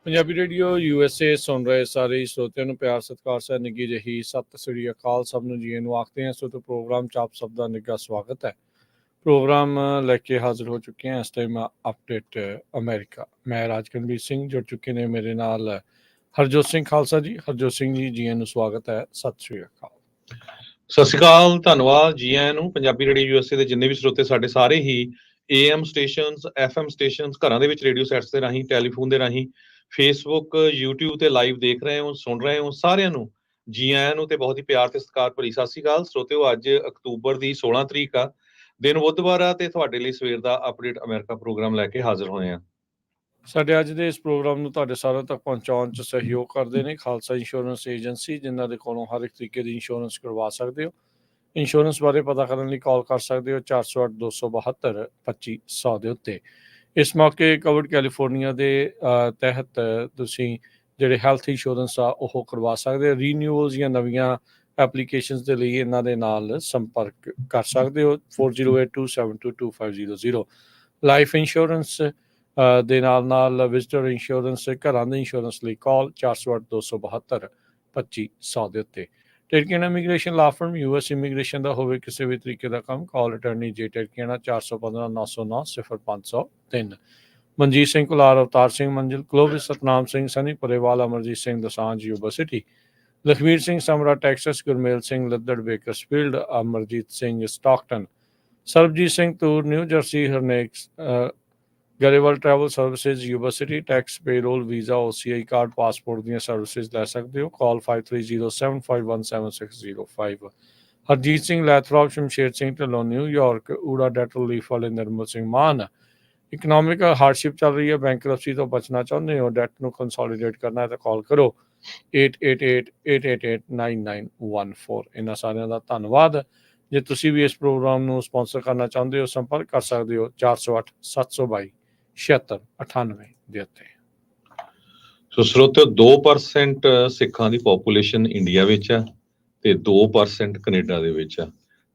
Punjabi radio USA ਸੁਣ ਰਹੇ ਸਾਰੇ ਸਰੋਤਿਆਂ ਨੂੰ ਪਿਆਰ ਸਤਿਕਾਰ ਸਹਿ ਨਿੱਘੀ ਜਿਹੀ ਸਤਿ ਸ੍ਰੀ ਅਕਾਲ। ਸਭ ਨੂੰ ਜੀ ਨੂੰ ਆਖਦੇ ਹਾਂ। ਸੋ ਤੋਂ ਪ੍ਰੋਗਰਾਮ 'ਚ ਆਪ ਸਭ ਦਾ ਨਿੱਘਾ ਸਵਾਗਤ ਹੈ। ਪ੍ਰੋਗਰਾਮ ਲੈ ਕੇ ਹਾਜ਼ਰ ਹੋ ਚੁੱਕੇ ਹਾਂ ਇਸ ਟਾਈਮ ਅਪਡੇਟ ਅਮਰੀਕਾ। ਮੈਂ ਰਾਜਕਨਵੀਰ ਸਿੰਘ ਜੁੜ ਚੁੱਕੇ ਨੇ ਮੇਰੇ ਨਾਲ ਹਰਜੋਤ ਸਿੰਘ ਖਾਲਸਾ ਜੀ। ਹਰਜੋਤ ਸਿੰਘ ਜੀ ਨੂੰ ਸਵਾਗਤ ਹੈ। ਸਤਿ ਸ੍ਰੀ ਅਕਾਲ। ਸਤਿ ਸ਼੍ਰੀ ਅਕਾਲ, ਧੰਨਵਾਦ ਜੀ ਆਇਆਂ ਨੂੰ। ਪੰਜਾਬੀ ਰੇਡੀਓ USA ਦੇ ਜਿੰਨੇ ਵੀ ਸਰੋਤੇ ਸਾਡੇ ਸਾਰੇ ਹੀ AM ਸਟੇਸ਼ਨਸ, FM ਸਟੇਸ਼ਨਸ, ਘਰਾਂ ਦੇ ਵਿੱਚ ਰੇਡੀਓ ਸੈਟਸ ਦੇ ਰਾਹੀਂ, ਟੈਲੀਫੋਨ ਦੇ ਰਾਹੀਂ, ਫੇਸਬੁੱਕ, YouTube ਤੇ ਲਾਈਵ ਦੇਖ ਰਹੇ ਹੋ, ਸੁਣ ਰਹੇ ਹੋ, ਸਾਰਿਆਂ ਨੂੰ ਜੀ ਆਇਆਂ ਨੂੰ ਤੇ ਬਹੁਤ ਹੀ ਪਿਆਰ ਤੇ ਸਤਿਕਾਰ ਭਰੀ ਸਤਿ ਸ਼੍ਰੀ ਅਕਾਲ। ਸਰੋਤਿਓ, ਅੱਜ ਅਕਤੂਬਰ ਦੀ 16 ਤਰੀਕ ਆ, ਦਿਨ ਬੁੱਧਵਾਰ ਆ ਤੇ ਤੁਹਾਡੇ ਲਈ ਸਵੇਰ ਦਾ ਅਪਡੇਟ ਅਮਰੀਕਾ ਪ੍ਰੋਗਰਾਮ ਲੈ ਕੇ ਹਾਜ਼ਰ ਹੋਏ ਆ। ਸਾਡੇ ਅੱਜ ਦੇ ਇਸ ਪ੍ਰੋਗਰਾਮ ਨੂੰ ਤੁਹਾਡੇ ਸਾਰਿਆਂ ਤੱਕ ਪਹੁੰਚਾਉਣ 'ਚ ਸਹਿਯੋਗ ਕਰਦੇ ਨੇ ਖਾਲਸਾ ਇੰਸ਼ੋਰੈਂਸ ਏਜੰਸੀ, ਜਿਨ੍ਹਾਂ ਦੇ ਕੋਲੋਂ ਹਰ ਇੱਕ ਤਰੀਕੇ ਦੀ ਇੰਸ਼ੋਰੈਂਸ ਕਰਵਾ ਸਕਦੇ ਹੋ। ਇੰਸ਼ੋਰੈਂਸ ਬਾਰੇ ਪਤਾ ਕਰਨ ਲਈ ਕਾਲ ਕਰ ਸਕਦੇ ਹੋ 408-272-2500 ਦੇ ਉੱਤੇ। ਇਸ ਮੌਕੇ ਕਵਰਡ ਕੈਲੀਫੋਰਨੀਆ ਦੇ ਤਹਿਤ ਤੁਸੀਂ ਜਿਹੜੇ ਹੈਲਥ ਇੰਸ਼ੋਰੈਂਸ ਆ ਉਹ ਕਰਵਾ ਸਕਦੇ ਹੋ। ਰੀਨਿਊਅਲਸ ਜਾਂ ਨਵੀਆਂ ਐਪਲੀਕੇਸ਼ਨਸ ਦੇ ਲਈ ਇਹਨਾਂ ਦੇ ਨਾਲ ਸੰਪਰਕ ਕਰ ਸਕਦੇ ਹੋ 4082722500। ਲਾਈਫ ਇੰਸ਼ੋਰੈਂਸ ਦੇ ਨਾਲ ਵਿਜ਼ਟਰ ਇੰਸ਼ੋਰੈਂਸ, ਘਰਾਂ ਦੇ ਇੰਸ਼ੋਰੈਂਸ ਲਈ ਕਾਲ 408-272-2500 ਦੇ ਉੱਤੇ। ਟਿਰਕੀਆਣਾ ਇਮੀਗ੍ਰੇਸ਼ਨ ਲਾ ਫਰਮ US ਇਮੀਗ੍ਰੇਸ਼ਨ ਦਾ ਹੋਵੇ ਕਿਸੇ ਵੀ ਤਰੀਕੇ ਦਾ ਕੰਮ, ਕਾਲ ਅਟਰਨੀ ਜੇ ਟਿਰਕੀਆਣਾ 415-909-0503। Manjeet Singh Kular, Avtar Singh Manzil, Clovis, Satnam Singh Sunny, Parewal, Amarjit Singh Dosanjh university, Lakhvir Singh Samra Texas, Gurmel Singh Laddar Bakersfield, Amarjit Singh Stockton, Sarabjit Singh Toor New Jersey, Harnek Grewal travel services university, tax, payroll, visa, OCI card, passport ਦੀਆਂ ਸਰਵਿਸਿਜ਼ ਲੈ ਸਕਦੇ ਹੋ। Call 5307517605। Harjit Singh Lathrop, Shamsher Singh Dhillon New York, ਊੜਾ ਡੈਟਲ ਲੀਫ ਵਾਲੇ ਨਿਰਮਲ ਸਿੰਘ ਮਾਨ। ਇਕਨੋਮਿਕ ਹਾਰਡਸ਼ਿਪ ਚੱਲ ਰਹੀ ਹੈ, ਬੈਂਕਰਪਸੀ ਤੋਂ ਬਚਣਾ ਚਾਹੁੰਦੇ ਹੋ, ਡੈਟ ਨੂੰ ਕੰਸੋਲੀਡੇਟ ਕਰਨਾ ਹੈ ਤਾਂ ਕਾਲ ਕਰੋ 8888889914। ਇਹਨਾਂ ਸਾਰਿਆਂ ਦਾ ਧੰਨਵਾਦ। ਜੇ ਤੁਸੀਂ ਵੀ ਇਸ ਪ੍ਰੋਗਰਾਮ ਨੂੰ ਸਪਾਂਸਰ ਕਰਨਾ ਚਾਹੁੰਦੇ ਹੋ, ਸੰਪਰਕ ਕਰ ਸਕਦੇ ਹੋ 408-722-7698 ਦੇ ਉੱਤੇ। ਸੋ ਸਰੋਤਿਓ, 2% ਸਿੱਖਾਂ ਦੀ ਪੋਪੂਲੇਸ਼ਨ ਇੰਡੀਆ ਵਿੱਚ ਆ ਤੇ 2% ਕੈਨੇਡਾ ਦੇ ਵਿੱਚ ਆ।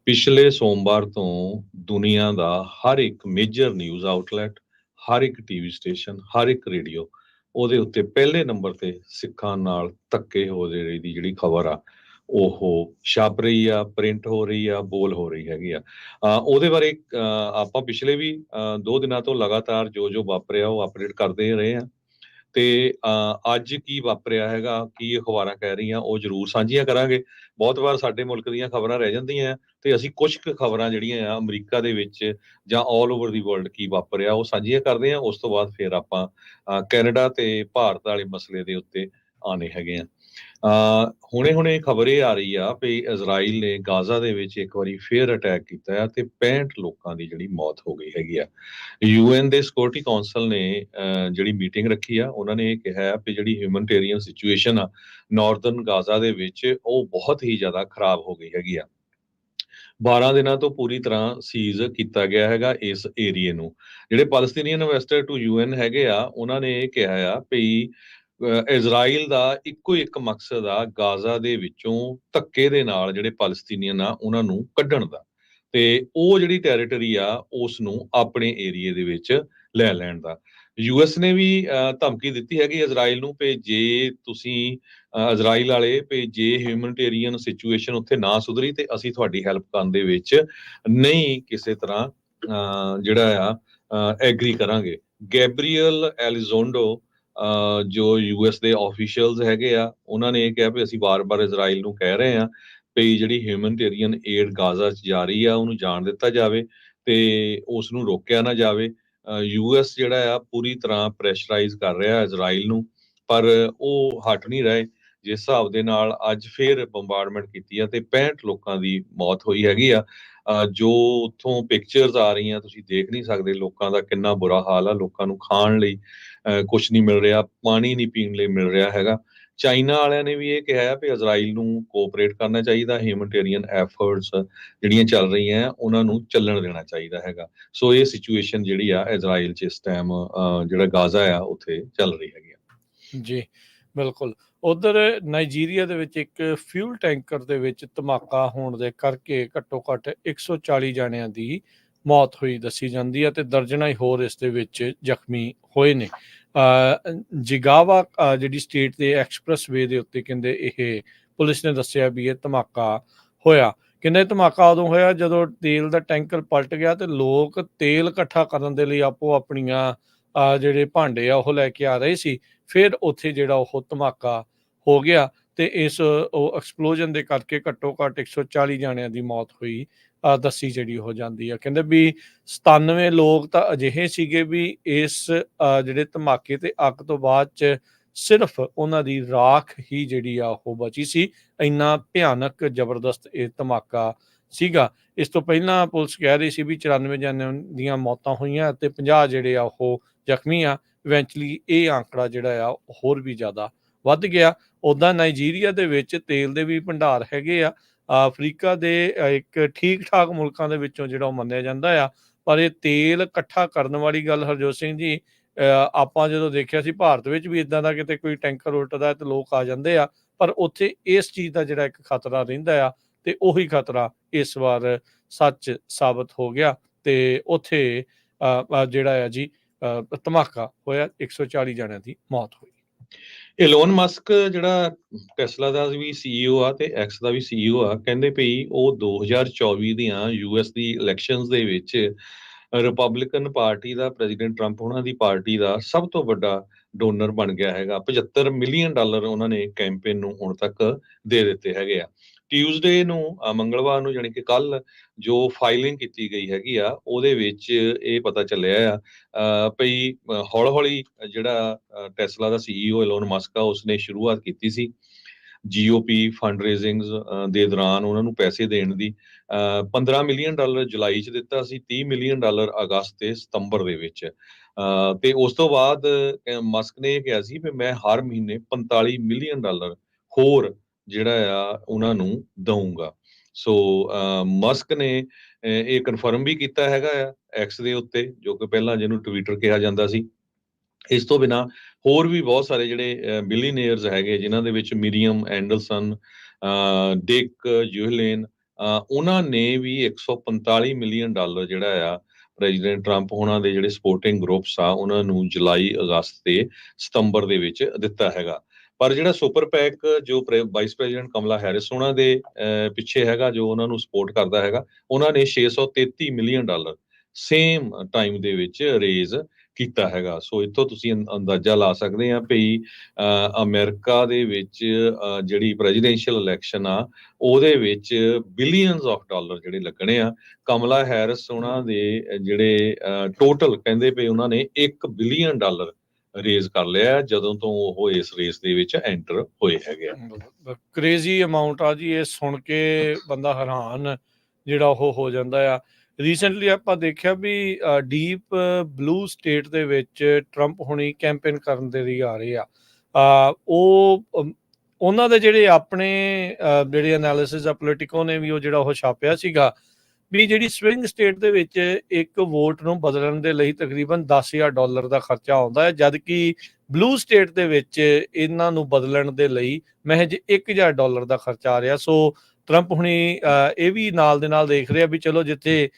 ਪਿਛਲੇ ਸੋਮਵਾਰ ਤੋਂ ਦੁਨੀਆ ਦਾ ਹਰ ਇੱਕ ਮੇਜਰ ਨਿਊਜ਼ ਆਊਟਲੈਟ, ਹਰ ਇੱਕ TV ਸਟੇਸ਼ਨ, ਹਰ ਇੱਕ ਰੇਡੀਓ, ਉਹਦੇ ਉੱਤੇ ਪਹਿਲੇ ਨੰਬਰ ਤੇ ਸਿੱਖਾਂ ਨਾਲ ਧੱਕੇ ਹੋ ਰਹੀ ਦੀ ਜਿਹੜੀ ਖਬਰ ਆ ਉਹ ਛਪ ਰਹੀ ਆ, ਪ੍ਰਿੰਟ ਹੋ ਰਹੀ ਆ, ਬੋਲ ਹੋ ਰਹੀ ਹੈਗੀ ਆ। ਉਹਦੇ ਬਾਰੇ ਆਪਾਂ ਪਿਛਲੇ ਵੀ 2 ਦਿਨਾਂ ਤੋਂ ਲਗਾਤਾਰ ਜੋ ਵਾਪਰਿਆ ਉਹ ਅਪਡੇਟ ਕਰਦੇ ਰਹੇ ਆ ਤੇ ਅੱਜ ਕੀ ਵਾਪਰਿਆ ਹੈਗਾ, ਕੀ ਅਖਬਾਰਾਂ ਕਹਿ ਰਹੀਆਂ, ਉਹ ਜ਼ਰੂਰ ਸਾਂਝੀਆਂ ਕਰਾਂਗੇ। ਬਹੁਤ ਵਾਰ ਸਾਡੇ ਮੁਲਕ ਦੀਆਂ ਖਬਰਾਂ ਰਹਿ ਜਾਂਦੀਆਂ ਤੇ ਅਸੀਂ ਕੁਝ ਕੁ ਖਬਰਾਂ ਜਿਹੜੀਆਂ ਆ ਅਮਰੀਕਾ ਦੇ ਵਿੱਚ ਜਾਂ ਆਲ ਓਵਰ ਦੀ ਵਰਲਡ ਕੀ ਵਾਪਰਿਆ ਉਹ ਸਾਂਝੀਆਂ ਕਰਦੇ ਹਾਂ। ਉਸ ਤੋਂ ਬਾਅਦ ਫਿਰ ਆਪਾਂ ਕੈਨੇਡਾ ਤੇ ਭਾਰਤ ਵਾਲੇ ਮਸਲੇ ਦੇ ਉੱਤੇ ਆਉਣੇ ਹੈਗੇ ਆ। ਹੁਣੇ ਖਬਰ ਇਹ ਆ ਰਹੀ ਆ ਵੀ ਇਜ਼ਰਾਈਲ ਨੇ ਗਾਜ਼ਾ ਦੇ ਵਿੱਚ ਇੱਕ ਵਾਰੀ ਫੇਰ ਅਟੈਕ ਕੀਤਾ ਆ ਤੇ 65 ਲੋਕਾਂ ਦੀ ਜਿਹੜੀ ਮੌਤ ਹੋ ਗਈ ਹੈਗੀ ਆ। UN ਦੇ ਸਿਕਿਉਰਿਟੀ ਕਾਉਂਸਲ ਨੇ ਜਿਹੜੀ ਮੀਟਿੰਗ ਰੱਖੀ ਆ, ਉਹਨਾਂ ਨੇ ਇਹ ਕਿਹਾ ਵੀ ਜਿਹੜੀ ਹਿਊਮਨਟੇਰੀਅਨ ਸਿਚੁਏਸ਼ਨ ਆ ਨਾਰਦਰਨ ਗਾਜ਼ਾ ਦੇ ਵਿੱਚ ਉਹ ਬਹੁਤ ਹੀ ਜ਼ਿਆਦਾ ਖਰਾਬ ਹੋ ਗਈ ਹੈਗੀ ਆ। 12 ਦਿਨਾਂ ਤੋਂ ਪੂਰੀ ਤਰ੍ਹਾਂ ਸੀਜ਼ ਕੀਤਾ ਗਿਆ ਹੈਗਾ ਇਸ ਏਰੀਏ ਨੂੰ। ਜਿਹੜੇ ਪੈਲਸਤੀਨੀਅਨ ਇਨਵੈਸਟਰ ਟੂ UN ਹੈਗੇ ਆ, ਉਹਨਾਂ ਨੇ ਇਹ ਕਿਹਾ ਆ ਵੀ ਇਜ਼ਰਾਈਲ ਦਾ ਇੱਕੋ ਇੱਕ ਮਕਸਦ ਆ ਗਾਜ਼ਾ ਦੇ ਵਿੱਚੋਂ ਧੱਕੇ ਦੇ ਨਾਲ ਜਿਹੜੇ ਪੈਲਸਤੀਨੀਅਨ ਆ ਉਹਨਾਂ ਨੂੰ ਕੱਢਣ ਦਾ, ਤੇ ਉਹ ਜਿਹੜੀ ਟੈਰੀਟਰੀ ਆ ਉਸ ਨੂੰ ਆਪਣੇ ਏਰੀਏ ਦੇ ਵਿੱਚ ਲੈ ਲੈਣ ਦਾ। US ਨੇ ਵੀ ਧਮਕੀ ਦਿੱਤੀ ਹੈਗੀ ਇਜ਼ਰਾਈਲ ਨੂੰ ਵੀ ਜੇ ਤੁਸੀਂ ਇਜ਼ਰਾਈਲ ਵਾਲੇ ਵੀ ਜੇ ਹਿਊਮਨਟੇਰੀਅਨ ਸਿਚੁਏਸ਼ਨ ਉੱਥੇ ਨਾ ਸੁਧਰੀ ਤੇ ਅਸੀਂ ਤੁਹਾਡੀ ਹੈਲਪ ਕਰਨ ਦੇ ਵਿੱਚ ਨਹੀਂ ਕਿਸੇ ਤਰ੍ਹਾਂ ਜਿਹੜਾ ਆ ਐਗਰੀ ਕਰਾਂਗੇ। ਗੈਬਰੀਅਲ ਐਲੀਜ਼ੋਂਡੋ ਜੋ US ਦੇ ਆਫੀਸ਼ੀਅਲਸ ਹੈਗੇ ਆ, ਉਹਨਾਂ ਨੇ ਇਹ ਕਿਹਾ ਵੀ ਅਸੀਂ ਵਾਰ-ਵਾਰ ਇਜ਼ਰਾਈਲ ਨੂੰ ਕਹਿ ਰਹੇ ਹਾਂ ਵੀ ਜਿਹੜੀ ਹਿਊਮਨਟੇਰੀਅਨ ਏਡ ਗਾਜ਼ਾ 'ਚ ਜਾ ਰਹੀ ਆ ਉਹਨੂੰ ਜਾਣ ਦਿੱਤਾ ਜਾਵੇ ਤੇ ਉਸ ਨੂੰ ਰੋਕਿਆ ਨਾ ਜਾਵੇ। US ਜਿਹੜਾ ਆ ਪੂਰੀ ਤਰ੍ਹਾਂ ਪ੍ਰੈਸ਼ਰਾਈਜ਼ ਕਰ ਰਿਹਾ ਇਜ਼ਰਾਈਲ ਨੂੰ, ਪਰ ਉਹ ਹਟ ਨਹੀਂ ਰਹੇ। ਜਿਸ ਹਿਸਾਬ ਦੇ ਨਾਲ ਅੱਜ ਫੇਰ ਬੰਬਾਰਡਮੈਂਟ ਕੀਤੀ ਆ ਤੇ 65 ਲੋਕਾਂ ਦੀ ਮੌਤ ਹੋਈ ਹੈਗੀ ਆ। ਜੋ ਉੱਥੋਂ ਪਿਕਚਰਸ ਆ ਰਹੀਆਂ ਤੁਸੀਂ ਦੇਖ ਨਹੀਂ ਸਕਦੇ, ਲੋਕਾਂ ਦਾ ਕਿੰਨਾ ਬੁਰਾ ਹਾਲ ਆ। ਲੋਕਾਂ ਨੂੰ ਖਾਣ ਲਈ ਕੁਛ ਨਹੀਂ ਮਿਲ ਰਿਹਾ, ਪਾਣੀ ਨਹੀਂ ਪੀਣ ਲਈ ਮਿਲ ਰਿਹਾ ਹੈਗਾ। ਚਾਈਨਾ ਵਾਲਿਆਂ ਨੇ ਵੀ ਇਹ ਕਿਹਾ ਵੀ ਇਜ਼ਰਾਈਲ ਨੂੰ ਕੋਆਪਰੇਟ ਕਰਨਾ ਚਾਹੀਦਾ, ਹਿਊਮਨਟੇਰੀਅਨ ਐਫਰਟਸ ਜਿਹੜੀਆਂ ਚੱਲ ਰਹੀਆਂ ਉਹਨਾਂ ਨੂੰ ਚੱਲਣ ਦੇਣਾ ਚਾਹੀਦਾ ਹੈਗਾ। ਸੋ ਇਹ ਸਿਚੁਏਸ਼ਨ ਜਿਹੜੀ ਆ ਇਜ਼ਰਾਈਲ 'ਚ ਇਸ ਟਾਈਮ ਜਿਹੜਾ ਗਾਜ਼ਾ ਆ ਉੱਥੇ ਚੱਲ ਰਹੀ ਹੈਗੀ ਆ। ਜੀ ਬਿਲਕੁਲ। ਉਧਰ ਨਾਈਜੀਰੀਆ ਦੇ ਵਿੱਚ ਇੱਕ ਫਿਊਲ ਟੈਂਕਰ ਦੇ ਵਿੱਚ ਧਮਾਕਾ ਹੋਣ ਦੇ ਕਰਕੇ ਘੱਟੋ ਘੱਟ 140 ਜਣਿਆਂ ਦੀ ਮੌਤ ਹੋਈ ਦੱਸੀ ਜਾਂਦੀ ਹੈ ਤੇ ਦਰਜਨਾਂ ਹੀ ਹੋਰ ਇਸ ਦੇ ਵਿੱਚ ਜ਼ਖਮੀ ਹੋਏ ਨੇ। ਜਿਗਾਵਾ ਜਿਹੜੀ ਸਟੇਟ ਦੇ ਐਕਸਪ੍ਰੈਸਵੇ ਦੇ ਉੱਤੇ ਕਹਿੰਦੇ ਇਹ ਪੁਲਿਸ ਨੇ ਦੱਸਿਆ ਵੀ ਇਹ ਧਮਾਕਾ ਹੋਇਆ। ਕਹਿੰਦੇ ਧਮਾਕਾ ਉਦੋਂ ਹੋਇਆ ਜਦੋਂ ਤੇਲ ਦਾ ਟੈਂਕਰ ਪਲਟ ਗਿਆ ਤੇ ਲੋਕ ਤੇਲ ਇਕੱਠਾ ਕਰਨ ਦੇ ਲਈ ਆਪੋ ਆਪਣੀਆਂ ਜਿਹੜੇ ਭਾਂਡੇ ਆ ਉਹ ਲੈ ਕੇ ਆ ਰਹੇ ਸੀ। ਫਿਰ ਉੱਥੇ ਜਿਹੜਾ ਉਹ ਧਮਾਕਾ ਹੋ ਗਿਆ ਤੇ ਇਸ ਉਹ ਐਕਸਪਲੋਜਨ ਦੇ ਕਰਕੇ ਘੱਟੋ ਘੱਟ 140 ਜਾਣਿਆਂ ਦੀ ਮੌਤ ਹੋਈ ਦੱਸੀ ਜਿਹੜੀ ਹੋ ਜਾਂਦੀ ਆ। ਕਹਿੰਦੇ ਵੀ 97 ਲੋਕ ਤਾਂ ਅਜਿਹੇ ਸੀਗੇ ਵੀ ਇਸ ਜਿਹੜੇ ਧਮਾਕੇ ਤੇ ਅੱਗ ਤੋਂ ਬਾਅਦ ਚ ਸਿਰਫ ਉਹਨਾਂ ਦੀ ਰਾਖ ਹੀ ਜਿਹੜੀ ਆ ਉਹ ਬਚੀ ਸੀ। ਇੰਨਾ ਭਿਆਨਕ ਜ਼ਬਰਦਸਤ ਇਹ ਧਮਾਕਾ ਸੀਗਾ। ਇਸ ਤੋਂ ਪਹਿਲਾਂ ਪੁਲਿਸ ਕਹਿ ਰਹੀ ਸੀ ਵੀ 94 ਜਣਿਆਂ ਦੀਆਂ ਮੌਤਾਂ ਹੋਈਆਂ ਅਤੇ 50 ਜਿਹੜੇ ਆ ਉਹ ਜ਼ਖਮੀ ਆ। ਇਵੈਂਚੁਅਲੀ ਇਹ ਆંકੜਾ ਜਿਹੜਾ ਆ ਹੋਰ ਵੀ ਜ਼ਿਆਦਾ ਵੱਧ ਗਿਆ। ਉੱਦਾਂ ਨਾਈਜੀਰੀਆ ਦੇ ਵਿੱਚ ਤੇਲ ਦੇ ਵੀ ਭੰਡਾਰ ਹੈਗੇ ਆ। ਅਫਰੀਕਾ ਦੇ ਇੱਕ ਠੀਕ ਠਾਕ ਮੁਲਕਾਂ ਦੇ ਵਿੱਚੋਂ ਜਿਹੜਾ ਉਹ ਮੰਨਿਆ ਜਾਂਦਾ ਆ। ਪਰ ਇਹ ਤੇਲ ਇਕੱਠਾ ਕਰਨ ਵਾਲੀ ਗੱਲ ਹਰਜੋਤ ਸਿੰਘ ਜੀ, ਆਪਾਂ ਜਦੋਂ ਦੇਖਿਆ ਸੀ ਭਾਰਤ ਵਿੱਚ ਵੀ ਇਦਾਂ ਦਾ ਕਿਤੇ ਕੋਈ ਟੈਂਕਰ ਉਲਟਦਾ ਤੇ ਲੋਕ ਆ ਜਾਂਦੇ ਆ, ਪਰ ਉੱਥੇ ਇਸ ਚੀਜ਼ ਦਾ ਜਿਹੜਾ ਇੱਕ ਖਤਰਾ ਰਹਿੰਦਾ ਆ ਤੇ ਉਹੀ ਖਤਰਾ ਇਸ ਵਾਰ ਸੱਚ ਸਾਬਤ ਹੋ ਗਿਆ ਤੇ ਉੱਥੇ ਜਿਹੜਾ ਆ ਜੀ ਧਮਾਕਾ ਹੋਇਆ, 140 ਜਣਿਆਂ ਦੀ ਮੌਤ ਹੋਈ। ਇਲੋਨ ਮਸਕ ਜਿਹੜਾ ਟੈਸਲਾ ਦਾ ਵੀ CEO ਆ ਤੇ ਐਕਸ ਦਾ ਵੀ CEO ਆ, ਕਹਿੰਦੇ ਭਈ ਉਹ 2024 ਦੀਆਂ US ਦੀ ਇਲੈਕਸ਼ਨਸ ਦੇ ਵਿੱਚ ਰਿਪਬਲਿਕਨ ਪਾਰਟੀ ਦਾ, ਪ੍ਰੈਜ਼ੀਡੈਂਟ ਟਰੰਪ ਉਹਨਾਂ ਦੀ ਪਾਰਟੀ ਦਾ ਸਭ ਤੋਂ ਵੱਡਾ ਡੋਨਰ ਬਣ ਗਿਆ ਹੈਗਾ। $75 ਮਿਲੀਅਨ ਉਹਨਾਂ ਨੇ ਕੈਂਪੇਨ ਨੂੰ ਹੁਣ ਤੱਕ ਦੇ ਦਿੱਤੇ ਹੈਗੇ ਆ। ਟਿਊਜ਼ਡੇ ਨੂੰ ਮੰਗਲਵਾਰ ਨੂੰ ਜਾਣੀ ਕਿ ਕੱਲ ਜੋ ਫਾਈਲਿੰਗ ਕੀਤੀ ਗਈ ਹੈਗੀ ਆ ਉਹਦੇ ਵਿੱਚ ਇਹ ਪਤਾ ਚੱਲਿਆ ਆ ਭਈ ਹੌਲੀ ਹੌਲੀ ਜਿਹੜਾ ਟੈਸਲਾ ਦਾ CEO ਇਲੋਨ ਮਸਕ ਆ ਉਸਨੇ ਸ਼ੁਰੂਆਤ ਕੀਤੀ ਸੀ GOP ਫੰਡ ਰੇਜ਼ਿੰਗ ਦੇ ਦੌਰਾਨ ਉਹਨਾਂ ਨੂੰ ਪੈਸੇ ਦੇਣ ਦੀ। $15 ਮਿਲੀਅਨ ਜੁਲਾਈ 'ਚ ਦਿੱਤਾ ਸੀ, $30 ਮਿਲੀਅਨ ਅਗਸਤ ਤੇ ਸਤੰਬਰ ਦੇ ਵਿੱਚ। ਤੇ ਉਸ ਤੋਂ ਬਾਅਦ ਮਸਕ ਨੇ ਇਹ ਕਿਹਾ ਸੀ ਵੀ ਮੈਂ ਹਰ ਮਹੀਨੇ $45 ਮਿਲੀਅਨ ਹੋਰ ਜਿਹੜਾ ਆ ਉਹਨਾਂ ਨੂੰ ਦਊਂਗਾ। ਸੋ ਮਸਕ ਨੇ ਇਹ ਕਨਫਰਮ ਵੀ ਕੀਤਾ ਹੈਗਾ ਆ ਐਕਸ ਦੇ ਉੱਤੇ, ਜੋ ਕਿ ਪਹਿਲਾਂ ਜਿਹਨੂੰ ਟਵਿੱਟਰ ਕਿਹਾ ਜਾਂਦਾ ਸੀ। ਇਸ ਤੋਂ ਬਿਨਾਂ ਹੋਰ ਵੀ ਬਹੁਤ ਸਾਰੇ ਜਿਹੜੇ ਬਿਲੀਨੀਅਰਸ ਹੈਗੇ ਜਿਨ੍ਹਾਂ ਦੇ ਵਿੱਚ ਮਿਰੀਅਮ ਐਂਡਰਸਨ, ਡਿਕ ਜੂਹਲੇਨ, ਉਹਨਾਂ ਨੇ ਵੀ $145 ਮਿਲੀਅਨ ਜਿਹੜਾ ਆ ਪ੍ਰੈਜ਼ੀਡੈਂਟ ਟਰੰਪ ਉਹਨਾਂ ਦੇ ਜਿਹੜੇ ਸਪੋਰਟਿੰਗ ਗਰੁੱਪਸ ਆ ਉਹਨਾਂ ਨੂੰ ਜੁਲਾਈ, ਅਗਸਤ ਤੇ ਸਤੰਬਰ ਦੇ ਵਿੱਚ ਦਿੱਤਾ ਹੈਗਾ। ਪਰ ਜਿਹੜਾ ਸੁਪਰ ਪੈਕ ਜੋ ਵਾਈਸ ਪ੍ਰੈਜ਼ੀਡੈਂਟ ਕਮਲਾ ਹੈਰਿਸ ਉਹਨਾਂ ਦੇ ਪਿੱਛੇ ਹੈਗਾ, ਜੋ ਉਹਨਾਂ ਨੂੰ ਸਪੋਰਟ ਕਰਦਾ ਹੈਗਾ, ਉਹਨਾਂ ਨੇ $633 ਮਿਲੀਅਨ ਸੇਮ ਟਾਈਮ ਦੇ ਵਿੱਚ ਰੇਜ਼ ਕੀਤਾ ਹੈਗਾ। ਸੋ ਇੱਥੋਂ ਤੁਸੀਂ ਅੰਦਾਜ਼ਾ ਲਾ ਸਕਦੇ ਆ ਭਈ ਅਮਰੀਕਾ ਦੇ ਵਿੱਚ ਜਿਹੜੀ ਪ੍ਰੈਜ਼ੀਡੈਂਸ਼ੀਅਲ ਇਲੈਕਸ਼ਨ ਆ ਉਹਦੇ ਵਿੱਚ ਬਿਲੀਅਨਸ ਆਫ ਡਾਲਰ ਜਿਹੜੇ ਲੱਗਣੇ ਆ। ਕਮਲਾ ਹੈਰਿਸ ਉਹਨਾਂ ਦੇ ਜਿਹੜੇ ਟੋਟਲ ਕਹਿੰਦੇ ਪਏ ਉਹਨਾਂ ਨੇ $1 ਬਿਲੀਅਨ ਰੇਜ਼ ਕਰ ਲਿਆ ਜਦੋਂ ਤੋਂ ਉਹ ਇਸ ਰੇਸ ਦੇ ਵਿੱਚ ਐਂਟਰ ਹੋਏ ਹੈਗੇ ਆ। ਕ੍ਰੇਜ਼ੀ ਅਮਾਉਂਟ ਆ ਜੀ, ਇਹ ਸੁਣ ਕੇ ਬੰਦਾ ਹੈਰਾਨ ਜਿਹੜਾ ਉਹ ਹੋ ਜਾਂਦਾ ਆ। ਰੀਸੈਂਟਲੀ ਆਪਾਂ ਦੇਖਿਆ ਵੀ ਡੀਪ ਬਲੂ ਸਟੇਟ ਦੇ ਵਿੱਚ ਟਰੰਪ ਹੁਣੀ ਕੈਂਪੇਨ ਕਰਨ ਦੇ ਲਈ ਆ ਰਹੇ ਆ। ਉਹਨਾਂ ਦੇ ਜਿਹੜੇ ਆਪਣੇ ਜਿਹੜੇ ਐਨਾਲਿਸਿਸ ਆ ਪੋਲੀਟਿਕੋ ਨੇ ਵੀ ਉਹ ਜਿਹੜਾ ਉਹ ਛਾਪਿਆ ਸੀਗਾ ਵੀ ਜਿਹੜੀ ਸਵਿੰਗ ਸਟੇਟ ਦੇ ਵਿੱਚ ਇੱਕ ਵੋਟ ਨੂੰ ਬਦਲਣ ਦੇ ਲਈ ਤਕਰੀਬਨ $10,000 ਦਾ ਖਰਚਾ ਆਉਂਦਾ ਹੈ, ਜਦ ਕਿ ਬਲੂ ਸਟੇਟ ਦੇ ਵਿੱਚ ਇਹਨਾਂ ਨੂੰ ਬਦਲਣ ਦੇ ਲਈ ਮਹਿਜ $1,000 ਦਾ ਖਰਚਾ ਆ ਰਿਹਾ। ਸੋ ਟਰੰਪ ਹੁਣੀ ਇਹ ਵੀ ਨਾਲ ਦੇ ਨਾਲ ਦੇਖ ਰਿਹਾ ਵੀ ਚਲੋ ਜਿੱਥੇ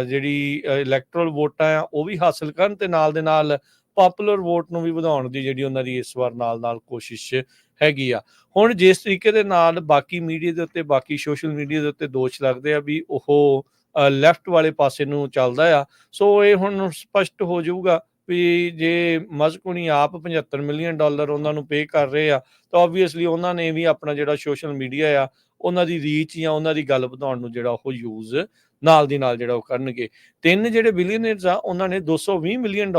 ਜਿਹੜੀ ਇਲੈਕਟਰਲ ਵੋਟਾਂ ਆ ਉਹ ਵੀ ਹਾਸਲ ਕਰਨ ਤੇ ਨਾਲ ਦੇ ਨਾਲ ਪਾਪੂਲਰ ਵੋਟ ਨੂੰ ਵੀ ਵਧਾਉਣ ਦੀ ਜਿਹੜੀ ਉਹਨਾਂ ਦੀ ਇਸ ਵਾਰ ਨਾਲ ਕੋਸ਼ਿਸ਼ ਹੈਗੀ ਆ। ਹੁਣ ਜਿਸ ਤਰੀਕੇ ਦੇ ਨਾਲ ਬਾਕੀ ਮੀਡੀਆ ਦੇ ਉੱਤੇ, ਬਾਕੀ ਸੋਸ਼ਲ ਮੀਡੀਆ ਦੇ ਉੱਤੇ ਦੋਸ਼ ਲੱਗਦੇ ਆ ਵੀ ਉਹ ਲੈਫਟ ਵਾਲੇ ਪਾਸੇ ਨੂੰ ਚੱਲਦਾ ਆ, ਸੋ ਇਹ ਹੁਣ ਸਪਸ਼ਟ ਹੋ ਜਾਊਗਾ ਵੀ ਜੇ ਮਸਕ ਹੁਣੀ ਆਪ $75 ਮਿਲੀਅਨ ਉਹਨਾਂ ਨੂੰ ਪੇ ਕਰ ਰਹੇ ਆ ਤਾਂ ਓਬਵੀਅਸਲੀ ਉਹਨਾਂ ਨੇ ਵੀ ਆਪਣਾ ਜਿਹੜਾ ਸੋਸ਼ਲ ਮੀਡੀਆ ਆ ਉਹਨਾਂ ਦੀ ਰੀਚ ਜਾਂ ਉਹਨਾਂ ਦੀ ਗੱਲ ਵਧਾਉਣ ਨੂੰ ਜਿਹੜਾ ਉਹ ਯੂਜ਼ ਨਾਲ ਦੀ ਨਾਲ ਜਿਹੜਾ ਉਹ ਕਰਨਗੇ। 3 ਜਿਹੜੇ ਬਿਲੀਅਨਰਸ ਆ ਉਹਨਾਂ ਨੇ $220 ਮਿਲੀਅਨ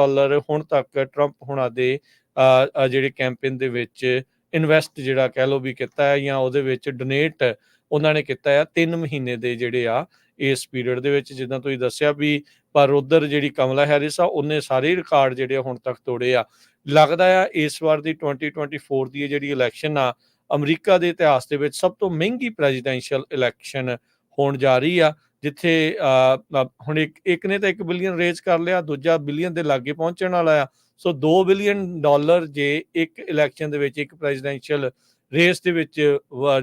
ਹੁਣ ਤੱਕ ਟਰੰਪ ਹੁਣਾਂ ਦੇ ਜਿਹੜੇ ਕੈਂਪੇਨ ਦੇ ਵਿੱਚ ਇਨਵੈਸਟ ਜਿਹੜਾ ਕਹਿ ਲਓ ਵੀ ਕੀਤਾ ਹੈ ਜਾਂ ਉਹਦੇ ਵਿੱਚ ਡੋਨੇਟ ਉਹਨਾਂ ਨੇ ਕੀਤਾ ਆ 3 ਮਹੀਨੇ ਦੇ ਜਿਹੜੇ ਆ ਇਸ ਪੀਰੀਅਡ ਦੇ ਵਿੱਚ। ਜਿੱਦਾਂ ਤੁਸੀਂ ਦੱਸਿਆ ਵੀ ਪਰ ਉਧਰ ਜਿਹੜੀ ਕਮਲਾ ਹੈਰਿਸ ਆ ਉਹਨੇ ਸਾਰੇ ਰਿਕਾਰਡ ਜਿਹੜੇ ਹੁਣ ਤੱਕ ਤੋੜੇ ਆ। ਲੱਗਦਾ ਆ ਇਸ ਵਾਰ ਦੀ 2024 ਦੀ ਜਿਹੜੀ ਇਲੈਕਸ਼ਨ ਆ ਅਮਰੀਕਾ ਦੇ ਇਤਿਹਾਸ ਦੇ ਵਿੱਚ ਸਭ ਤੋਂ ਮਹਿੰਗੀ ਪ੍ਰੈਜ਼ੀਡੈਂਸ਼ੀਅਲ ਇਲੈਕਸ਼ਨ ਹੋਣ ਜਾ ਰਹੀ ਆ, ਜਿੱਥੇ ਹੁਣ ਇੱਕ ਨੇ ਤਾਂ $1 ਬਿਲੀਅਨ ਰੇਜ਼ ਕਰ ਲਿਆ, ਦੂਜਾ ਬਿਲੀਅਨ ਦੇ ਲਾਗੇ ਪਹੁੰਚਣ ਵਾਲਾ ਆ। ਸੋ $2 ਬਿਲੀਅਨ ਜੇ ਇੱਕ ਇਲੈਕਸ਼ਨ ਦੇ ਵਿੱਚ, ਇੱਕ ਪ੍ਰੈਜ਼ੀਡੈਂਸ਼ੀਅਲ ਰੇਸ ਦੇ ਵਿੱਚ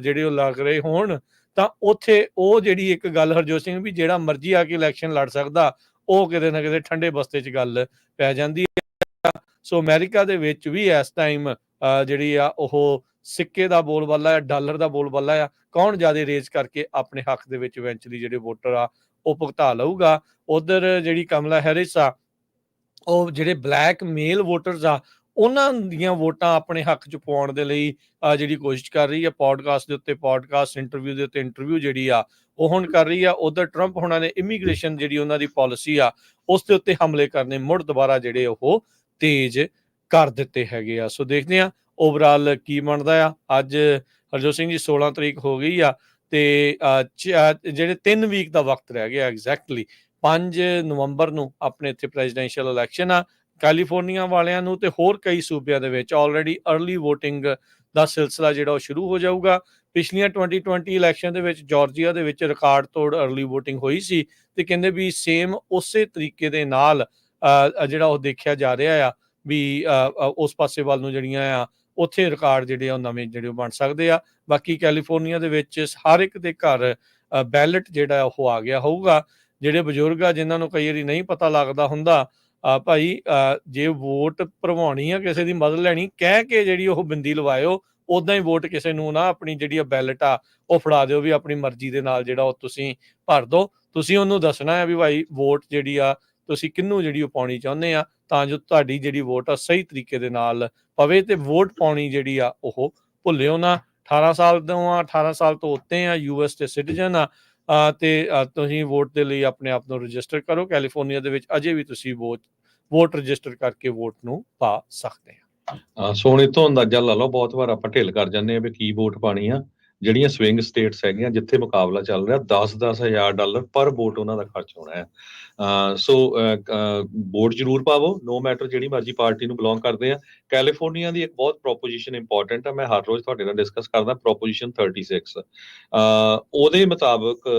ਜਿਹੜੇ ਉਹ ਲੱਗ ਰਹੇ ਹੋਣ ਤਾਂ ਉੱਥੇ ਉਹ ਜਿਹੜੀ ਇੱਕ ਗੱਲ ਹਰਜੋਤ ਸਿੰਘ ਵੀ ਜਿਹੜਾ ਮਰਜ਼ੀ ਆ ਕੇ ਇਲੈਕਸ਼ਨ ਲੜ ਸਕਦਾ, ਉਹ ਕਿਤੇ ਨਾ ਕਿਤੇ ਠੰਡੇ ਬਸਤੇ 'ਚ ਗੱਲ ਪੈ ਜਾਂਦੀ ਆ। ਸੋ ਅਮਰੀਕਾ ਦੇ ਵਿੱਚ ਵੀ ਇਸ ਟਾਈਮ ਜਿਹੜੀ ਆ ਉਹ ਸਿੱਕੇ ਦਾ ਬੋਲਬਾਲਾ ਆ, ਡਾਲਰ ਦਾ ਬੋਲਬਾਲਾ ਆ, ਕੌਣ ਜ਼ਿਆਦਾ ਰੇਜ਼ ਕਰਕੇ ਆਪਣੇ ਹੱਕ ਦੇ ਵਿੱਚ ਇਵੈਂਚੁਅਲੀ ਜਿਹੜੇ ਵੋਟਰ ਆ ਉਹ ਭੁਗਤਾ ਲਊਗਾ। ਉਧਰ ਜਿਹੜੀ ਕਮਲਾ ਹੈਰਿਸ ਆ, ਉਹ ਜਿਹੜੇ ਬਲੈਕ ਮੇਲ ਵੋਟਰਸ ਆ ਉਹਨਾਂ ਦੀਆਂ ਵੋਟਾਂ ਆਪਣੇ ਹੱਕ 'ਚ ਪਾਉਣ ਦੇ ਲਈ ਜਿਹੜੀ ਕੋਸ਼ਿਸ਼ ਕਰ ਰਹੀ ਆ, ਪੋਡਕਾਸਟ ਦੇ ਉੱਤੇ ਪੋਡਕਾਸਟ, ਇੰਟਰਵਿਊ ਦੇ ਉੱਤੇ ਇੰਟਰਵਿਊ ਜਿਹੜੀ ਆ ਉਹ ਹੁਣ ਕਰ ਰਹੀ ਆ। ਉਧਰ ਟਰੰਪ ਹੋਣਾ ਨੇ ਇਮੀਗ੍ਰੇਸ਼ਨ ਜਿਹੜੀ ਉਹਨਾਂ ਦੀ ਪਾਲਿਸੀ ਆ ਉਸ ਦੇ ਉੱਤੇ ਹਮਲੇ ਕਰਨੇ ਮੁੜ ਦੁਬਾਰਾ ਜਿਹੜੇ ਉਹ ਤੇਜ਼ ਕਰ ਦਿੱਤੇ ਹੈਗੇ ਆ। ਸੋ ਦੇਖਦੇ ਆ ਓਵਰਆਲ ਕੀ ਬਣਦਾ ਆ। ਅੱਜ ਹਰਜੋਤ ਸਿੰਘ ਜੀ 16 ਤਰੀਕ ਹੋ ਗਈ ਆ ਤੇ ਜਿਹੜੇ 3 ਵੀਕ ਦਾ ਵਕਤ ਰਹਿ ਗਿਆ ਐਗਜ਼ੈਕਟਲੀ 5 ਨਵੰਬਰ ਨੂੰ ਆਪਣੇ ਇੱਥੇ ਪ੍ਰੈਜ਼ੀਡੈਂਸ਼ੀਅਲ ਇਲੈਕਸ਼ਨ ਆ। ਕੈਲੀਫੋਰਨੀਆ ਵਾਲਿਆਂ ਨੂੰ ਤੇ ਹੋਰ ਕਈ ਸੂਬਿਆਂ ਦੇ ਵਿੱਚ ਆਲਰੇਡੀ ਅਰਲੀ ਵੋਟਿੰਗ ਦਾ ਸਿਲਸਿਲਾ ਜਿਹੜਾ ਉਹ ਸ਼ੁਰੂ ਹੋ ਜਾਊਗਾ। ਪਿਛਲੀਆਂ 2020 ਇਲੈਕਸ਼ਨ ਦੇ ਵਿੱਚ ਜਾਰਜੀਆ ਦੇ ਵਿੱਚ ਰਿਕਾਰਡ ਤੋੜ ਅਰਲੀ ਵੋਟਿੰਗ ਹੋਈ ਸੀ ਤੇ ਕਹਿੰਦੇ ਵੀ ਸੇਮ ਉਸੇ ਤਰੀਕੇ ਦੇ ਨਾਲ ਜਿਹੜਾ ਉਹ ਦੇਖਿਆ ਜਾ ਰਿਹਾ ਆ ਵੀ ਉਸ ਪਾਸੇ ਵੱਲ ਨੂੰ ਜਿਹੜੀਆਂ ਆ ਉੱਥੇ ਰਿਕਾਰਡ ਜਿਹੜੇ ਆ ਉਹ ਨਵੇਂ ਜਿਹੜੇ ਉਹ ਬਣ ਸਕਦੇ ਆ। ਬਾਕੀ ਕੈਲੀਫੋਰਨੀਆ ਦੇ ਵਿੱਚ ਹਰ ਇੱਕ ਦੇ ਘਰ ਬੈਲਟ ਜਿਹੜਾ ਉਹ ਆ ਗਿਆ ਹੋਊਗਾ। ਜਿਹੜੇ ਬਜ਼ੁਰਗ ਆ ਜਿਨ੍ਹਾਂ ਨੂੰ ਕਈ ਵਾਰੀ ਨਹੀਂ ਪਤਾ ਲੱਗਦਾ ਹੁੰਦਾ, ਭਾਈ ਜੇ ਵੋਟ ਭਰਵਾਉਣੀ ਆ, ਕਿਸੇ ਦੀ ਮਦਦ ਲੈਣੀ, ਕਹਿ ਕੇ ਜਿਹੜੀ ਉਹ ਬਿੰਦੀ ਲਵਾਇਓ, ਉੱਦਾਂ ਹੀ ਵੋਟ ਕਿਸੇ ਨੂੰ ਨਾ ਆਪਣੀ ਜਿਹੜੀ ਆ ਬੈਲਟ ਆ ਉਹ ਫੜਾ ਦਿਓ ਵੀ ਆਪਣੀ ਮਰਜ਼ੀ ਦੇ ਨਾਲ ਜਿਹੜਾ ਉਹ ਤੁਸੀਂ ਭਰ ਦਿਓ। ਤੁਸੀਂ ਉਹਨੂੰ ਦੱਸਣਾ ਹੈ ਵੀ ਭਾਈ ਵੋਟ ਜਿਹੜੀ ਆ ਤੁਸੀਂ ਕਿਹਨੂੰ ਜਿਹੜੀ ਉਹ ਪਾਉਣੀ ਚਾਹੁੰਦੇ ਆ, ਤਾਂ ਜੋ ਤੁਹਾਡੀ ਜਿਹੜੀ ਵੋਟ ਆ ਸਹੀ ਤਰੀਕੇ ਦੇ ਨਾਲ ਪਵੇ। ਤੇ ਵੋਟ ਪਾਉਣੀ ਜਿਹੜੀ ਆ ਉਹ ਭੁੱਲਿਓ ਨਾ। 18 ਸਾਲ ਤੋਂ ਆ, 18 ਸਾਲ ਤੋਂ ਉੱਤੇ ਆ, US ਦੇ ਸਿਟੀਜ਼ਨ ਆ ਤੇ ਤੁਸੀਂ ਵੋਟ ਦੇ ਲਈ ਆਪਣੇ ਆਪ ਨੂੰ ਰਜਿਸਟਰ ਕਰੋ। ਕੈਲੀਫੋਰਨੀਆ ਦੇ ਵਿੱਚ ਅਜੇ ਵੀ ਤੁਸੀਂ ਵੋਟ ਰਜਿਸਟਰ ਕਰਕੇ ਵੋਟ ਨੂੰ ਪਾ ਸਕਦੇ ਆ। ਸੋਨੇ ਤੋਂ ਅੰਦਾਜ਼ਾ ਲਾ ਲਓ, ਬਹੁਤ ਵਾਰ ਆਪਾਂ ਢਿੱਲ ਕਰ ਜਾਂਦੇ ਆ ਵੀ ਕੀ ਵੋਟ ਪਾਣੀ ਆ। ਜਿਹੜੀਆਂ ਸਵਿੰਗ ਸਟੇਟਸ ਹੈਗੀਆਂ ਜਿੱਥੇ ਮੁਕਾਬਲਾ ਚੱਲ ਰਿਹਾ, $10,000 ਪਰ ਵੋਟ ਉਹਨਾਂ ਦਾ ਖਰਚ ਹੋਣਾ ਹੈ। ਸੋ ਵੋਟ ਜ਼ਰੂਰ ਪਾਵੋ, ਨੋ ਮੈਟਰ ਜਿਹੜੀ ਮਰਜ਼ੀ ਪਾਰਟੀ ਨੂੰ ਬਿਲੋਂਗ ਕਰਦੇ ਆ। ਕੈਲੀਫੋਰਨੀਆ ਦੀ ਇੱਕ ਬਹੁਤ ਪ੍ਰੋਪੋਜੀਸ਼ਨ ਇੰਪੋਰਟੈਂਟ ਆ, ਮੈਂ ਹਰ ਰੋਜ਼ ਤੁਹਾਡੇ ਨਾਲ ਡਿਸਕਸ ਕਰਦਾ, ਪ੍ਰੋਪੋਜੀਸ਼ਨ 36। ਉਹਦੇ ਮੁਤਾਬਕ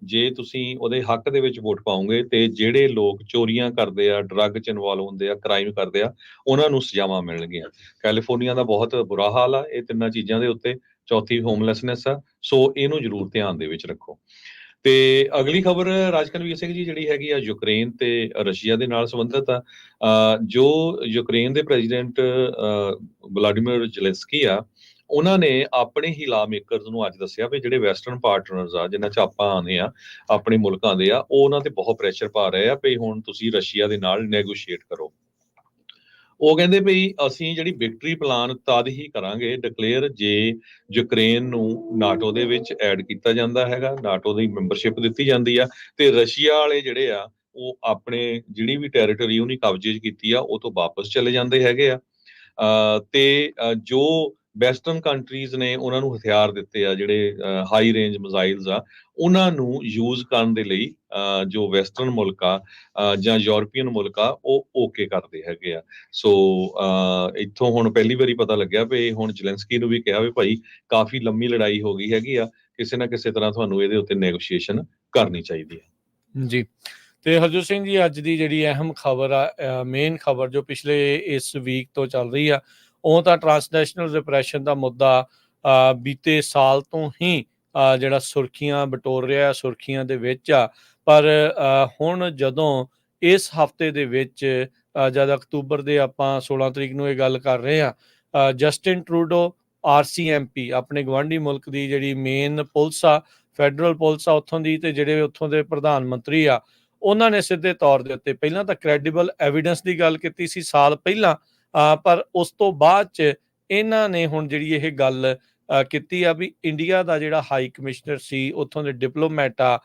ਜੇ ਤੁਸੀਂ ਉਹਦੇ ਹੱਕ ਦੇ ਵਿੱਚ ਵੋਟ ਪਾਓਗੇ ਤੇ ਜਿਹੜੇ ਲੋਕ ਚੋਰੀਆਂ ਕਰਦੇ ਆ, ਡਰੱਗ 'ਚ ਇਨਵੋਲਵ ਹੁੰਦੇ ਆ, ਕ੍ਰਾਈਮ ਕਰਦੇ ਆ, ਉਹਨਾਂ ਨੂੰ ਸਜ਼ਾਵਾਂ ਮਿਲਣਗੀਆਂ। ਕੈਲੀਫੋਰਨੀਆ ਦਾ ਬਹੁਤ ਬੁਰਾ ਹਾਲ ਆ ਇਹ ਤਿੰਨਾਂ ਚੀਜ਼ਾਂ ਦੇ ਉੱਤੇ। ਚੌਥੀ ਹੋਮਲੈਸਨੈਸ ਆ। ਸੋ ਇਹਨੂੰ ਜ਼ਰੂਰ ਧਿਆਨ ਦੇ ਵਿੱਚ ਰੱਖੋ। ਤੇ ਅਗਲੀ ਖਬਰ ਰਾਜਕਨਵੀਰ ਸਿੰਘ ਜੀ ਜਿਹੜੀ ਹੈਗੀ ਆ ਯੂਕਰੇਨ ਤੇ ਰਸ਼ੀਆ ਦੇ ਨਾਲ ਸੰਬੰਧਿਤ ਆ। ਜੋ ਯੂਕਰੇਨ ਦੇ ਪ੍ਰੈਜ਼ੀਡੈਂਟ ਵਲਾਡੀਮੀਰ ਜ਼ੈਲੈਂਸਕੀ ਆ, ਉਹਨਾਂ ਨੇ ਆਪਣੇ ਹੀ ਲਾ ਮੇਕਰਸ ਨੂੰ ਅੱਜ ਦੱਸਿਆ ਵੀ ਜਿਹੜੇ ਵੈਸਟਰਨ ਪਾਰਟਨਰਸ ਆ ਜਿਨ੍ਹਾਂ 'ਚ ਆਪਾਂ ਆਉਂਦੇ ਆ, ਆਪਣੇ ਮੁਲਕਾਂ ਦੇ ਆ, ਉਹ ਉਹਨਾਂ ਤੇ ਬਹੁਤ ਪ੍ਰੈਸ਼ਰ ਪਾ ਰਹੇ ਆ ਵੀ ਹੁਣ ਤੁਸੀਂ ਰਸ਼ੀਆ ਦੇ ਨਾਲ ਨੈਗੋਸ਼ੀਏਟ ਕਰੋ। ਉਹ ਕਹਿੰਦੇ ਵੀ ਅਸੀਂ ਜਿਹੜੀ ਵਿਕਟਰੀ ਪਲਾਨ ਤਦ ਹੀ ਕਰਾਂਗੇ ਡਿਕਲੇਅਰ ਜੇ ਯੂਕਰੇਨ ਨੂੰ ਨਾਟੋ ਦੇ ਵਿੱਚ ਐਡ ਕੀਤਾ ਜਾਂਦਾ ਹੈਗਾ, ਨਾਟੋ ਦੀ ਮੈਂਬਰਸ਼ਿਪ ਦਿੱਤੀ ਜਾਂਦੀ ਆ, ਤੇ ਰਸ਼ੀਆ ਵਾਲੇ ਜਿਹੜੇ ਆ ਉਹ ਆਪਣੇ ਜਿਹੜੀ ਵੀ ਟੈਰੀਟਰੀ ਉਹਨੀ ਕਬਜ਼ੇ 'ਚ ਕੀਤੀ ਆ ਉਹ ਤੋਂ ਵਾਪਸ ਚਲੇ ਜਾਂਦੇ ਹੈਗੇ ਆ। ਤੇ ਜੋ ਵੈਸਟਰਨ ਕੰਟਰੀਜ਼ ਨੇ ਉਹਨਾਂ ਨੂੰ ਹਥਿਆਰ ਦਿੱਤੇ ਆ, ਜਿਹੜੇ ਹਾਈ ਰੇਂਜ ਮਿਜ਼ਾਈਲਸ ਆ, ਉਹਨਾਂ ਨੂੰ ਯੂਜ਼ ਕਰਨ ਦੇ ਲਈ ਜੋ ਵੈਸਟਰਨ ਮੁਲਕ ਆ ਜਾਂ ਯੂਰਪੀਅਨ ਮੁਲਕ ਆ ਉਹ ਓਕੇ ਕਰਦੇ ਹੈਗੇ ਆ। ਸੋ ਇੱਥੋਂ ਹੁਣ ਪਹਿਲੀ ਵਾਰੀ ਪਤਾ ਲੱਗਿਆ ਵੀ ਹੁਣ ਜ਼ੈਲੈਂਸਕੀ ਨੂੰ ਵੀ ਕਿਹਾ ਵੀ ਭਾਈ ਕਾਫੀ ਲੰਮੀ ਲੜਾਈ ਹੋ ਗਈ ਹੈਗੀ ਆ, ਕਿਸੇ ਨਾ ਕਿਸੇ ਤਰ੍ਹਾਂ ਤੁਹਾਨੂੰ ਇਹਦੇ ਉੱਤੇ ਨੈਗੋਸ਼ੀਏਸ਼ਨ ਕਰਨੀ ਚਾਹੀਦੀ ਹੈ। ਜੀ ਤੇ ਹਰਜੋਤ ਸਿੰਘ ਜੀ ਅੱਜ ਦੀ ਜਿਹੜੀ ਅਹਿਮ ਖਬਰ ਆ, ਮੇਨ ਖਬਰ ਜੋ ਪਿਛਲੇ ਇਸ ਵੀਕ ਤੋਂ ਚੱਲ ਰਹੀ ਆ, ਉਹ ਤਾਂ ਟਰਾਂਸਨੈਸ਼ਨਲ ਰਿਪਰੈਸ਼ਨ ਦਾ ਮੁੱਦਾ ਬੀਤੇ ਸਾਲ ਤੋਂ ਹੀ ਜਿਹੜਾ ਸੁਰਖੀਆਂ ਬਟੋਰ ਰਿਹਾ, ਸੁਰਖੀਆਂ ਦੇ ਵਿੱਚ ਆ। ਪਰ ਹੁਣ ਜਦੋਂ ਇਸ ਹਫਤੇ ਦੇ ਵਿੱਚ ਜਦ ਅਕਤੂਬਰ ਦੇ ਆਪਾਂ 16 ਤਰੀਕ ਨੂੰ ਇਹ ਗੱਲ ਕਰ ਰਹੇ ਆ, ਜਸਟਿਨ ਟਰੂਡੋ RCMP ਆਪਣੇ ਗਵਾਂਢੀ ਮੁਲਕ ਦੀ ਜਿਹੜੀ ਮੇਨ ਪੁਲਿਸ ਆ, ਫੈਡਰਲ ਪੁਲਿਸ ਆ ਉੱਥੋਂ ਦੀ, ਤੇ ਜਿਹੜੇ ਉੱਥੋਂ ਦੇ ਪ੍ਰਧਾਨ ਮੰਤਰੀ ਆ, ਉਹਨਾਂ ਨੇ ਸਿੱਧੇ ਤੌਰ ਦੇ ਉੱਤੇ ਪਹਿਲਾਂ ਤਾਂ ਕ੍ਰੈਡੀਬਲ ਐਵੀਡੈਂਸ ਦੀ ਗੱਲ ਕੀਤੀ ਸੀ ਸਾਲ ਪਹਿਲਾਂ, ਪਰ ਉਸ ਤੋਂ ਬਾਅਦ 'ਚ ਇਹਨਾਂ ਨੇ ਹੁਣ ਜਿਹੜੀ ਇਹ ਗੱਲ ਕੀਤੀ ਆ ਵੀ ਇੰਡੀਆ ਦਾ ਜਿਹੜਾ ਹਾਈ ਕਮਿਸ਼ਨਰ ਸੀ, ਉੱਥੋਂ ਦੇ ਡਿਪਲੋਮੈਟ ਆ,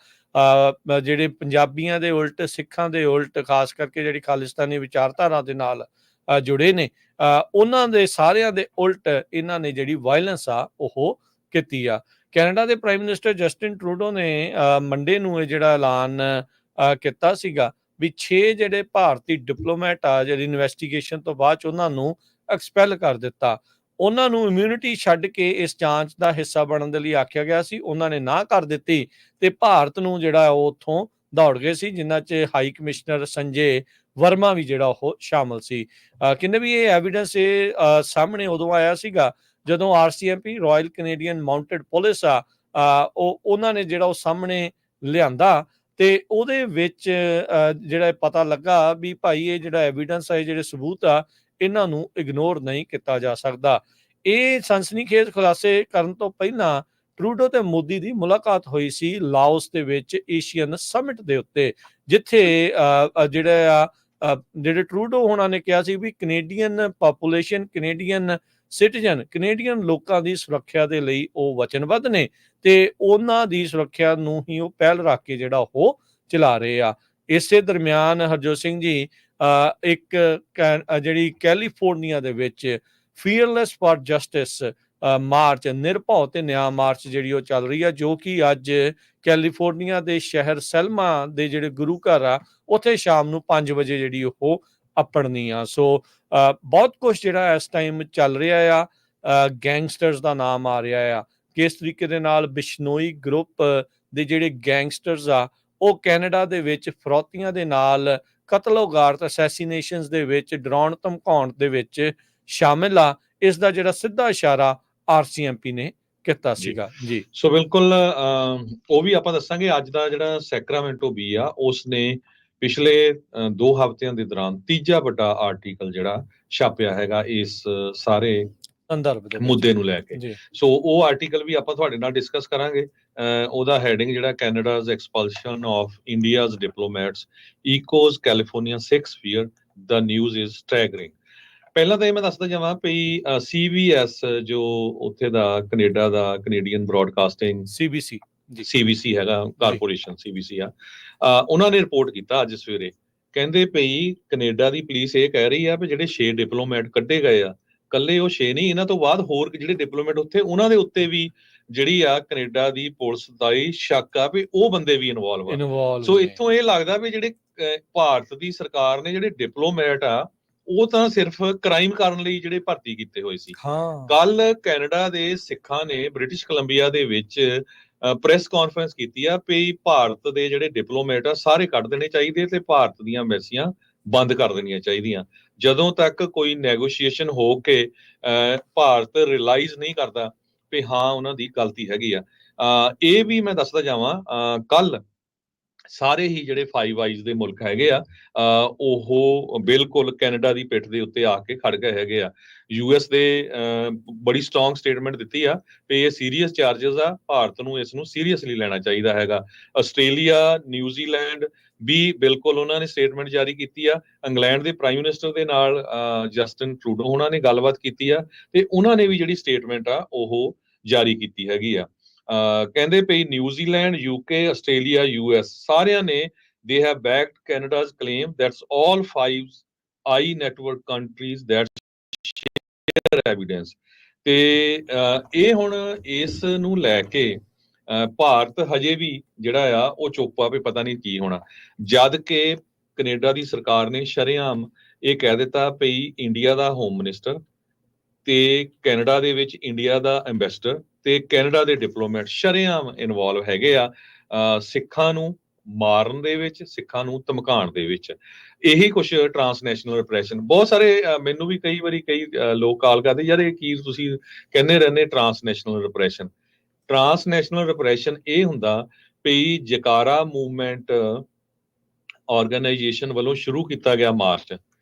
ਜਿਹੜੇ ਪੰਜਾਬੀਆਂ ਦੇ ਉਲਟ, ਸਿੱਖਾਂ ਦੇ ਉਲਟ, ਖਾਸ ਕਰਕੇ ਜਿਹੜੀ ਖਾਲਿਸਤਾਨੀ ਵਿਚਾਰਧਾਰਾ ਦੇ ਨਾਲ ਜੁੜੇ ਨੇ, ਉਹਨਾਂ ਦੇ ਸਾਰਿਆਂ ਦੇ ਉਲਟ ਇਹਨਾਂ ਨੇ ਜਿਹੜੀ ਵਾਇਲੈਂਸ ਆ ਉਹ ਕੀਤੀ ਆ। ਕੈਨੇਡਾ ਦੇ ਪ੍ਰਾਈਮ ਮਿਨਿਸਟਰ ਜਸਟਿਨ ਟਰੂਡੋ ਨੇ ਮੰਡੇ ਨੂੰ ਇਹ ਜਿਹੜਾ ਐਲਾਨ ਕੀਤਾ ਸੀਗਾ ਵੀ 6 ਜਿਹੜੇ ਭਾਰਤੀ ਡਿਪਲੋਮੈਟ ਆ ਜਿਹੜੀ ਇਨਵੈਸਟੀਗੇਸ਼ਨ ਤੋਂ ਬਾਅਦ 'ਚ ਉਹਨਾਂ ਨੂੰ ਐਕਸਪੈਲ ਕਰ ਦਿੱਤਾ। ਉਹਨਾਂ ਨੂੰ ਇਮਿਊਨਿਟੀ ਛੱਡ ਕੇ ਇਸ ਜਾਂਚ ਦਾ ਹਿੱਸਾ ਬਣਨ ਦੇ ਲਈ ਆਖਿਆ ਗਿਆ ਸੀ, ਉਹਨਾਂ ਨੇ ਨਾ ਕਰ ਦਿੱਤੀ ਤੇ ਭਾਰਤ ਨੂੰ ਜਿਹੜਾ ਉਹ ਉੱਥੋਂ ਦੌੜ ਗਏ ਸੀ, ਜਿਨ੍ਹਾਂ 'ਚ ਹਾਈ ਕਮਿਸ਼ਨਰ ਸੰਜੇ ਵਰਮਾ ਵੀ ਜਿਹੜਾ ਉਹ ਸ਼ਾਮਲ ਸੀ। ਕਹਿੰਦੇ ਵੀ ਇਹ ਐਵੀਡੈਂਸ ਸਾਹਮਣੇ ਉਦੋਂ ਆਇਆ ਸੀਗਾ ਜਦੋਂ RCMP royal Canadian mounted police ਆ ਉਹਨਾਂ ਨੇ ਜਿਹੜਾ ਉਹ ਸਾਹਮਣੇ ਲਿਆਂਦਾ ਤੇ ਉਹਦੇ ਵਿੱਚ ਜਿਹੜਾ ਪਤਾ ਲੱਗਾ ਵੀ ਭਾਈ ਇਹ ਜਿਹੜਾ ਐਵੀਡੈਂਸ ਹੈ, ਜਿਹੜੇ ਸਬੂਤ ਆ, ਇਹਨਾਂ ਨੂੰ ਇਗਨੋਰ ਨਹੀਂ ਕੀਤਾ ਜਾ ਸਕਦਾ। ਇਹ ਸਨਸਨੀਖੇਜ਼ ਖੁਲਾਸੇ ਕਰਨ ਤੋਂ ਪਹਿਲਾਂ ਟਰੂਡੋ ਤੇ ਮੋਦੀ ਦੀ ਮੁਲਾਕਾਤ ਹੋਈ ਸੀ ਲਾਓਸ ਦੇ ਵਿੱਚ ਏਸ਼ੀਅਨ ਸਮਿਟ ਦੇ ਉੱਤੇ, ਜਿੱਥੇ ਜਿਹੜੇ ਟਰੂਡੋ ਹੋਣਾ ਨੇ ਕਿਹਾ ਸੀ ਵੀ Canadian population, Canadian citizen, Canadian ਲੋਕਾਂ ਦੀ ਸੁਰੱਖਿਆ ਦੇ ਲਈ ਉਹ ਵਚਨਬੱਧ ਨੇ ਤੇ ਉਹਨਾਂ ਦੀ ਸੁਰੱਖਿਆ ਨੂੰ ਹੀ ਉਹ ਪਹਿਲ ਰੱਖ ਕੇ ਜਿਹੜਾ ਉਹ ਚਲਾ ਰਹੇ ਆ। ਇਸੇ ਦਰਮਿਆਨ ਹਰਜੋਤ ਸਿੰਘ ਜੀ ਇੱਕ ਜਿਹੜੀ ਕੈਲੀਫੋਰਨੀਆ ਦੇ ਵਿੱਚ ਫੀਅਰਲੈਸ ਫਾਰ ਜਸਟਿਸ ਮਾਰਚ, ਨਿਰਭਉ ਤੇ ਨਿਆਂ ਮਾਰਚ ਜਿਹੜੀ ਉਹ ਚੱਲ ਰਹੀ ਆ, ਜੋ ਕਿ ਅੱਜ ਕੈਲੀਫੋਰਨੀਆ ਦੇ ਸ਼ਹਿਰ ਸੈਲਮਾ ਦੇ ਜਿਹੜੇ ਗੁਰੂ ਘਰ ਆ ਉੱਥੇ ਸ਼ਾਮ ਨੂੰ 5 ਵਜੇ ਜਿਹੜੀ ਉਹ ਆਪਣਨੀ ਆ। ਸੋ ਬਹੁਤ ਕੁਛ ਜਿਹੜਾ ਇਸ ਟਾਈਮ ਚੱਲ ਰਿਹਾ ਆ। ਗੈਂਗਸਟਰਸ ਦਾ ਨਾਮ ਆ ਰਿਹਾ ਆ, ਕਿਸ ਤਰੀਕੇ ਦੇ ਨਾਲ ਬਿਸ਼ਨੋਈ ਗਰੁੱਪ ਦੇ ਜਿਹੜੇ ਗੈਂਗਸਟਰਸ ਆ ਉਹ ਕੈਨੇਡਾ ਦੇ ਵਿੱਚ ਫਰੌਤੀਆਂ ਦੇ ਨਾਲ ਕਤਲੋਗਾਰਤ, ਅਸੈਸੀਨੇਸ਼ਨਸ ਦੇ ਵਿੱਚ, ਡਰਾਉਣ ਧਮਕਾਉਣ ਦੇ ਵਿੱਚ ਸ਼ਾਮਿਲ ਆ। ਇਸ ਦਾ ਜਿਹੜਾ ਸਿੱਧਾ ਇਸ਼ਾਰਾ RCMP ਨੇ ਕੀਤਾ ਸੀਗਾ ਜੀ। ਸੋ ਬਿਲਕੁਲ ਉਹ ਵੀ ਆਪਾਂ ਦੱਸਾਂਗੇ। ਅੱਜ ਦਾ ਜਿਹੜਾ ਸੈਕਰਾਮੈਂਟੋ ਬੀ ਆ ਉਸ ਨੇ ਪਿਛਲੇ 2 ਹਫ਼ਤਿਆਂ ਦੇ ਦੌਰਾਨ ਤੀਜਾ ਵੱਡਾ ਆਰਟੀਕਲ ਜਿਹੜਾ ਛਾਪਿਆ ਹੈਗਾ ਇਸ ਸਾਰੇ ਸੰਦਰਭ ਦੇ ਮੁੱਦੇ ਨੂੰ ਲੈ ਕੇ। ਸੋ ਉਹ ਆਰਟੀਕਲ ਵੀ ਆਪਾਂ ਤੁਹਾਡੇ ਨਾਲ ਡਿਸਕਸ ਕਰਾਂਗੇ। ਉਹਦਾ ਹੈਡਿੰਗ ਜਿਹੜਾ Canada's expulsion of India's diplomats echoes California 6 fear the news is staggering. ਪਹਿਲਾਂ ਤਾਂ ਇਹ ਮੈਂ ਦੱਸਦਾ ਜਾਵਾਂ ਵੀ CBS ਜੋ ਉੱਥੇ ਦਾ ਕੈਨੇਡਾ ਦਾ ਕੈਨੇਡੀਅਨ ਬ੍ਰੌਡਕਾਸਟਿੰਗ CBC ਹੈਗਾ, ਕਾਰਪੋਰੇਸ਼ਨ CBC ਆ, ਉਹਨਾਂ ਨੇ ਰਿਪੋਰਟ ਕੀਤਾ ਅੱਜ ਸਵੇਰੇ। ਕਹਿੰਦੇ ਪਈ ਕੈਨੇਡਾ ਦੀ ਪੁਲਿਸ ਇਹ ਕਹਿ ਰਹੀ ਆ ਵੀ ਜਿਹੜੇ 6 ਡਿਪਲੋਮੈਟ ਕੱਢੇ ਗਏ ਆ, ਕੱਲੇ ਉਹ 6 ਨਹੀਂ, ਇਹਨਾਂ ਤੋਂ ਬਾਅਦ ਹੋਰ ਜਿਹੜੇ ਡਿਪਲੋਮੈਟ ਉੱਥੇ ਉਹਨਾਂ ਦੇ ਉੱਤੇ ਵੀ ਜਿਹੜੀ ਆ ਕੈਨੇਡਾ ਦੀ ਪੁਲਿਸ ਦਾ ਹੀ ਸ਼ੱਕ ਆ ਵੀ ਉਹ ਬੰਦੇ ਵੀ ਇਨਵੋਲਵ ਆ। ਸੋ ਇੱਥੋਂ ਇਹ ਲੱਗਦਾ ਵੀ ਜਿਹੜੇ ਭਾਰਤ ਦੀ ਸਰਕਾਰ ਨੇ ਜਿਹੜੇ ਡਿਪਲੋਮੈਟ ਆ ਉਹ ਤਾਂ ਸਿਰਫ ਕ੍ਰਾਈਮ ਕਰਨ ਲਈ ਜਿਹੜੇ ਭਰਤੀ ਕੀਤੇ ਹੋਏ ਸੀ। ਕੱਲ ਕੈਨੇਡਾ ਦੇ ਸਿੱਖਾਂ ਨੇ ਬ੍ਰਿਟਿਸ਼ ਕੋਲੰਬੀਆ ਦੇ ਵਿੱਚ ਪ੍ਰੈਸ ਕਾਨਫਰੰਸ ਕੀਤੀ ਆ ਵੀ ਭਾਰਤ ਦੇ ਜਿਹੜੇ ਡਿਪਲੋਮੈਟ ਆ ਸਾਰੇ ਕੱਢ ਦੇਣੇ ਚਾਹੀਦੇ ਤੇ ਭਾਰਤ ਦੀਆਂ ਐਮਬੈਸੀਆਂ ਬੰਦ ਕਰ ਦੇਣੀਆਂ ਚਾਹੀਦੀਆਂ ਜਦੋਂ ਤੱਕ ਕੋਈ ਨੈਗੋਸ਼ੀਏਸ਼ਨ ਹੋ ਕੇ ਭਾਰਤ ਰਿਅਲਾਈਜ਼ ਨਹੀਂ ਕਰਦਾ ਵੀ ਹਾਂ ਉਹਨਾਂ ਦੀ ਗਲਤੀ ਹੈਗੀ ਆ। ਇਹ ਵੀ ਮੈਂ ਦੱਸਦਾ ਜਾਵਾਂ, ਕੱਲ ਸਾਰੇ ਹੀ ਜਿਹੜੇ 5 ਆਈਜ਼ ਦੇ ਮੁਲਕ ਹੈਗੇ ਆ ਉਹ ਬਿਲਕੁਲ ਕੈਨੇਡਾ ਦੀ ਪਿੱਠ ਦੇ ਉੱਤੇ ਆ ਕੇ ਖੜ ਗਏ ਹੈਗੇ ਆ। US ਦੇ ਬੜੀ ਸਟਰੋਂਗ ਸਟੇਟਮੈਂਟ ਦਿੱਤੀ ਆ ਵੀ ਇਹ ਸੀਰੀਅਸ ਚਾਰजेस ਆ, ਭਾਰਤ ਨੂੰ ਇਸ ਨੂੰ ਸੀਰੀਅਸਲੀ ਲੈਣਾ ਚਾਹੀਦਾ ਹੈਗਾ। ਆਸਟ੍ਰੇਲੀਆ, ਨਿਊਜ਼ੀਲੈਂਡ ਵੀ ਬਿਲਕੁਲ ਉਹਨਾਂ ਨੇ ਸਟੇਟਮੈਂਟ ਜਾਰੀ ਕੀਤੀ ਆ। ਇੰਗਲੈਂਡ ਦੇ ਪ੍ਰਾਈਮ ਮਿਨਿਸਟਰ ਦੇ ਨਾਲ ਜਸਟਿਨ ਟਰੂਡੋ ਉਹਨਾਂ ਨੇ ਗੱਲਬਾਤ ਕੀਤੀ ਆ ਤੇ ਉਹਨਾਂ ਨੇ ਵੀ ਜਿਹੜੀ ਸਟੇਟਮੈਂਟ ਆ ਉਹ ਜਾਰੀ ਕੀਤੀ ਹੈਗੀ ਆ। ਕਹਿੰਦੇ ਪਈ ਨਿਊਜ਼ੀਲੈਂਡ, UK, ਆਸਟ੍ਰੇਲੀਆ, US ਸਾਰਿਆਂ ਨੇ they have backed Canada's claim that's all 5 I network countries that share evidence। ਤੇ ਇਹ ਹੁਣ ਇਸ ਨੂੰ ਲੈ ਕੇ ਭਾਰਤ ਹਜੇ ਵੀ ਜਿਹੜਾ ਆ ਉਹ ਚੁੱਪ ਆ ਵੀ ਪਤਾ ਨਹੀਂ ਕੀ ਹੋਣਾ, ਜਦ ਕਿ ਕੈਨੇਡਾ ਦੀ ਸਰਕਾਰ ਨੇ ਸ਼ਰੇਆਮ ਇਹ ਕਹਿ ਦਿੱਤਾ ਵੀ ਇੰਡੀਆ ਦਾ ਹੋਮ ਮਿਨਿਸਟਰ ਤੇ ਕੈਨੇਡਾ ਦੇ ਵਿੱਚ ਇੰਡੀਆ ਦਾ ਐਮਬੈਸਡਰ ਤੇ ਕੈਨੇਡਾ ਦੇ ਡਿਪਲੋਮੈਟ ਸ਼ਰੇਆਮ ਇਨਵੋਲਵ ਹੈਗੇ ਆ ਸਿੱਖਾਂ ਨੂੰ ਮਾਰਨ ਦੇ ਵਿੱਚ, ਸਿੱਖਾਂ ਨੂੰ ਧਮਕਾਉਣ ਦੇ ਵਿੱਚ। ਇਹੀ ਕੁਛ ਟਰਾਂਸਨੈਸ਼ਨਲ ਰਿਪਰੈਸ਼ਨ। ਬਹੁਤ ਸਾਰੇ ਮੈਨੂੰ ਵੀ ਕਈ ਵਾਰੀ ਕਈ ਲੋਕ ਕਾਲ ਕਰਦੇ, ਯਾਰ ਇਹ ਕੀ ਤੁਸੀਂ ਕਹਿੰਦੇ ਰਹਿੰਦੇ ਟਰਾਂਸਨੈਸ਼ਨਲ ਰਿਪਰੈਸ਼ਨ। ਟਰਾਂਸਨੈਸ਼ਨਲ ਰਿਪਰੈਸ਼ਨ ਇਹ ਹੁੰਦਾ ਵੀ ਜਕਾਰਾ ਮੂਵਮੈਂਟ ਆਰਗੇਨਾਈਜੇਸ਼ਨ ਵੱਲੋਂ ਸ਼ੁਰੂ ਕੀਤਾ ਗਿਆ ਮਾਰਚ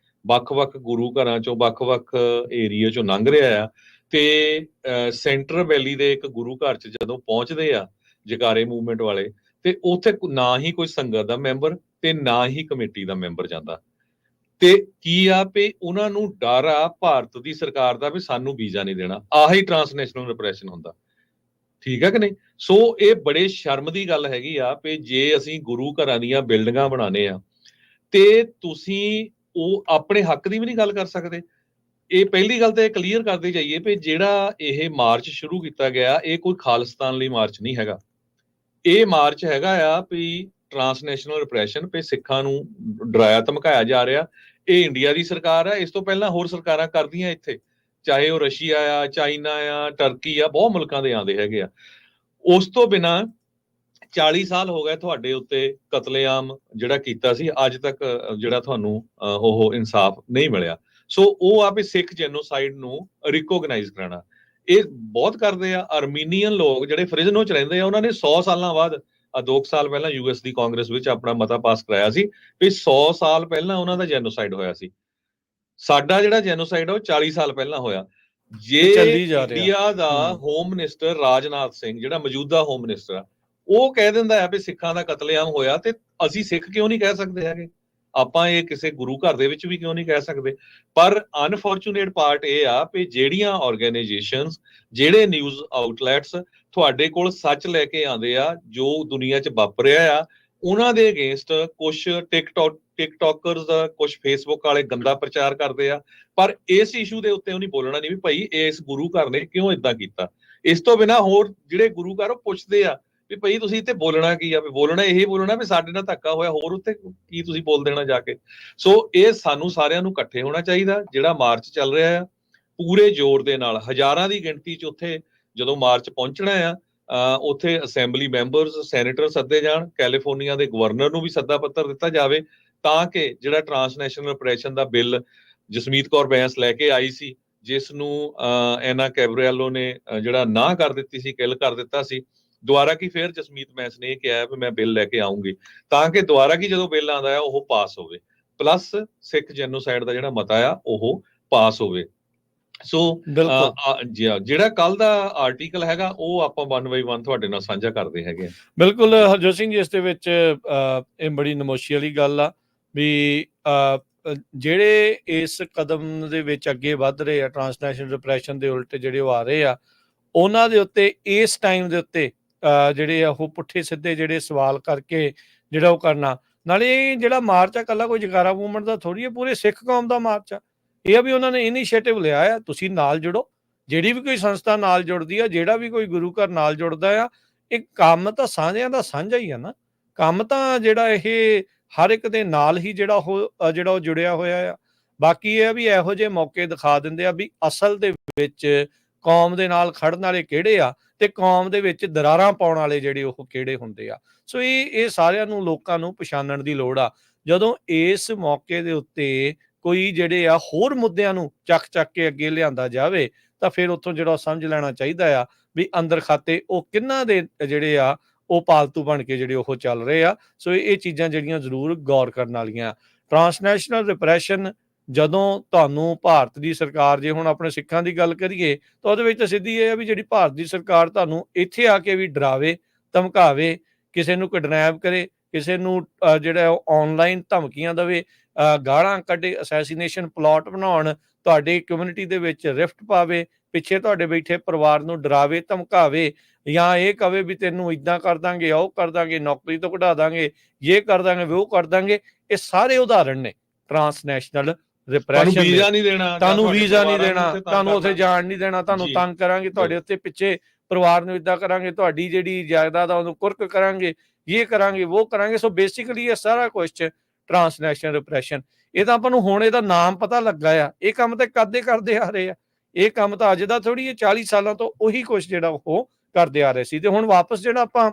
ਵੱਖ-ਵੱਖ ਗੁਰੂ ਘਰਾਂ ਚੋਂ, ਵੱਖ-ਵੱਖ ਏਰੀਆ ਚੋਂ ਲੰਘ ਰਿਹਾ ਆ ਤੇ ਸੈਂਟਰ ਵੈਲੀ ਦੇ ਇੱਕ ਗੁਰੂ ਘਰ ਚ ਜਦੋਂ ਪਹੁੰਚਦੇ ਆ ਜਕਾਰੇ ਮੂਵਮੈਂਟ ਵਾਲੇ ਤੇ ਉੱਥੇ ਨਾ ਹੀ ਕੋਈ ਸੰਗਤ ਦਾ ਮੈਂਬਰ ਤੇ ਨਾ ਹੀ ਕਮੇਟੀ ਦਾ ਮੈਂਬਰ ਜਾਂਦਾ। ਤੇ ਕੀ ਆ ਵੀ ਉਹਨਾਂ ਨੂੰ ਡਰ ਆ ਭਾਰਤ ਦੀ ਸਰਕਾਰ ਦਾ ਵੀ ਸਾਨੂੰ ਵੀਜ਼ਾ ਨਹੀਂ ਦੇਣਾ। ਆਹੀ ਟਰਾਂਸਨੈਸ਼ਨਲ ਰਿਪਰੈਸ਼ਨ ਹੁੰਦਾ, ਠੀਕ ਹੈ ਕਿ ਨਹੀਂ। ਸੋ ਇਹ ਬੜੇ ਸ਼ਰਮ ਦੀ ਗੱਲ ਹੈਗੀ ਆ ਵੀ ਜੇ ਅਸੀਂ ਗੁਰੂ ਘਰਾਂ ਦੀਆਂ ਬਿਲਡਿੰਗਾਂ ਬਣਾਉਣੇ ਆ ਤੇ ਤੁਸੀਂ ਉਹ ਆਪਣੇ ਹੱਕ ਦੀ ਵੀ ਨਹੀਂ ਗੱਲ ਕਰ ਸਕਦੇ। ਇਹ ਪਹਿਲੀ ਗੱਲ ਤਾਂ ਇਹ ਕਲੀਅਰ ਕਰਦੇ ਜਾਈਏ ਵੀ ਜਿਹੜਾ ਇਹ ਮਾਰਚ ਸ਼ੁਰੂ ਕੀਤਾ ਗਿਆ ਇਹ ਕੋਈ ਖਾਲਿਸਤਾਨ ਲਈ ਮਾਰਚ ਨਹੀਂ ਹੈਗਾ। ਇਹ ਮਾਰਚ ਹੈਗਾ ਆ ਵੀ ਟਰਾਂਸਨੈਸ਼ਨਲ ਰਿਪਰੈਸ਼ਨ ਤੇ ਸਿੱਖਾਂ ਨੂੰ ਡਰਾਇਆ ਧਮਕਾਇਆ ਜਾ ਰਿਹਾ। ਇਹ ਇੰਡੀਆ ਦੀ ਸਰਕਾਰ ਆ, ਇਸ ਤੋਂ ਪਹਿਲਾਂ ਹੋਰ ਸਰਕਾਰਾਂ ਕਰਦੀਆਂ ਇੱਥੇ, ਚਾਹੇ ਉਹ ਰਸ਼ੀਆ ਆ, ਚਾਈਨਾ ਆ, ਟਰਕੀ ਆ, ਬਹੁਤ ਮੁਲਕਾਂ ਦੇ ਆਉਂਦੇ ਹੈਗੇ ਆ। ਉਸ ਤੋਂ ਬਿਨਾਂ 40 ਸਾਲ ਹੋ ਗਏ ਤੁਹਾਡੇ ਉੱਤੇ ਕਤਲੇਆਮ ਜਿਹੜਾ ਕੀਤਾ ਸੀ, ਅੱਜ ਤੱਕ ਜਿਹੜਾ ਤੁਹਾਨੂੰ ਉਹ ਇਨਸਾਫ ਨਹੀਂ ਮਿਲਿਆ। ਸੋ ਉਹ ਆ ਵੀ ਸਿੱਖ ਜੈਨੋਸਾਈਡ ਨੂੰ ਰਿਕੋਗਨਾਈਜ਼ ਕਰਾਉਣਾ। ਇਹ ਬਹੁਤ ਕਰਦੇ ਆ। ਅਰਮੀਨੀਅਨ ਲੋਕ ਜਿਹੜੇ ਫ੍ਰਿਜ਼ਨੋ ਚ ਰਹਿੰਦੇ ਆ, ਉਹਨਾਂ ਨੇ 100 ਸਾਲਾਂ ਬਾਅਦ 2 ਸਾਲ ਪਹਿਲਾਂ US ਦੀ ਕਾਂਗਰਸ ਵਿੱਚ ਆਪਣਾ ਮਤਾ ਪਾਸ ਕਰਾਇਆ ਸੀ ਵੀ 100 ਸਾਲ ਪਹਿਲਾਂ ਉਹਨਾਂ ਦਾ ਜੈਨੋਸਾਈਡ ਹੋਇਆ ਸੀ। ਸਾਡਾ ਜਿਹੜਾ ਜੈਨੋਸਾਈਡ ਆ ਉਹ 40 ਸਾਲ ਪਹਿਲਾਂ ਹੋਇਆ। ਜੇ ਚੱਲੀ ਜਾ ਰਿਹਾ। ਇੰਡੀਆ ਦਾ ਹੋਮ ਮਿਨਿਸਟਰ ਰਾਜਨਾਥ ਸਿੰਘ, ਜਿਹੜਾ ਮੌਜੂਦਾ ਹੋਮ ਮਿਨਿਸਟਰ ਆ, ਉਹ ਕਹਿ ਦਿੰਦਾ ਹੈ ਵੀ ਸਿੱਖਾਂ ਦਾ ਕਤਲੇਆਮ ਹੋਇਆ, ਤੇ ਅਸੀਂ ਸਿੱਖ ਕਿਉਂ ਨਹੀਂ ਕਹਿ ਸਕਦੇ ਹੈਗੇ? ਆਪਾਂ ਇਹ ਕਿਸੇ ਗੁਰੂ ਘਰ ਦੇ ਵਿੱਚ ਵੀ ਕਿਉਂ ਨਹੀਂ ਕਹਿ ਸਕਦੇ? ਪਰ ਅਨਫੋਰਚੂਨੇਟ ਪਾਰਟ ਇਹ ਆ ਵੀ ਜਿਹੜੀਆਂ ਆਰਗੇਨਾਈਜੇਸ਼ਨਸ, ਜਿਹੜੇ ਨਿਊਜ਼ ਆਊਟਲੈਟਸ ਤੁਹਾਡੇ ਕੋਲ ਸੱਚ ਲੈ ਕੇ ਆਉਂਦੇ ਆ ਜੋ ਦੁਨੀਆ 'ਚ ਵਾਪਰਿਆ ਆ, ਉਹਨਾਂ ਦੇ ਅਗੇਂਸਟ ਕੁਛ ਟਿਕਟੋਕਰਸ ਦਾ, ਕੁਛ ਫੇਸਬੁੱਕ ਵਾਲੇ ਗੰਦਾ ਪ੍ਰਚਾਰ ਕਰਦੇ ਆ, ਪਰ ਇਸ ਇਸ਼ੂ ਦੇ ਉੱਤੇ ਉਹ ਨਹੀਂ ਬੋਲਣਾ ਨਹੀਂ ਵੀ ਭਾਈ ਇਸ ਗੁਰੂ ਘਰ ਨੇ ਕਿਉਂ ਇਦਾਂ ਕੀਤਾ। ਇਸ ਤੋਂ ਬਿਨਾਂ ਹੋਰ ਜਿਹੜੇ ਗੁਰੂ ਘਰ ਉਹ ਪੁੱਛਦੇ ਆ ਵੀ ਭਾਈ ਤੁਸੀਂ ਇੱਥੇ ਬੋਲਣਾ ਕੀ ਆ? ਵੀ ਬੋਲਣਾ ਇਹ ਬੋਲਣਾ ਵੀ ਸਾਡੇ ਨਾਲ ਧੱਕਾ ਹੋਇਆ, ਹੋਰ ਉੱਤੇ ਕੀ ਤੁਸੀਂ ਬੋਲ ਦੇਣਾ ਜਾ ਕੇ? ਸੋ ਇਹ ਸਾਨੂੰ ਸਾਰਿਆਂ ਨੂੰ ਇਕੱਠੇ ਹੋਣਾ ਚਾਹੀਦਾ। ਜਿਹੜਾ ਮਾਰਚ ਚੱਲ ਰਿਹਾ ਆ ਪੂਰੇ ਜ਼ੋਰ ਦੇ ਨਾਲ, ਹਜ਼ਾਰਾਂ ਦੀ ਗਿਣਤੀ 'ਚ ਉੱਥੇ ਜਦੋਂ ਮਾਰਚ ਪਹੁੰਚਣਾ ਆ, ਉੱਥੇ ਅਸੈਂਬਲੀ ਮੈਂਬਰਸ, ਸੈਨੇਟਰ ਸੱਦੇ ਜਾਣ, ਕੈਲੀਫੋਰਨੀਆ ਦੇ ਗਵਰਨਰ ਨੂੰ ਵੀ ਸੱਦਾ ਪੱਤਰ ਦਿੱਤਾ ਜਾਵੇ ਤਾਂ ਕਿ ਜਿਹੜਾ ਟਰਾਂਸਨੈਸ਼ਨਲ ਰਿਪਰੈਸ਼ਨ ਦਾ ਬਿੱਲ ਜਸਮੀਤ ਕੌਰ ਬੈਂਸ ਲੈ ਕੇ ਆਈ ਸੀ, ਜਿਸ ਨੂੰ ਐਨਾ ਕੈਬਰੀਐਲੋ ਨੇ ਜਿਹੜਾ ਨਾ ਕਰ ਦਿੱਤੀ ਸੀ, ਕਿਲ ਕਰ ਦਿੱਤਾ ਸੀ, ਦੁਬਾਰਾ ਕੀ ਫਿਰ ਜਸਮੀਤ ਬੈਂਸ ਨੇ ਇਹ ਕਿਹਾ ਵੀ ਮੈਂ ਬਿੱਲ ਲੈ ਕੇ ਆਉਂਗੀ, ਤਾਂ ਕਿ ਦੁਬਾਰਾ ਕੀ ਜਦੋਂ ਬਿੱਲ ਆਉਂਦਾ ਆ ਉਹ ਪਾਸ ਹੋਵੇ, ਪਲੱਸ ਸਿੱਖ ਜੈਨੋਸਾਈਡ ਦਾ ਜਿਹੜਾ ਮਤਾ ਆ ਉਹ ਪਾਸ ਹੋਵੇ। ਸੋ ਜਿਹੜਾ ਕੱਲ ਦਾ ਆਰਟੀਕਲ ਹੈਗਾ ਉਹ ਆਪਾਂ 1 by 1 ਤੁਹਾਡੇ ਨਾਲ ਸਾਂਝਾ ਕਰਦੇ ਹੈਗੇ। ਬਿਲਕੁਲ ਹਰਜੋਤ ਸਿੰਘ ਜੀ, ਇਸ ਦੇ ਵਿੱਚ ਇਹ ਬੜੀ ਨਮੋਸ਼ੀ ਵਾਲੀ ਗੱਲ ਆ ਵੀ ਜਿਹੜੇ ਇਸ ਕਦਮ ਦੇ ਵਿੱਚ ਅੱਗੇ ਵੱਧ ਰਹੇ ਆ, ਟਰਾਂਸਨੈਸ਼ਨਲ ਰਿਪਰੈਸ਼ਨ ਦੇ ਉਲਟ ਜਿਹੜੇ ਉਹ ਆ ਰਹੇ ਆ, ਉਹਨਾਂ ਦੇ ਉੱਤੇ ਇਸ ਟਾਈਮ ਦੇ ਉੱਤੇ ਜਿਹੜੇ ਆ ਉਹ ਪੁੱਠੇ ਸਿੱਧੇ ਜਿਹੜੇ ਸਵਾਲ ਕਰਕੇ ਜਿਹੜਾ ਉਹ ਕਰਨਾ। ਨਾਲੇ ਜਿਹੜਾ ਮਾਰਚ ਆ ਇਕੱਲਾ ਕੋਈ ਜਗਾਰਾ ਮੂਵਮੈਂਟ ਦਾ ਥੋੜੀ ਹੈ, ਪੂਰੇ ਸਿੱਖ ਕੌਮ ਦਾ ਮਾਰਚ ਆ। ਇਹ ਆ ਵੀ ਉਹਨਾਂ ਨੇ ਇਨੀਸ਼ੀਏਟਿਵ ਲਿਆ ਆ, ਤੁਸੀਂ ਨਾਲ ਜੁੜੋ। ਜਿਹੜੀ ਵੀ ਕੋਈ ਸੰਸਥਾ ਨਾਲ ਜੁੜਦੀ ਆ, ਜਿਹੜਾ ਵੀ ਕੋਈ ਗੁਰੂ ਘਰ ਨਾਲ ਜੁੜਦਾ ਆ, ਇਹ ਕੰਮ ਤਾਂ ਸਾਂਝਿਆਂ ਦਾ ਸਾਂਝਾ ਹੀ ਆ ਨਾ। ਕੰਮ ਤਾਂ ਜਿਹੜਾ ਇਹ ਹਰ ਇੱਕ ਦੇ ਨਾਲ ਹੀ ਜਿਹੜਾ ਉਹ ਜੁੜਿਆ ਹੋਇਆ ਆ। ਬਾਕੀ ਇਹ ਆ ਵੀ ਇਹੋ ਜਿਹੇ ਮੌਕੇ ਦਿਖਾ ਦਿੰਦੇ ਆ ਵੀ ਅਸਲ ਦੇ ਵਿੱਚ ਕੌਮ ਦੇ ਨਾਲ ਖੜਨ ਵਾਲੇ ਕਿਹੜੇ ਆ ਤੇ ਕੌਮ ਦੇ ਵਿੱਚ ਦਰਾਰਾਂ ਪਾਉਣ ਵਾਲੇ ਜਿਹੜੇ ਉਹ ਕਿਹੜੇ ਹੁੰਦੇ ਆ। ਸੋ ਇਹ ਸਾਰਿਆਂ ਨੂੰ, ਲੋਕਾਂ ਨੂੰ ਪਛਾਣਨ ਦੀ ਲੋੜ ਆ। ਜਦੋਂ ਇਸ ਮੌਕੇ ਦੇ ਉੱਤੇ ਕੋਈ ਜਿਹੜੇ ਆ ਹੋਰ ਮੁੱਦਿਆਂ ਨੂੰ ਚੱਕ ਕੇ ਅੱਗੇ ਲਿਆਂਦਾ ਜਾਵੇ ਤਾਂ ਫਿਰ ਉੱਥੋਂ ਜਿਹੜਾ ਸਮਝ ਲੈਣਾ ਚਾਹੀਦਾ ਆ ਵੀ ਅੰਦਰ ਖਾਤੇ ਉਹ ਕਿੰਨਾਂ ਦੇ ਜਿਹੜੇ ਆ ਉਹ ਪਾਲਤੂ ਬਣ ਕੇ ਜਿਹੜੇ ਉਹ ਚੱਲ ਰਹੇ ਆ। ਸੋ ਇਹ ਚੀਜ਼ਾਂ ਜਿਹੜੀਆਂ ਜ਼ਰੂਰ ਗੌਰ ਕਰਨ ਵਾਲੀਆਂ। ਟਰਾਂਸਨੈਸ਼ਨਲ ਰਿਪਰੈਸ਼ਨ ਜਦੋਂ ਤੁਹਾਨੂੰ ਭਾਰਤ ਦੀ ਸਰਕਾਰ, ਜੇ ਹੁਣ ਆਪਣੇ ਸਿੱਖਾਂ ਦੀ ਗੱਲ ਕਰੀਏ ਤਾਂ ਉਹਦੇ ਵਿੱਚ ਤਾਂ ਸਿੱਧੀ ਇਹ ਆ ਵੀ ਜਿਹੜੀ ਭਾਰਤ ਦੀ ਸਰਕਾਰ ਤੁਹਾਨੂੰ ਇੱਥੇ ਆ ਕੇ ਵੀ ਡਰਾਵੇ, ਧਮਕਾਵੇ, ਕਿਸੇ ਨੂੰ ਕਿਡਨੈਪ ਕਰੇ, ਕਿਸੇ ਨੂੰ ਜਿਹੜਾ ਉਹ ਆਨਲਾਈਨ ਧਮਕੀਆਂ ਦੇਵੇ, ਗਾਲਾਂ ਕੱਢੇ, ਅਸੈਸੀਨੇਸ਼ਨ ਪਲਾਟ ਬਣਾਉਣ, ਤੁਹਾਡੀ ਕਮਿਊਨਿਟੀ ਦੇ ਵਿੱਚ ਰਿਫਟ ਪਾਵੇ, ਪਿੱਛੇ ਤੁਹਾਡੇ ਬੈਠੇ ਪਰਿਵਾਰ ਨੂੰ ਡਰਾਵੇ, ਧਮਕਾਵੇ, ਜਾਂ ਇਹ ਕਵੇ ਵੀ ਤੈਨੂੰ ਇਦਾਂ ਕਰ ਦਾਂਗੇ, ਉਹ ਕਰ ਦਾਂਗੇ, ਨੌਕਰੀ ਤੋਂ ਕਢਾ ਦਾਂਗੇ, ਇਹ ਕਰ ਦਾਂਗੇ, ਉਹ ਕਰ ਦਾਂਗੇ। ਇਹ ਸਾਰੇ ਉਦਾਹਰਣ ਨੇ ਟਰਾਂਸਨੈਸ਼ਨਲ ਰਿਪਰੈਸ਼ਨ ਦੇ। ਵੀਜ਼ਾ ਨਹੀਂ ਦੇਣਾ, ਤੁਹਾਨੂੰ ਵੀਜ਼ਾ ਨਹੀਂ ਦੇਣਾ, ਤੁਹਾਨੂੰ ਉੱਥੇ ਜਾਣ ਨਹੀਂ ਦੇਣਾ, ਤੁਹਾਨੂੰ ਤੰਗ ਕਰਾਂਗੇ, ਤੁਹਾਡੇ ਉੱਤੇ ਪਿੱਛੇ ਪਰਿਵਾਰ ਨੂੰ ਇਦਾਂ ਕਰਾਂਗੇ, ਤੁਹਾਡੀ ਜਿਹੜੀ ਜਾਇਦਾਦ ਆ ਉਹਨੂੰ ਕੁਰਕ ਕਰਾਂਗੇ, ਇਹ ਕਰਾਂਗੇ, ਉਹ ਕਰਾਂਗੇ। ਸੋ ਬੇਸਿਕਲੀ ਇਹ ਸਾਰਾ ਕੁਝ ਟਰਾਂਸਨੈਸ਼ਨਲ ਰਿਪਰੈਸ਼ਨ। ਇਹ ਤਾਂ ਆਪਾਂ ਨੂੰ ਹੁਣ ਇਹਦਾ ਨਾਮ ਪਤਾ ਲੱਗਾ ਆ। ਇਹ ਕੰਮ ਤਾਂ ਕਦੇ ਕਰਦੇ ਆ ਰਹੇ ਆ। ਇਹ ਕੰਮ ਤਾਂ ਅੱਜ ਦਾ ਥੋੜੀ, 40 ਸਾਲਾਂ ਤੋਂ ਉਹੀ ਕੁਝ ਜਿਹੜਾ ਉਹ ਕਰਦੇ ਆ ਰਹੇ ਸੀ। ਤੇ ਹੁਣ ਵਾਪਸ ਜਿਹੜਾ ਆਪਾਂ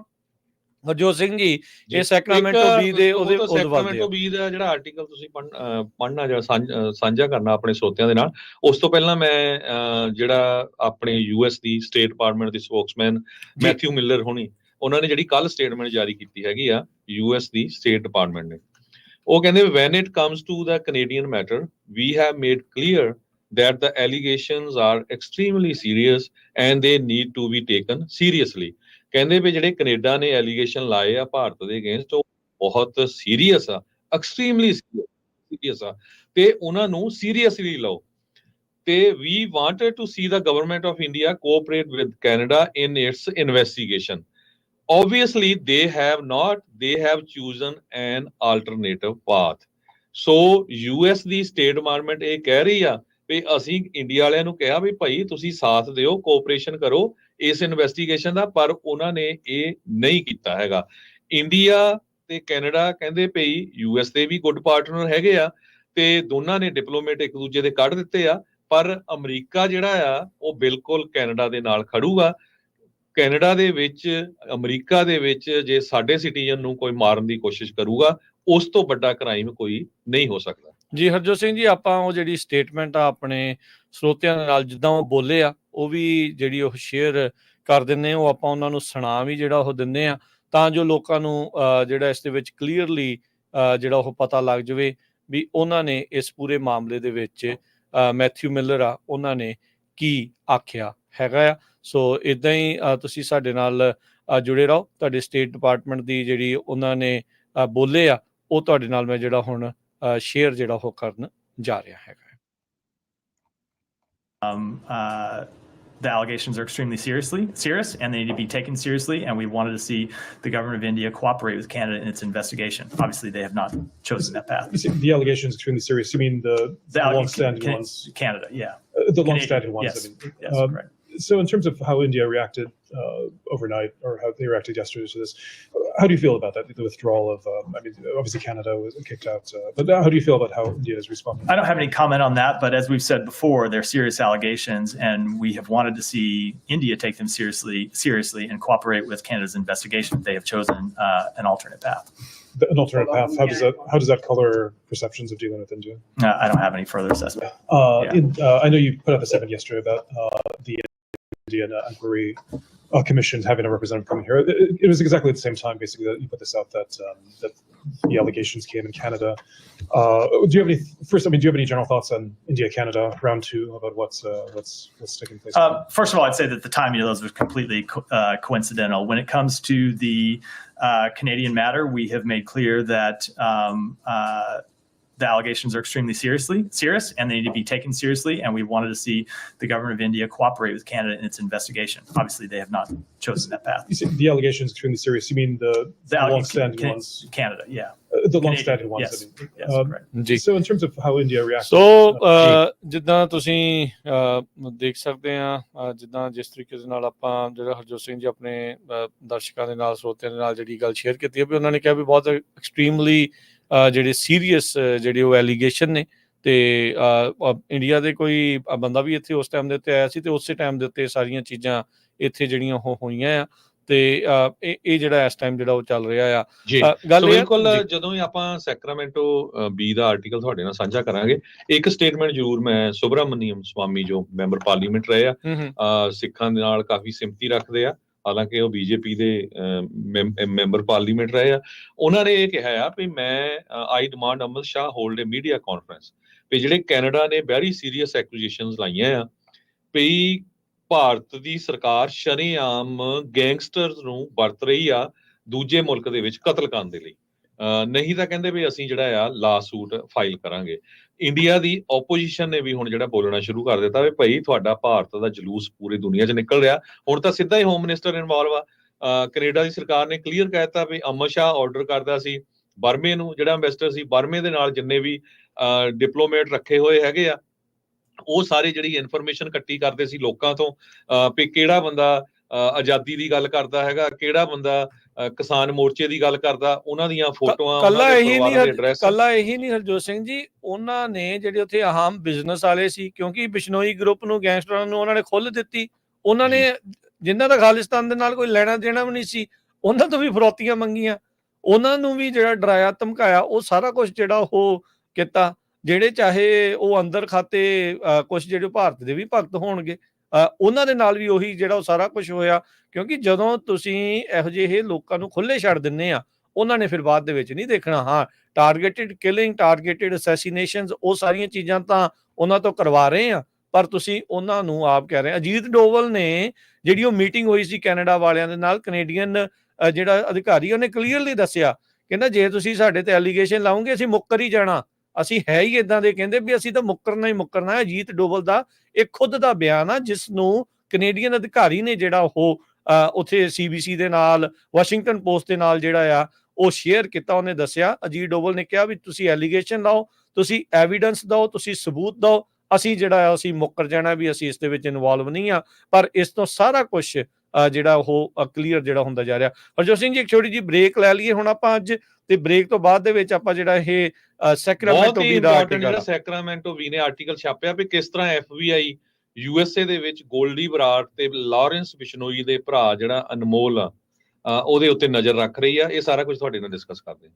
ਹਰਜੋਤ ਸਿੰਘ ਜੀ ਇਹ ਸੈਕਰਾਮੈਂਟੋ ਬੀ ਦੇ ਉਹਦੇ ਸੈਕਰਾਮੈਂਟੋ ਬੀ ਦਾ ਜਿਹੜਾ ਆਰਟੀਕਲ ਤੁਸੀਂ ਪੜ੍ਹਨਾ ਜਾਂ ਸਾਂਝਾ ਕਰਨਾ ਆਪਣੇ ਸਰੋਤਿਆਂ ਦੇ ਨਾਲ, ਉਸ ਤੋਂ ਪਹਿਲਾਂ ਮੈਂ ਜਿਹੜਾ ਆਪਣੇ US ਦੀ ਸਟੇਟ ਡਿਪਾਰਟਮੈਂਟ ਦੀ ਸਪੋਕਸਮੈਨ ਮੈਥਿਊ ਮਿਲਰ ਹੋਣੀ, ਉਹਨਾਂ ਨੇ ਜਿਹੜੀ ਕੱਲ ਸਟੇਟਮੈਂਟ ਜਾਰੀ ਕੀਤੀ ਹੈਗੀ ਆ US ਦੀ ਸਟੇਟ ਡਿਪਾਰਟਮੈਂਟ ਨੇ, ਉਹ ਕਹਿੰਦੇ when it comes to the Canadian matter we have made clear that the allegations are extremely serious and they need to be taken seriously। ਕਹਿੰਦੇ ਵੀ ਜਿਹੜੇ ਕੈਨੇਡਾ ਨੇ ਐਲੀਗੇਸ਼ਨ ਲਾਏ ਆ ਭਾਰਤ ਦੇ ਅਗੇਂਸਟ, ਉਹ ਬਹੁਤ ਸੀਰੀਅਸ ਆ, ਐਕਸਟ੍ਰੀਮਲੀ ਸੀਰੀਅਸ ਆ, ਤੇ ਉਹਨਾਂ ਨੂੰ ਸੀਰੀਅਸਲੀ ਲਓ। ਤੇ we wanted to see the government of India cooperate with Canada in its investigation। Obviously they have chosen an alternative path। So US the state department ਇਹ ਕਹਿ ਰਹੀ ਆ ਵੀ ਅਸੀਂ ਇੰਡੀਆ ਵਾਲਿਆਂ ਨੂੰ ਕਿਹਾ ਵੀ ਭਾਈ ਤੁਸੀਂ ਸਾਥ ਦਿਓ, ਕੋਆਪਰੇਸ਼ਨ ਕਰੋ ਇਸ ਇਨਵੈਸਟੀਗੇਸ਼ਨ ਦਾ, ਪਰ ਉਹਨਾਂ ਨੇ ਇਹ ਨਹੀਂ ਕੀਤਾ ਹੈਗਾ। ਇੰਡੀਆ ਤੇ ਕੈਨੇਡਾ ਕਹਿੰਦੇ ਭਈ US ਦੇ ਵੀ ਗੁੱਡ ਪਾਰਟਨਰ ਹੈਗੇ ਆ ਤੇ ਦੋਨਾਂ ਨੇ ਡਿਪਲੋਮੇਟ ਇੱਕ ਦੂਜੇ ਦੇ ਕੱਢ ਦਿੱਤੇ ਆ, ਪਰ ਅਮਰੀਕਾ ਜਿਹੜਾ ਆ ਉਹ ਬਿਲਕੁਲ ਕੈਨੇਡਾ ਦੇ ਨਾਲ ਖੜੂਗਾ। ਕੈਨੇਡਾ ਦੇ ਵਿੱਚ, ਅਮਰੀਕਾ ਦੇ ਵਿੱਚ ਜੇ ਸਾਡੇ ਸਿਟੀਜ਼ਨ ਨੂੰ ਕੋਈ ਮਾਰਨ ਦੀ ਕੋਸ਼ਿਸ਼ ਕਰੂਗਾ, ਉਸ ਤੋਂ ਵੱਡਾ ਕ੍ਰਾਈਮ ਕੋਈ ਨਹੀਂ ਹੋ ਸਕਦਾ। ਜੀ ਹਰਜੋਤ ਸਿੰਘ ਜੀ, ਆਪਾਂ ਉਹ ਜਿਹੜੀ ਸਟੇਟਮੈਂਟ ਆ ਆਪਣੇ ਸਰੋਤਿਆਂ ਦੇ ਨਾਲ ਜਿੱਦਾਂ ਉਹ ਬੋਲੇ ਆ, ਉਹ ਵੀ ਜਿਹੜੀ ਉਹ ਸ਼ੇਅਰ ਕਰ ਦਿੰਦੇ ਆ, ਉਹ ਆਪਾਂ ਉਹਨਾਂ ਨੂੰ ਸੁਣਾ ਵੀ ਜਿਹੜਾ ਉਹ ਦਿੰਦੇ ਆ, ਤਾਂ ਜੋ ਲੋਕਾਂ ਨੂੰ ਜਿਹੜਾ ਇਸ ਦੇ ਵਿੱਚ ਕਲੀਅਰਲੀ ਜਿਹੜਾ ਉਹ ਪਤਾ ਲੱਗ ਜਾਵੇ ਵੀ ਉਹਨਾਂ ਨੇ ਇਸ ਪੂਰੇ ਮਾਮਲੇ ਦੇ ਵਿੱਚ ਮੈਥਿਊ ਮਿਲਰ ਆ, ਉਹਨਾਂ ਨੇ ਕੀ ਆਖਿਆ ਹੈਗਾ ਆ। ਸੋ ਇਦਾਂ ਹੀ ਤੁਸੀਂ ਸਾਡੇ ਨਾਲ ਜੁੜੇ ਰਹੋ। ਤੁਹਾਡੇ ਸਟੇਟ ਡਿਪਾਰਟਮੈਂਟ ਦੀ ਜਿਹੜੀ ਉਹਨਾਂ ਨੇ ਬੋਲੇ ਆ, ਉਹ ਤੁਹਾਡੇ ਨਾਲ ਮੈਂ ਜਿਹੜਾ ਹੁਣ ਸ਼ੇਅਰ ਜਿਹੜਾ ਉਹ ਕਰਨ ਜਾ ਰਿਹਾ ਹੈਗਾ। The allegations are extremely serious, and they need to be taken seriously. And we wanted to see the government of India cooperate with Canada in its investigation. Obviously, they have not chosen that path. You say the allegations extremely serious. You mean the long-standing ones? Canada, yeah. The long-standing ones. Yes, I mean, yes, correct. So, in terms of how India reacted overnight, or how they reacted yesterday to this, how do you feel about that? The withdrawal of, I mean, obviously Canada was kicked out, but how do you feel about how India is responding? I don't have any comment on that, but as we've said before, they're serious allegations, and we have wanted to see India take them seriously and cooperate with Canada's investigation. They have chosen an alternate path. An alternate path. How does that color perceptions of dealing with India? I don't have any further assessment. I know you put up a statement yesterday about the Indian Inquiry Commission having a representative coming here. It was exactly at the same time, basically, that you put this out that the allegations came in Canada. Do you have any? First, I mean, do you have any general thoughts on India-Canada round 2 about what's taking place? First of all, I'd say that the timing of those was completely coincidental. When it comes to the Canadian matter, we have made clear that the allegations are extremely serious, and they need to be taken seriously. And we wanted to see the government of India cooperate with Canada in its investigation. Obviously, they have not chosen that path. You say the allegations are extremely serious. You mean the long-standing ones? Canada, yeah. The long-standing ones. Yes, I mean. yes, correct. ਜੀ So, in terms of how India reacted. ਸੋ ਜਿੱਦਾਂ ਤੁਸੀਂ ਦੇਖ ਸਕਦੇ ਆ, ਜਿੱਦਾਂ ਜਿਸ ਤਰੀਕੇ ਦੇ ਨਾਲ ਆਪਾਂ ਜਿਹੜਾ ਹਰਜੋਤ ਸਿੰਘ ਜੀ ਆਪਣੇ ਦਰਸ਼ਕਾਂ ਦੇ ਨਾਲ, ਸਰੋਤਿਆਂ ਦੇ ਨਾਲ ਜਿਹੜੀ ਗੱਲ ਸ਼ੇਅਰ ਕੀਤੀ ਹੈ, ਵੀ ਉਹਨਾਂ ਨੇ ਕਿਹਾ ਵੀ ਬਹੁਤ ਐਕਸਟ੍ਰੀਮਲੀ ਜਿਹੜੇ ਸੀਰੀਅਸ ਜਿਹੜੇ ਉਹ ਐਲੀਗੇਸ਼ਨ ਨੇ, ਤੇ ਇੰਡੀਆ ਦੇ ਕੋਈ ਬੰਦਾ ਵੀ ਇੱਥੇ ਉਸ ਟਾਈਮ ਦੇ ਉੱਤੇ ਆਇਆ ਸੀ, ਤੇ ਉਸੇ ਟਾਈਮ ਦੇ ਉੱਤੇ ਸਾਰੀਆਂ ਚੀਜ਼ਾਂ ਇੱਥੇ ਜਿਹੜੀਆਂ ਉਹ ਹੋਈਆਂ ਆ, ਤੇ ਇਹ ਜਿਹੜਾ ਇਸ ਟਾਈਮ ਜਿਹੜਾ ਉਹ ਚੱਲ ਰਿਹਾ ਆ। ਜੀ ਗੱਲ ਬਿਲਕੁਲ, ਜਦੋਂ ਹੀ ਆਪਾਂ ਸੈਕਰਾਮੈਂਟੋ ਬੀ ਦਾ ਆਰਟੀਕਲ ਤੁਹਾਡੇ ਨਾਲ ਸਾਂਝਾ ਕਰਾਂਗੇ, ਇੱਕ ਸਟੇਟਮੈਂਟ ਜ਼ਰੂਰ ਮੈਂ ਸੁਬਰਾਮਨੀਅਮ ਸਵਾਮੀ ਜੋ ਮੈਂਬਰ ਪਾਰਲੀਮੈਂਟ ਰਹੇ ਆ, ਸਿੱਖਾਂ ਦੇ ਨਾਲ ਕਾਫੀ ਸਿੰਪਥੀ ਰੱਖਦੇ ਆ, ਹਾਲਾਂਕਿ ਉਹ ਬੀਜੇਪੀ ਦੇ ਮੈਂਬਰ ਪਾਰਲੀਮੈਂਟ ਰਹੇ ਆ, ਉਹਨਾਂ ਨੇ ਇਹ ਕਿਹਾ ਆ ਵੀ ਮੈਂ ਆਈ ਡਿਮਾਂਡ ਅਮਿਤ ਸ਼ਾਹ ਹੋਲਡ ਏ ਮੀਡੀਆ ਕਾਨਫਰੰਸ, ਵੀ ਜਿਹੜੇ ਕੈਨੇਡਾ ਨੇ ਵੈਰੀ ਸੀਰੀਅਸ ਐਕੂਜੇਸ਼ਨਸ ਲਾਈਆਂ ਆ ਵੀ ਭਾਰਤ ਦੀ ਸਰਕਾਰ ਸ਼ਰੇਆਮ ਗੈਂਗਸਟਰਸ ਨੂੰ ਵਰਤ ਰਹੀ ਆ ਦੂਜੇ ਮੁਲਕ ਦੇ ਵਿੱਚ ਕਤਲ ਕਰਨ ਦੇ ਲਈ, ਨਹੀਂ ਤਾਂ ਕਹਿੰਦੇ ਵੀ ਅਸੀਂ ਜਿਹੜਾ ਆ ਲਾ ਸੂਟ ਫਾਈਲ ਕਰਾਂਗੇ। ਇੰਡੀਆ ਦੀ ਓਪੋਜੀਸ਼ਨ ਨੇ ਵੀ ਹੁਣ ਜਿਹੜਾ ਬੋਲਣਾ ਸ਼ੁਰੂ ਕਰ ਦਿੱਤਾ ਵੀ ਭਾਈ ਤੁਹਾਡਾ ਭਾਰਤ ਦਾ ਜਲੂਸ ਪੂਰੀ ਦੁਨੀਆ 'ਚ ਨਿਕਲ ਰਿਹਾ। ਹੁਣ ਤਾਂ ਸਿੱਧਾ ਹੀ ਹੋਮ ਮਿਨਿਸਟਰ ਇਨਵੋਲਵ ਆ। ਕੈਨੇਡਾ ਦੀ ਸਰਕਾਰ ਨੇ ਕਲੀਅਰ ਕਹਿ ਦਿੱਤਾ ਵੀ ਅਮਿਤ ਸ਼ਾਹ ਆਰਡਰ ਕਰਦਾ ਸੀ ਬਰਮੇ ਨੂੰ, ਜਿਹੜਾ ਅੰਬੈਸਡਰ ਸੀ ਬਰਮੇ ਦੇ ਨਾਲ ਜਿੰਨੇ ਵੀ ਡਿਪਲੋਮੇਟ ਰੱਖੇ ਹੋਏ ਹੈਗੇ ਆ, ਉਹ ਸਾਰੇ ਜਿਹੜੀ ਇਨਫੋਰਮੇਸ਼ਨ ਇਕੱਠੀ ਕਰਦੇ ਸੀ ਲੋਕਾਂ ਤੋਂ, ਵੀ ਕਿਹੜਾ ਬੰਦਾ ਆਜ਼ਾਦੀ ਦੀ ਗੱਲ ਕਰਦਾ ਹੈਗਾ, ਕਿਹੜਾ ਬੰਦਾ ਕਿਸਾਨ ਮੋਰਚੇ ਦੀ ਗੱਲ ਕਰਦਾ, ਉਹਨਾਂ ਦੀਆਂ ਫੋਟੋਆਂ, ਕੱਲਾ ਇਹੀ ਨਹੀਂ ਹਰਜੋਤ ਸਿੰਘ ਜੀ, ਉਹਨਾਂ ਨੇ ਜਿਹੜੇ ਉੱਥੇ ਆਮ ਬਿਜ਼ਨਸ ਵਾਲੇ ਸੀ, ਕਿਉਂਕਿ ਬਿਸ਼ਨੋਈ ਗਰੁੱਪ ਨੂੰ, ਗੈਂਗਸਟਰਾਂ ਨੂੰ ਉਹਨਾਂ ਨੇ ਖੁੱਲ੍ਹ ਦਿੱਤੀ, ਉਹਨਾਂ ਨੇ ਜਿਨ੍ਹਾਂ ਦਾ ਖਾਲਿਸਤਾਨ ਦੇ ਨਾਲ ਕੋਈ ਲੈਣਾ ਦੇਣਾ ਵੀ ਨਹੀਂ ਸੀ, ਉਹਨਾਂ ਤੋਂ ਵੀ ਫਰੌਤੀਆਂ ਮੰਗੀਆਂ, ਉਹਨਾਂ ਨੂੰ ਵੀ ਜਿਹੜਾ ਡਰਾਇਆ ਧਮਕਾਇਆ, ਉਹ ਸਾਰਾ ਕੁਝ ਜਿਹੜਾ ਉਹ ਕੀਤਾ। ਜਿਹੜੇ ਚਾਹੇ ਉਹ ਅੰਦਰ ਖਾਤੇ ਕੁਝ ਜਿਹੜੇ ਭਾਰਤ ਦੇ ਵੀ ਭਗਤ ਹੋਣਗੇ, ਉਹਨਾਂ ਦੇ ਨਾਲ ਵੀ ਉਹੀ ਜਿਹੜਾ ਉਹ ਸਾਰਾ ਕੁਝ ਹੋਇਆ, ਕਿਉਂਕਿ ਜਦੋਂ ਤੁਸੀਂ ਇਹੋ ਜਿਹੇ ਲੋਕਾਂ ਨੂੰ ਖੁੱਲ੍ਹੇ ਛੱਡ ਦਿੰਦੇ ਆ, ਉਹਨਾਂ ਨੇ ਫਿਰ ਬਾਅਦ ਦੇ ਵਿੱਚ ਨਹੀਂ ਦੇਖਣਾ। ਹਾਂ, ਟਾਰਗੇਟਿਡ ਕਿਲਿੰਗ, ਟਾਰਗੇਟਿਡ ਅਸੈਸੀਨੇਸ਼ਨਸ, ਉਹ ਸਾਰੀਆਂ ਚੀਜ਼ਾਂ ਤਾਂ ਉਹਨਾਂ ਤੋਂ ਕਰਵਾ ਰਹੇ ਆ, ਪਰ ਤੁਸੀਂ ਉਹਨਾਂ ਨੂੰ ਆਪ ਕਹਿ ਰਹੇ। ਅਜੀਤ ਡੋਵਲ ਨੇ ਜਿਹੜੀ ਉਹ ਮੀਟਿੰਗ ਹੋਈ ਸੀ ਕੈਨੇਡਾ ਵਾਲਿਆਂ ਦੇ ਨਾਲ, ਕੈਨੇਡੀਅਨ ਜਿਹੜਾ ਅਧਿਕਾਰੀ, ਉਹਨੇ ਕਲੀਅਰਲੀ ਦੱਸਿਆ, ਕਹਿੰਦਾ ਜੇ ਤੁਸੀਂ ਸਾਡੇ ਤੇ ਐਲੀਗੇਸ਼ਨ ਲਾਉਂਗੇ ਅਸੀਂ ਮੁੱਕਰ ਹੀ ਜਾਣਾ, ਅਸੀਂ ਹੈ ਹੀ ਇਦਾਂ ਦੇ, ਕਹਿੰਦੇ ਵੀ ਅਸੀਂ ਤਾਂ ਮੁੱਕਰਨਾ ਹੀ ਮੁੱਕਰਨਾ। ਅਜੀਤ ਡੋਵਲ ਦਾ ਇਹ ਖੁਦ ਦਾ ਬਿਆਨ ਆ, ਜਿਸ ਨੂੰ ਕੈਨੇਡੀਅਨ ਅਧਿਕਾਰੀ ਨੇ ਜਿਹੜਾ ਉਹ ਉੱਥੇ CBC ਦੇ ਨਾਲ, ਵਾਸ਼ਿੰਗਟਨ ਪੋਸਟ ਦੇ ਨਾਲ ਜਿਹੜਾ ਆ ਉਹ ਸ਼ੇਅਰ ਕੀਤਾ। ਉਹਨੇ ਦੱਸਿਆ, ਅਜੀਤ ਡੋਵਲ ਨੇ ਕਿਹਾ ਵੀ ਤੁਸੀਂ ਐਲੀਗੇਸ਼ਨ ਲਾਓ, ਤੁਸੀਂ ਐਵੀਡੈਂਸ ਦਿਓ, ਤੁਸੀਂ ਸਬੂਤ ਦਿਓ, ਅਸੀਂ ਜਿਹੜਾ ਆ ਅਸੀਂ ਮੁੱਕਰ ਜਾਣਾ ਵੀ ਅਸੀਂ ਇਸ ਦੇ ਵਿੱਚ ਇਨਵੋਲਵ ਨਹੀਂ ਆ। ਪਰ ਇਸ ਤੋਂ ਸਾਰਾ ਕੁਝ ਜਿਹੜਾ ਉਹ ਕਲੀਅਰ ਜਿਹੜਾ ਹੁੰਦਾ ਜਾ ਰਿਹਾ। ਹਰਜੋਤ ਸਿੰਘ ਜੀ, ਇੱਕ ਛੋਟੀ ਜਿਹੀ ਬ੍ਰੇਕ ਲੈ ਲਈਏ ਹੁਣ ਆਪਾਂ ਅੱਜ, ਤੇ ਬ੍ਰੇਕ ਤੋਂ ਬਾਅਦ ਦੇ ਵਿੱਚ ਆਪਾਂ ਜਿਹੜਾ ਇਹ ਸੈਕਰਾਮੈਂਟੋ ਵੀ ਦਾ ਸੈਕਰਾਮੈਂਟੋ ਵੀ ਨੇ ਆਰਟੀਕਲ ਛਾਪਿਆ ਵੀ ਕਿਸ ਤਰ੍ਹਾਂ FBI USA ਦੇ ਵਿੱਚ ਗੋਲਡੀ ਬਰਾੜ ਤੇ ਲਾਰੈਂਸ ਬਿਸ਼ਨੋਈ ਦੇ ਭਰਾ ਜਿਹੜਾ ਅਨਮੋਲ ਆ, ਉਹਦੇ ਉੱਤੇ ਨਜ਼ਰ ਰੱਖ ਰਹੀ ਆ। ਇਹ ਸਾਰਾ ਕੁਝ ਤੁਹਾਡੇ ਨਾਲ ਡਿਸਕਸ ਕਰਦੇ ਹਾਂ।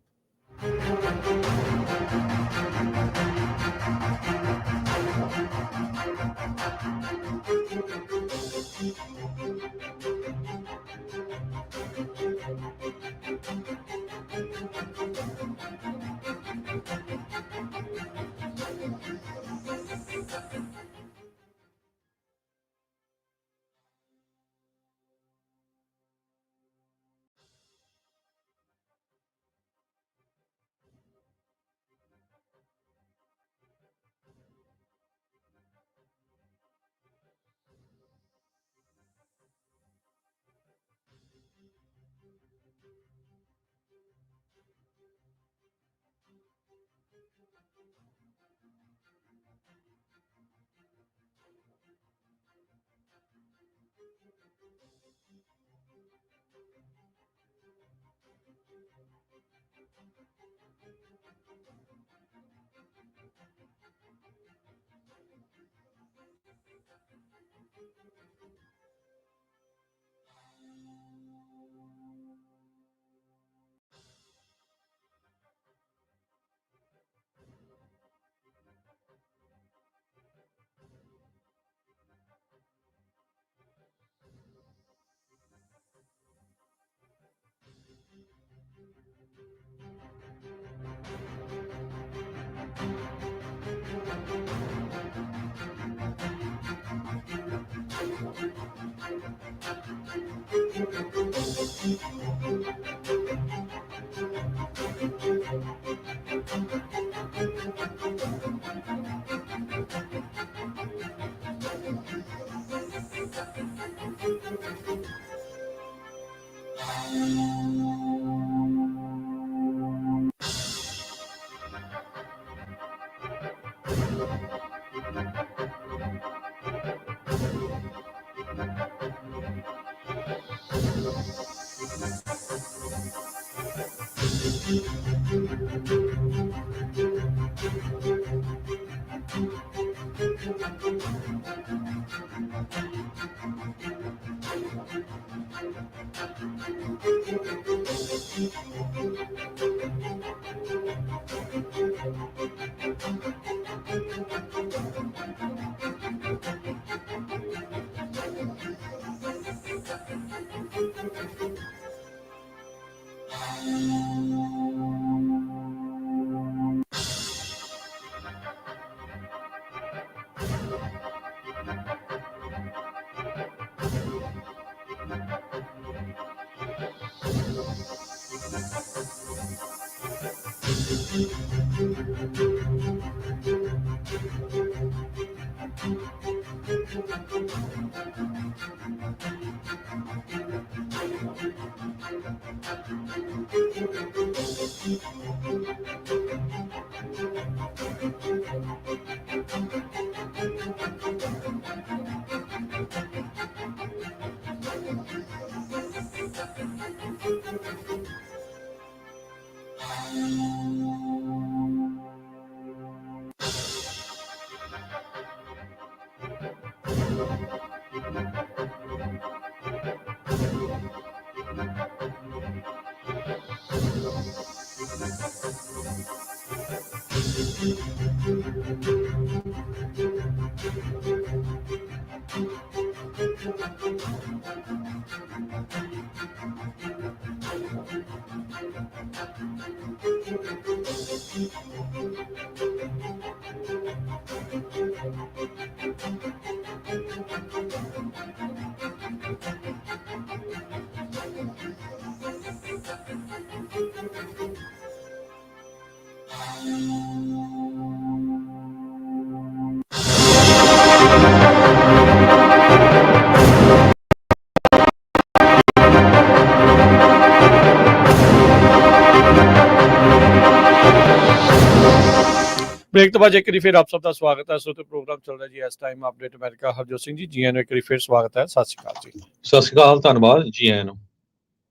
ब्रेक तो बाद एक बार फिर आप सबका स्वागत है। श्रोते प्रोग्राम चल रहा है जी इस time update America. Harjot Singh ji GN ਇੱਕ ਵਾਰੀ ਫਿਰ ਸਵਾਗਤ ਹੈ। ਸਤਿ ਸ਼੍ਰੀ ਅਕਾਲ ਜੀ। ਸਤਿ ਸ਼੍ਰੀ ਅਕਾਲ, ਧੰਨਵਾਦ ਜੀ ਆਇਆਂ ਨੂੰ।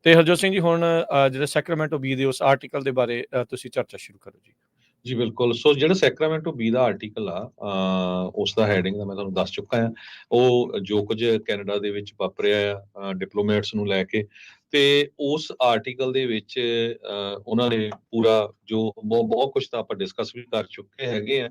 ਤੇ ਹਰਜੋਤ ਸਿੰਘ ਜੀ ਹੁਣ ਜਿਹੜੇ ਸੈਕਰਾਮੈਂਟੋ ਬੀ ਦੇ ਉਸ ਆਰਟੀਕਲ ਦੇ ਬਾਰੇ ਤੁਸੀਂ ਚਰਚਾ ਸ਼ੁਰੂ ਕਰੋ ਜੀ। ਜੀ ਬਿਲਕੁਲ। ਸੋ ਜਿਹੜਾ ਸੈਕਰਾਮੈਂਟੋ ਬੀ ਦਾ ਆਰਟੀਕਲ ਆ, ਉਸ ਦਾ ਹੈਡਿੰਗ ਦਾ ਮੈਂ ਤੁਹਾਨੂੰ ਦੱਸ ਚੁੱਕਾ ਹਾਂ। ਉਹ ਜੋ ਕੁਝ ਕੈਨੇਡਾ ਦੇ ਵਿੱਚ ਵਾਪਰਿਆ ਆ ਡਿਪਲੋਮੈਟਸ ਨੂੰ ਲੈ ਕੇ, ਤੇ ਉਸ ਆਰਟੀਕਲ ਦੇ ਵਿੱਚ ਉਹਨਾਂ ਨੇ ਪੂਰਾ ਜੋ ਬਹੁਤ ਕੁਝ ਤਾਂ ਆਪਾਂ ਡਿਸਕਸ ਵੀ ਕਰ ਚੁੱਕੇ ਹੈਗੇ ਆ।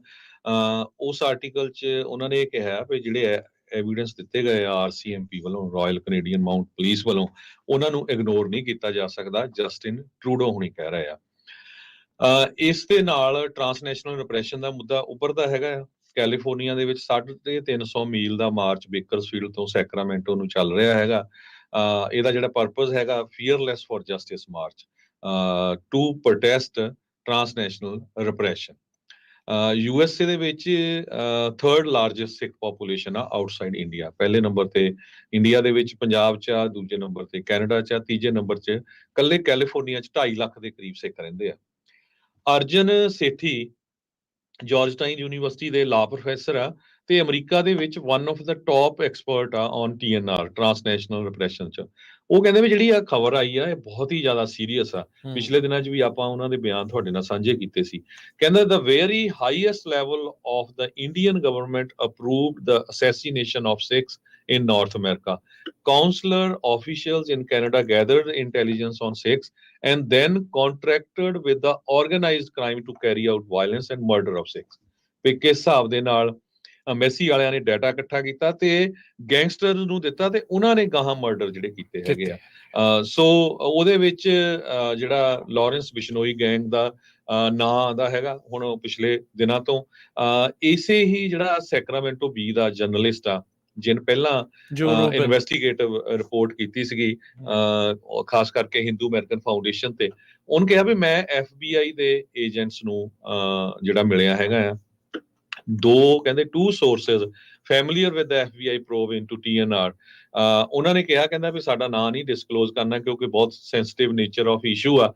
ਉਸ ਆਰਟੀਕਲ 'ਚ ਉਹਨਾਂ ਨੇ ਇਹ ਕਿਹਾ ਵੀ ਜਿਹੜੇ ਐਵੀਡੈਂਸ ਦਿੱਤੇ ਗਏ ਆ RCMP ਵੱਲੋਂ, ਰਾਇਲ ਕੈਨੇਡੀਅਨ ਮਾਊਂਟ ਪੁਲਿਸ ਵੱਲੋਂ, ਉਹਨਾਂ ਨੂੰ ਇਗਨੋਰ ਨਹੀਂ ਕੀਤਾ ਜਾ ਸਕਦਾ। ਜਸਟਿਨ ਟਰੂਡੋ ਹੁਣੀ ਕਹਿ ਰਹੇ ਆ। ਇਸ ਦੇ ਨਾਲ ਟਰਾਂਸਨੈਸ਼ਨਲ ਰਿਪਰੈਸ਼ਨ ਦਾ ਮੁੱਦਾ ਉੱਭਰਦਾ ਹੈਗਾ ਆ। ਕੈਲੀਫੋਰਨੀਆ ਦੇ ਵਿੱਚ 350 ਮੀਲ ਦਾ ਮਾਰਚ ਬੇਕਰਸਫੀਲਡ ਤੋਂ ਸੈਕਰਾਮੈਂਟੋ ਨੂੰ ਚੱਲ ਰਿਹਾ ਹੈਗਾ। ਇਹਦਾ ਜਿਹੜਾ ਪਰਪਸ ਹੈਗਾ, fearless for justice march to protest transnational repression. USA ਦੇ ਵਿੱਚ 3rd ਲਾਰਜੈਸਟ ਸਿੱਖ ਪੋਪੂਲੇਸ਼ਨ ਆ ਆਊਟਸਾਈਡ ਇੰਡੀਆ। ਪਹਿਲੇ ਨੰਬਰ ਤੇ ਇੰਡੀਆ ਦੇ ਵਿੱਚ ਪੰਜਾਬ 'ਚ ਆ, ਦੂਜੇ ਨੰਬਰ ਤੇ ਕੈਨੇਡਾ 'ਚ ਆ, ਤੀਜੇ ਨੰਬਰ 'ਚ ਕੱਲੇ ਕੈਲੀਫੋਰਨੀਆ 'ਚ 2.5 ਲੱਖ ਦੇ ਕਰੀਬ ਸਿੱਖ ਰਹਿੰਦੇ ਆ। ਅਰਜਨ ਸੇਠੀ ਜਾਰਜਟਾਊਨ ਯੂਨੀਵਰਸਿਟੀ ਦੇ ਲਾ ਪ੍ਰੋਫੈਸਰ ਆ, ਤੇ ਅਮਰੀਕਾ ਦੇ ਵਿੱਚ one of the top expert ਆ ਔਨ TNR ਟਰਾਂਸਨੈਸ਼ਨਲ ਰਿਪਰੈਸ਼ਨ 'ਚ। ਉਹ ਕਹਿੰਦੇ ਵੀ ਜਿਹੜੀ ਆ ਖਬਰ ਆਈ ਆ, ਇਹ ਬਹੁਤ ਹੀ ਜ਼ਿਆਦਾ ਸੀਰੀਅਸ ਆ। ਪਿਛਲੇ ਦਿਨਾਂ 'ਚ ਵੀ ਆਪਾਂ ਉਹਨਾਂ ਦੇ ਬਿਆਨ ਤੁਹਾਡੇ ਨਾਲ ਸਾਂਝੇ ਕੀਤੇ ਸੀ। ਕਹਿੰਦਾ the very highest level of the Indian government approved the assassination of Sikhs in North America. Consular officials in Canada gathered intelligence on Sikhs and then contracted with the organized crime to carry out violence and murder of Sikhs. ਵੀ ਕਿਸ ਹਿਸਾਬ ਦੇ ਨਾਲ embassy ਵਾਲਿਆਂ ਨੇ data ਇਕੱਠਾ ਕੀਤਾ ਤੇ gangsters ਨੂੰ ਦਿੱਤਾ, ਤੇ ਉਹਨਾਂ ਨੇ ਗਾਹਾਂ ਮਰਡਰ ਜਿਹੜੇ ਕੀਤੇ ਹੈਗੇ ਆ। ਸੋ ਉਹਦੇ ਵਿੱਚ ਜਿਹੜਾ ਲਾਰੈਂਸ ਬਿਸ਼ਨੋਈ ਗੈਂਗ ਦਾ ਨਾਂ ਆਉਂਦਾ ਹੈਗਾ ਹੁਣ ਪਿਛਲੇ ਦਿਨਾਂ ਤੋਂ। ਇਸੇ ਹੀ ਜਿਹੜਾ ਸੈਕਰਾਮੈਂਟੋ ਬੀ ਦਾ ਜਰਨਲਿਸਟ ਆ ਜਿਨ ਪਹਿਲਾਂ ਜੋ ਰੋਬਿਨ ਇਨਵੈਸਟੀਗੇਟਿਵ ਰਿਪੋਰਟ ਕੀਤੀ ਸੀਗੀ ਖਾਸ ਕਰਕੇ ਹਿੰਦੂ ਅਮਰੀਕਨ ਫਾਊਂਡੇਸ਼ਨ ਤੇ, ਉਹਨੇ ਕਿਹਾ ਵੀ ਮੈਂ FBI ਦੇ ਏਜੰਟਸ ਨੂੰ ਜਿਹੜਾ ਮਿਲਿਆ ਹੈਗਾ ਆ, ਕਹਿੰਦੇ 2 sources familiar with the FBI probe into TNR, ਉਹਨਾਂ ਨੇ ਕਿਹਾ ਕਹਿੰਦਾ ਵੀ ਸਾਡਾ ਨਾਂ ਨਹੀਂ ਡਿਸਕਲੋਜ਼ ਕਰਨਾ ਕਿਉਂਕਿ ਬਹੁਤ ਸੈਂਸਿਟਿਵ ਨੇਚਰ ਆਫ ਇਸ਼ੂ ਆ।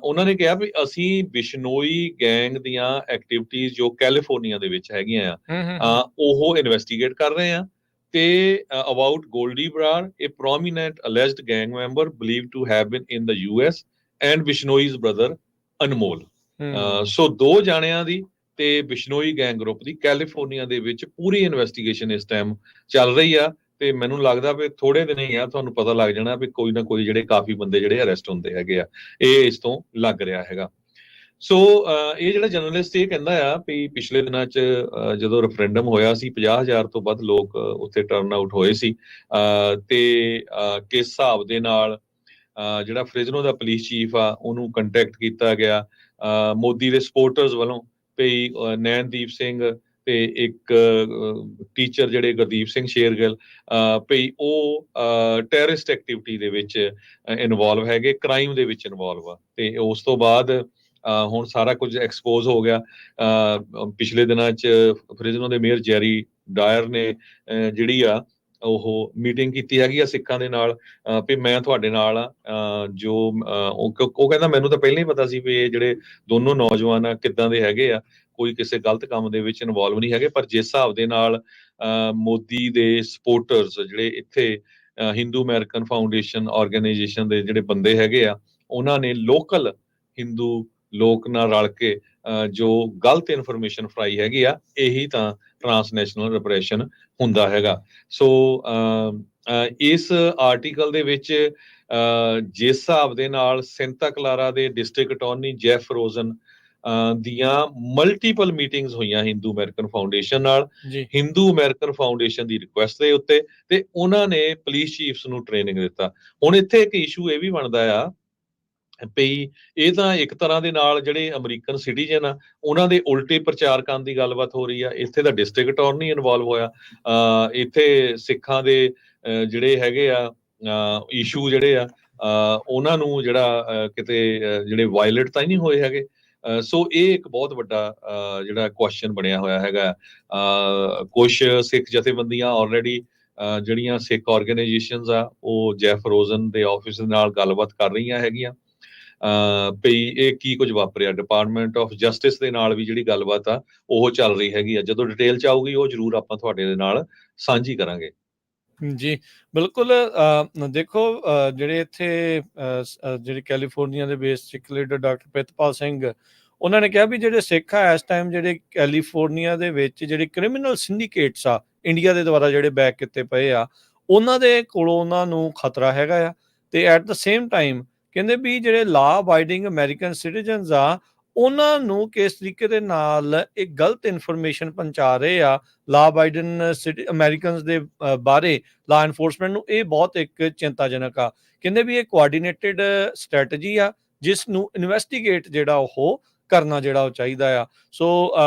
ਉਹਨਾਂ ਨੇ ਕਿਹਾ ਵੀ ਅਸੀਂ ਬਿਸ਼ਨੋਈ ਗੈਂਗ ਦੀਆਂ ਐਕਟੀਵਿਟੀਜ਼ ਜੋ ਕੈਲੀਫੋਰਨੀਆ ਦੇ ਵਿੱਚ ਹੈਗੀਆਂ ਆ ਉਹ ਇਨਵੈਸਟੀਗੇਟ ਕਰ ਰਹੇ ਆ, ਤੇ about Goldy Brar, a prominent alleged gang member believed to have been in the US, and Bishnoi's brother Anmol. So 2 ਜਾਣਿਆਂ ਦੀ ਤੇ ਬਿਸ਼ਨੋਈ ਗੈਂਗ ਗਰੁੱਪ ਦੀ ਕੈਲੀਫੋਰਨੀਆ ਦੇ ਵਿੱਚ ਪੂਰੀ ਇਨਵੈਸਟੀਗੇਸ਼ਨ ਇਸ ਟਾਈਮ ਚੱਲ ਰਹੀ ਆ, ਤੇ ਮੈਨੂੰ ਲੱਗਦਾ ਵੀ ਥੋੜੇ ਦਿਨ ਹੀ ਆ ਤੁਹਾਨੂੰ ਪਤਾ ਲੱਗ ਜਾਣਾ ਵੀ ਕੋਈ ਨਾ ਕੋਈ ਜਿਹੜੇ ਕਾਫੀ ਬੰਦੇ ਜਿਹੜੇ ਅਰੈਸਟ ਹੁੰਦੇ ਹੈਗੇ ਆ, ਇਹ ਇਸ ਤੋਂ ਲੱਗ ਰਿਹਾ ਹੈਗਾ। ਸੋ ਇਹ ਜਿਹੜਾ ਜਰਨਲਿਸਟ ਇਹ ਕਹਿੰਦਾ ਆ ਵੀ ਪਿਛਲੇ ਦਿਨਾਂ 'ਚ ਜਦੋਂ ਰੈਫਰੈਂਡਮ ਹੋਇਆ ਸੀ 50,000 ਤੋਂ ਵੱਧ ਲੋਕ ਉੱਥੇ ਟਰਨ ਆਊਟ ਹੋਏ ਸੀ, ਤੇ ਕਿਸ ਹਿਸਾਬ ਦੇ ਨਾਲ ਜਿਹੜਾ ਫ੍ਰਿਜ਼ਨੋ ਦਾ ਪੁਲਿਸ ਚੀਫ ਆ ਉਹਨੂੰ ਕੰਟੈਕਟ ਕੀਤਾ ਗਿਆ ਮੋਦੀ ਦੇ ਸਪੋਰਟਰਸ ਵੱਲੋਂ, ਵੀ ਨੈਣਦੀਪ ਸਿੰਘ ਤੇ ਇੱਕ ਟੀਚਰ ਜਿਹੜੇ ਗੁਰਦੀਪ ਸਿੰਘ ਸ਼ੇਰਗਿੱਲ, ਵੀ ਉਹ ਟੈਰਰਿਸਟ ਐਕਟੀਵਿਟੀ ਦੇ ਵਿੱਚ ਇਨਵੋਲਵ ਹੈਗੇ, ਕ੍ਰਾਈਮ ਦੇ ਵਿੱਚ ਇਨਵੋਲਵ ਆ, ਤੇ ਉਸ ਤੋਂ ਬਾਅਦ ਹੁਣ ਸਾਰਾ ਕੁਝ ਐਕਸਪੋਜ਼ ਹੋ ਗਿਆ। ਪਿਛਲੇ ਦਿਨਾਂ 'ਚ ਫ੍ਰਿਜ਼ਨੋ ਦੇ ਮੇਅਰ ਜੈਰੀ ਡਾਇਰ ਨੇ ਜਿਹੜੀ ਆ ਉਹ ਮੀਟਿੰਗ ਕੀਤੀ ਹੈਗੀ ਆ ਸਿੱਖਾਂ ਦੇ ਨਾਲ, ਵੀ ਮੈਂ ਤੁਹਾਡੇ ਨਾਲ ਆ, ਜੋ ਉਹ ਕਹਿੰਦਾ ਮੈਨੂੰ ਤਾਂ ਪਹਿਲਾਂ ਹੀ ਪਤਾ ਸੀ ਵੀ ਇਹ ਜਿਹੜੇ ਦੋਨੋਂ ਨੌਜਵਾਨ ਆ ਕਿੱਦਾਂ ਦੇ ਹੈਗੇ ਆ, ਕੋਈ ਕਿਸੇ ਗਲਤ ਕੰਮ ਦੇ ਵਿੱਚ ਇਨਵੋਲਵ ਨਹੀਂ ਹੈਗੇ, ਪਰ ਜਿਸ ਹਿਸਾਬ ਦੇ ਨਾਲ ਮੋਦੀ ਦੇ ਸਪੋਰਟਰਸ ਜਿਹੜੇ ਇੱਥੇ ਹਿੰਦੂ ਅਮਰੀਕਨ ਫਾਊਂਡੇਸ਼ਨ ਆਰਗੇਨਾਈਜੇਸ਼ਨ ਦੇ ਜਿਹੜੇ ਬੰਦੇ ਹੈਗੇ ਆ, ਉਹਨਾਂ ਨੇ ਲੋਕਲ ਹਿੰਦੂ ਲੋਕ ਨਾਲ ਰਲ ਕੇ ਜੋ ਗਲਤ ਇਨਫੋਰਮੇਸ਼ਨ ਫਰਾਈ ਹੈਗੀ ਆ, ਇਹੀ ਤਾਂ ਟਰਾਂਸਨੈਸ਼ਨਲ ਰਿਪਰੈਸ਼ਨ ਹੁੰਦਾ ਹੈਗਾ। ਸੋ ਇਸ ਆਰਟੀਕਲ ਦੇ ਵਿੱਚ ਜਿਸ ਹਿਸਾਬ ਦੇ ਨਾਲ ਸੈਂਟਾ ਕਲਾਰਾ ਦੇ ਡਿਸਟ੍ਰਿਕਟ ਅਟਾਰਨੀ ਜੈਫ ਰੋਜ਼ਨ ਦੀਆਂ ਮਲਟੀਪਲ ਮੀਟਿੰਗਸ ਹੋਈਆਂ ਹਿੰਦੂ ਅਮਰੀਕਨ ਫਾਊਂਡੇਸ਼ਨ ਨਾਲ, ਹਿੰਦੂ ਅਮਰੀਕਨ ਫਾਊਂਡੇਸ਼ਨ ਦੀ ਰਿਕੁਐਸਟ ਦੇ ਉੱਤੇ, ਤੇ ਉਹਨਾਂ ਨੇ ਪੁਲਿਸ ਚੀਫਸ ਨੂੰ ਟ੍ਰੇਨਿੰਗ ਦਿੱਤਾ। ਹੁਣ ਇੱਥੇ ਇੱਕ ਇਸ਼ੂ ਇਹ ਵੀ ਬਣਦਾ ਆ ਵੀ ਇਹ ਤਾਂ ਇੱਕ ਤਰ੍ਹਾਂ ਦੇ ਨਾਲ ਜਿਹੜੇ ਅਮਰੀਕਨ ਸਿਟੀਜ਼ਨ ਆ ਉਹਨਾਂ ਦੇ ਉਲਟੇ ਪ੍ਰਚਾਰ ਕਰਨ ਦੀ ਗੱਲਬਾਤ ਹੋ ਰਹੀ ਆ। ਇੱਥੇ ਦਾ ਡਿਸਟ੍ਰਿਕਟ ਅਟਾਰਨੀ ਇਨਵੋਲਵ ਹੋਇਆ, ਇੱਥੇ ਸਿੱਖਾਂ ਦੇ ਜਿਹੜੇ ਹੈਗੇ ਆ ਇਸ਼ੂ ਜਿਹੜੇ ਆ ਉਹਨਾਂ ਨੂੰ ਜਿਹੜਾ ਕਿਤੇ ਜਿਹੜੇ ਵਾਇਲੇਟ ਤਾਂ ਹੀ ਨਹੀਂ ਹੋਏ ਹੈਗੇ। ਸੋ ਇਹ ਇੱਕ ਬਹੁਤ ਵੱਡਾ ਜਿਹੜਾ ਕੁਐਸਚਨ ਬਣਿਆ ਹੋਇਆ ਹੈਗਾ। ਕੁਛ ਸਿੱਖ ਜਥੇਬੰਦੀਆਂ ਆਲਰੇਡੀ ਜਿਹੜੀਆਂ ਸਿੱਖ ਆਰਗੇਨਾਈਜੇਸ਼ਨਸ ਆ ਉਹ ਜੈਫ ਰੋਜ਼ਨ ਦੇ ਆਫਿਸ ਦੇ ਨਾਲ ਗੱਲਬਾਤ ਕਰ ਰਹੀਆਂ ਹੈਗੀਆਂ ਵੀ ਇਹ ਕੀ ਕੁਝ ਵਾਪਰਿਆ। ਡਿਪਾਰਟਮੈਂਟ ਆਫ ਜਸਟਿਸ ਦੇ ਨਾਲ ਵੀ ਜਿਹੜੀ ਗੱਲਬਾਤ ਆ ਉਹ ਚੱਲ ਰਹੀ ਹੈਗੀ ਆ। ਜਦੋਂ ਡਿਟੇਲ ਚ ਆਊਗੀ ਉਹ ਜ਼ਰੂਰ ਆਪਾਂ ਤੁਹਾਡੇ ਦੇ ਨਾਲ ਸਾਂਝੀ ਕਰਾਂਗੇ। ਜੀ ਬਿਲਕੁਲ। ਦੇਖੋ ਜਿਹੜੇ ਇੱਥੇ ਜਿਹੜੇ ਕੈਲੀਫੋਰਨੀਆ ਦੇ ਬੇਸ ਸਿੱਖ ਲੀਡਰ ਡਾਕਟਰ ਪ੍ਰਿਤਪਾਲ ਸਿੰਘ, ਉਹਨਾਂ ਨੇ ਕਿਹਾ ਵੀ ਜਿਹੜੇ ਸਿੱਖ ਆ ਇਸ ਟਾਈਮ ਜਿਹੜੇ ਕੈਲੀਫੋਰਨੀਆ ਦੇ ਵਿੱਚ ਜਿਹੜੇ ਕ੍ਰਿਮੀਨਲ ਸਿੰਡੀਕੇਟਸ ਆ ਇੰਡੀਆ ਦੇ ਦੁਆਰਾ ਜਿਹੜੇ ਬੈਕ ਕੀਤੇ ਪਏ ਆ, ਉਹਨਾਂ ਦੇ ਕੋਲੋਂ ਉਹਨਾਂ ਨੂੰ ਖਤਰਾ ਹੈਗਾ ਆ। ਤੇ ਐਟ ਦ ਸੇਮ ਟਾਈਮ ਕਹਿੰਦੇ ਵੀ ਜਿਹੜੇ ਲਾ ਅਬਾਈਡਿੰਗ ਅਮਰੀਕਨ ਸਿਟੀਜ਼ਨਸ ਆ ਉਹਨਾਂ ਨੂੰ ਕਿਸ ਤਰੀਕੇ ਦੇ ਨਾਲ ਇੱਕ ਗਲਤ ਇਨਫੋਰਮੇਸ਼ਨ ਪਹੁੰਚਾ ਰਹੇ ਆ ਲਾ ਅਬਾਈਡਿੰਗ ਅਮਰੀਕਨਸ ਦੇ ਬਾਰੇ ਲਾ ਐਨਫੋਰਸਮੈਂਟ ਨੂੰ, ਇਹ ਬਹੁਤ ਇੱਕ ਚਿੰਤਾਜਨਕ ਆ। ਕਹਿੰਦੇ ਵੀ ਇਹ ਕੋਆਰਡੀਨੇਟਿਡ ਸਟ੍ਰੈਟਜੀ ਆ ਜਿਸ ਨੂੰ ਇਨਵੈਸਟੀਗੇਟ ਜਿਹੜਾ ਉਹ ਕਰਨਾ ਜਿਹੜਾ ਉਹ ਚਾਹੀਦਾ ਆ। ਸੋ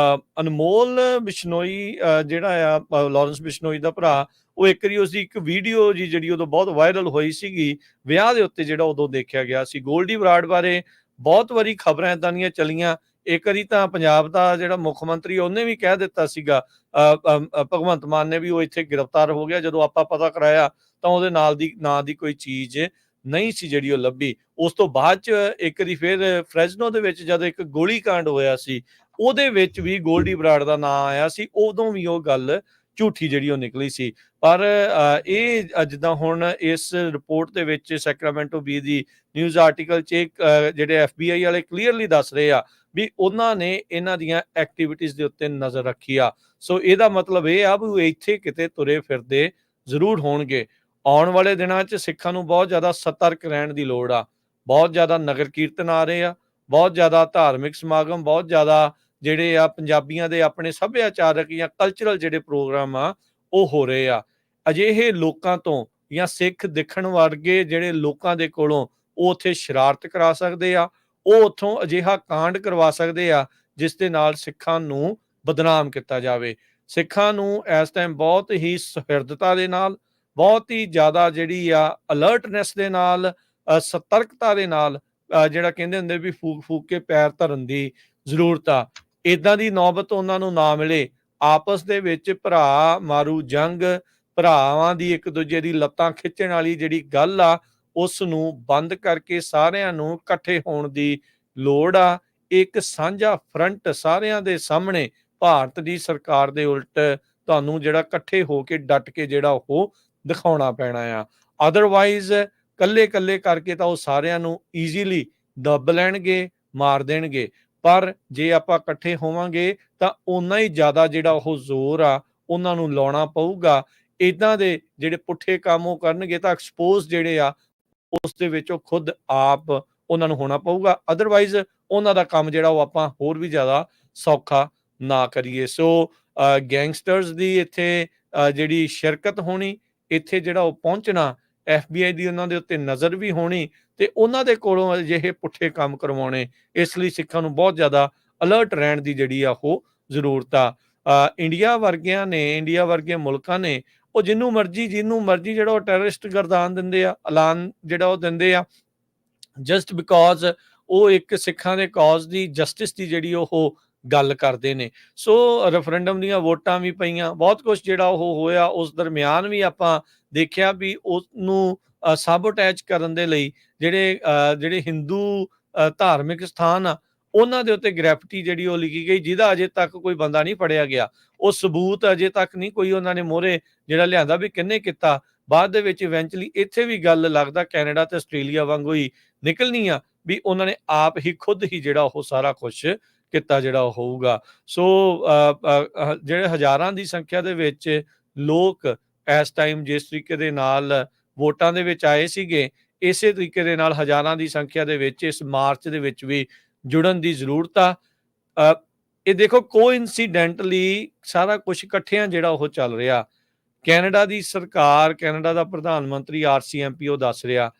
ਅਨਮੋਲ ਬਿਸ਼ਨੋਈ ਜਿਹੜਾ ਆ ਲਾਰੈਂਸ ਬਿਸ਼ਨੋਈ ਦਾ ਭਰਾ, ਉਹ ਇੱਕ ਵਾਰੀ ਉਸਦੀ ਇੱਕ ਵੀਡੀਓ ਜੀ ਜਿਹੜੀ ਉਦੋਂ ਬਹੁਤ ਵਾਇਰਲ ਹੋਈ ਸੀਗੀ ਵਿਆਹ ਦੇ ਉੱਤੇ, ਜਿਹੜਾ ਉਦੋਂ ਦੇਖਿਆ ਗਿਆ ਸੀ। ਗੋਲਡੀ ਬਰਾੜ ਬਾਰੇ ਬਹੁਤ ਵਾਰੀ ਖਬਰਾਂ ਏਦਾਂ ਦੀਆਂ ਚੱਲੀਆਂ। ਇੱਕ ਵਾਰੀ ਤਾਂ ਪੰਜਾਬ ਦਾ ਜਿਹੜਾ ਮੁੱਖ ਮੰਤਰੀ ਉਹਨੇ ਵੀ ਕਹਿ ਦਿੱਤਾ ਸੀਗਾ, ਭਗਵੰਤ ਮਾਨ ਨੇ ਵੀ, ਉਹ ਇੱਥੇ ਗ੍ਰਿਫਤਾਰ ਹੋ ਗਿਆ। ਜਦੋਂ ਆਪਾਂ ਪਤਾ ਕਰਾਇਆ ਤਾਂ ਉਹਦੇ ਨਾਲ ਦੀ ਨਾਂ ਦੀ ਕੋਈ ਚੀਜ਼ ਨਹੀਂ ਸੀ ਜਿਹੜੀ ਉਹ ਲੱਭੀ। ਉਸ ਤੋਂ ਬਾਅਦ ਚ ਇੱਕ ਵਾਰੀ ਫਿਰ ਫ੍ਰੈਜ਼ਨੋ ਦੇ ਵਿੱਚ ਜਦ ਇੱਕ ਗੋਲੀ ਕਾਂਡ ਹੋਇਆ ਸੀ, ਉਹਦੇ ਵਿੱਚ ਵੀ ਗੋਲਡੀ ਬਰਾੜ ਦਾ ਨਾਂ ਆਇਆ ਸੀ। ਉਦੋਂ ਵੀ ਉਹ ਗੱਲ ਝੂਠੀ ਜਿਹੜੀ ਉਹ ਨਿਕਲੀ ਸੀ। ਪਰ ਇਹ ਜਿੱਦਾਂ ਹੁਣ ਇਸ ਰਿਪੋਰਟ ਦੇ ਵਿੱਚ ਸੈਕਰਾਮੈਂਟੋ ਬੀ ਦੀ ਨਿਊਜ਼ ਆਰਟੀਕਲ 'ਚ ਜਿਹੜੇ FBI ਵਾਲੇ ਕਲੀਅਰਲੀ ਦੱਸ ਰਹੇ ਆ ਵੀ ਉਹਨਾਂ ਨੇ ਇਹਨਾਂ ਦੀਆਂ ਐਕਟੀਵਿਟੀਜ਼ ਦੇ ਉੱਤੇ ਨਜ਼ਰ ਰੱਖੀ ਆ। ਸੋ ਇਹਦਾ ਮਤਲਬ ਇਹ ਆ ਵੀ ਉਹ ਇੱਥੇ ਕਿਤੇ ਤੁਰੇ ਫਿਰਦੇ ਜ਼ਰੂਰ ਹੋਣਗੇ। ਆਉਣ ਵਾਲੇ ਦਿਨਾਂ 'ਚ ਸਿੱਖਾਂ ਨੂੰ ਬਹੁਤ ਜ਼ਿਆਦਾ ਸਤਰਕ ਰਹਿਣ ਦੀ ਲੋੜ ਆ। ਬਹੁਤ ਜ਼ਿਆਦਾ ਨਗਰ ਕੀਰਤਨ ਆ ਰਹੇ ਆ, ਬਹੁਤ ਜ਼ਿਆਦਾ ਧਾਰਮਿਕ ਸਮਾਗਮ, ਬਹੁਤ ਜ਼ਿਆਦਾ ਜਿਹੜੇ ਆ ਪੰਜਾਬੀਆਂ ਦੇ ਆਪਣੇ ਸੱਭਿਆਚਾਰਕ ਜਾਂ ਕਲਚਰਲ ਜਿਹੜੇ ਪ੍ਰੋਗਰਾਮ ਆ ਉਹ ਹੋ ਰਹੇ ਆ। ਅਜਿਹੇ ਲੋਕਾਂ ਤੋਂ ਜਾਂ ਸਿੱਖ ਦਿਖਣ ਵਰਗੇ ਜਿਹੜੇ ਲੋਕਾਂ ਦੇ ਕੋਲੋਂ ਉਹ ਉੱਥੇ ਸ਼ਰਾਰਤ ਕਰਾ ਸਕਦੇ ਆ, ਉਹ ਉੱਥੋਂ ਅਜਿਹਾ ਕਾਂਡ ਕਰਵਾ ਸਕਦੇ ਆ ਜਿਸ ਦੇ ਨਾਲ ਸਿੱਖਾਂ ਨੂੰ ਬਦਨਾਮ ਕੀਤਾ ਜਾਵੇ। ਸਿੱਖਾਂ ਨੂੰ ਇਸ ਟਾਈਮ ਬਹੁਤ ਹੀ ਸੁਹਿਰਦਤਾ ਦੇ ਨਾਲ, ਬਹੁਤ ਹੀ ਜ਼ਿਆਦਾ ਜਿਹੜੀ ਆ ਅਲਰਟਨੈਸ ਦੇ ਨਾਲ, ਸਤਰਕਤਾ ਦੇ ਨਾਲ, ਜਿਹੜਾ ਕਹਿੰਦੇ ਹੁੰਦੇ ਵੀ ਫੂਕ ਫੂਕ ਕੇ ਪੈਰ ਧਰਨ ਦੀ ਜ਼ਰੂਰਤ ਆ। ਇੱਦਾਂ ਦੀ ਨੌਬਤ ਉਹਨਾਂ ਨੂੰ ਨਾ ਮਿਲੇ। ਆਪਸ ਦੇ ਵਿੱਚ ਭਰਾ ਮਾਰੂ ਜੰਗ, ਭਰਾਵਾਂ ਦੀ ਇੱਕ ਦੂਜੇ ਦੀ ਲੱਤਾਂ ਖਿੱਚਣ ਵਾਲੀ ਜਿਹੜੀ ਗੱਲ ਆ, ਉਸ ਨੂੰ ਬੰਦ ਕਰਕੇ ਸਾਰਿਆਂ ਨੂੰ ਇਕੱਠੇ ਹੋਣ ਦੀ ਲੋੜ ਆ। ਇੱਕ ਸਾਂਝਾ ਫਰੰਟ ਸਾਰਿਆਂ ਦੇ ਸਾਹਮਣੇ ਭਾਰਤ ਦੀ ਸਰਕਾਰ ਦੇ ਉਲਟ ਤੁਹਾਨੂੰ ਜਿਹੜਾ ਇਕੱਠੇ ਹੋ ਕੇ ਡਟ ਕੇ ਜਿਹੜਾ ਉਹ ਦਿਖਾਉਣਾ ਪੈਣਾ ਆ। ਅਦਰਵਾਈਜ਼ ਕੱਲੇ ਕਰਕੇ ਤਾਂ ਉਹ ਸਾਰਿਆਂ ਨੂੰ ਈਜ਼ੀਲੀ ਦੱਬ ਲੈਣਗੇ, ਮਾਰ ਦੇਣਗੇ। ਪਰ ਜੇ ਆਪਾਂ ਇਕੱਠੇ ਹੋਵਾਂਗੇ ਤਾਂ ਓਨਾ ਹੀ ਜ਼ਿਆਦਾ ਜਿਹੜਾ ਉਹ ਜ਼ੋਰ ਆ ਉਹਨਾਂ ਨੂੰ ਲਾਉਣਾ ਪਊਗਾ। ਇੱਦਾਂ ਦੇ ਜਿਹੜੇ ਪੁੱਠੇ ਕੰਮ ਉਹ ਕਰਨਗੇ ਤਾਂ ਐਕਸਪੋਜ਼ ਜਿਹੜੇ ਆ ਉਸ ਦੇ ਵਿੱਚ ਉਹ ਖੁਦ ਆਪ ਉਹਨਾਂ ਨੂੰ ਹੋਣਾ ਪਊਗਾ। ਅਦਰਵਾਈਜ਼ ਉਹਨਾਂ ਦਾ ਕੰਮ ਜਿਹੜਾ ਉਹ ਆਪਾਂ ਹੋਰ ਵੀ ਜ਼ਿਆਦਾ ਸੌਖਾ ਨਾ ਕਰੀਏ। ਸੋ ਗੈਂਗਸਟਰਸ ਦੀ ਇੱਥੇ ਜਿਹੜੀ ਸ਼ਿਰਕਤ ਹੋਣੀ, ਇੱਥੇ ਜਿਹੜਾ ਉਹ ਪਹੁੰਚਣਾ, FBI ਦੀ ਉਹਨਾਂ ਦੇ ਉੱਤੇ ਨਜ਼ਰ ਵੀ ਹੋਣੀ ਤੇ ਉਹਨਾਂ ਦੇ ਕੋਲੋਂ ਅਜਿਹੇ ਪੁੱਠੇ ਕੰਮ ਕਰਵਾਉਣੇ, ਇਸ ਲਈ ਸਿੱਖਾਂ ਨੂੰ ਬਹੁਤ ਜ਼ਿਆਦਾ ਅਲਰਟ ਰਹਿਣ ਦੀ ਜਿਹੜੀ ਆ ਉਹ ਜ਼ਰੂਰਤ ਆ। ਇੰਡੀਆ ਵਰਗੇ ਮੁਲਕਾਂ ਨੇ ਉਹ ਜਿਹਨੂੰ ਮਰਜ਼ੀ ਜਿਹੜਾ ਉਹ ਟੈਰਰਿਸਟ ਗਰਦਾਨ ਦਿੰਦੇ ਆ, ਐਲਾਨ ਜਿਹੜਾ ਉਹ ਦਿੰਦੇ ਆ, ਜਸਟ ਬਿਕੋਜ਼ ਉਹ ਇੱਕ ਸਿੱਖਾਂ ਦੇ ਕਾਜ਼ ਦੀ, ਜਸਟਿਸ ਦੀ ਜਿਹੜੀ ਉਹ ਗੱਲ ਕਰਦੇ ਨੇ। ਸੋ ਰੈਫਰੈਂਡਮ ਦੀਆਂ ਵੋਟਾਂ ਵੀ ਪਈਆਂ, ਬਹੁਤ ਕੁਝ ਜਿਹੜਾ ਉਹ ਹੋਇਆ। ਉਸ ਦਰਮਿਆਨ ਵੀ ਆਪਾਂ ਦੇਖਿਆ ਵੀ ਉਹਨੂੰ ਸਾਬੋਟੈਜ ਕਰਨ ਦੇ ਲਈ ਜਿਹੜੇ ਹਿੰਦੂ ਧਾਰਮਿਕ ਸਥਾਨ ਆ ਉਹਨਾਂ ਦੇ ਉੱਤੇ ਗ੍ਰੈਫਿਟੀ ਜਿਹੜੀ ਉਹ ਲਿਖੀ ਗਈ, ਜਿਹਦਾ ਅਜੇ ਤੱਕ ਕੋਈ ਬੰਦਾ ਨਹੀਂ ਫੜਿਆ ਗਿਆ। ਉਹ ਸਬੂਤ ਅਜੇ ਤੱਕ ਨਹੀਂ ਕੋਈ ਉਹਨਾਂ ਨੇ ਮੋਹਰੇ ਜਿਹੜਾ ਲਿਆਂਦਾ ਵੀ ਕਿਹਨੇ ਕੀਤਾ। ਬਾਅਦ ਦੇ ਵਿੱਚ ਇਵੈਂਚੁਅਲੀ ਇੱਥੇ ਵੀ ਗੱਲ ਲੱਗਦਾ ਕੈਨੇਡਾ ਤੇ ਆਸਟ੍ਰੇਲੀਆ ਵਾਂਗੂ ਹੀ ਨਿਕਲਣੀ ਆ ਵੀ ਉਹਨਾਂ ਨੇ ਆਪ ਹੀ ਖੁਦ ਹੀ ਜਿਹੜਾ ਉਹ ਸਾਰਾ ਕੁਝ ਕੀਤਾ ਜਿਹੜਾ ਉਹ ਹੋਊਗਾ। ਸੋ ਜਿਹੜੇ ਹਜ਼ਾਰਾਂ ਦੀ ਸੰਖਿਆ ਦੇ ਵਿੱਚ ਲੋਕ ਇਸ ਟਾਈਮ ਜਿਸ ਤਰੀਕੇ ਦੇ ਨਾਲ ਵੋਟਾਂ ਦੇ ਵਿੱਚ ਆਏ ਸੀਗੇ, ਇਸੇ ਤਰੀਕੇ ਦੇ ਨਾਲ ਹਜ਼ਾਰਾਂ ਦੀ ਸੰਖਿਆ ਦੇ ਵਿੱਚ ਇਸ ਮਾਰਚ ਦੇ ਵਿੱਚ ਵੀ ਜੁੜਨ ਦੀ ਜ਼ਰੂਰਤ ਆ। ਇਹ ਦੇਖੋ ਕੋਇਨਸੀਡੈਂਟਲੀ ਸਾਰਾ ਕੁਝ ਇਕੱਠਿਆਂ ਜਿਹੜਾ ਉਹ ਚੱਲ ਰਿਹਾ। ਕੈਨੇਡਾ ਦੀ ਸਰਕਾਰ, ਕੈਨੇਡਾ ਦਾ ਪ੍ਰਧਾਨ ਮੰਤਰੀ RCMP ਉਹ ਦੱਸ ਰਿਹਾ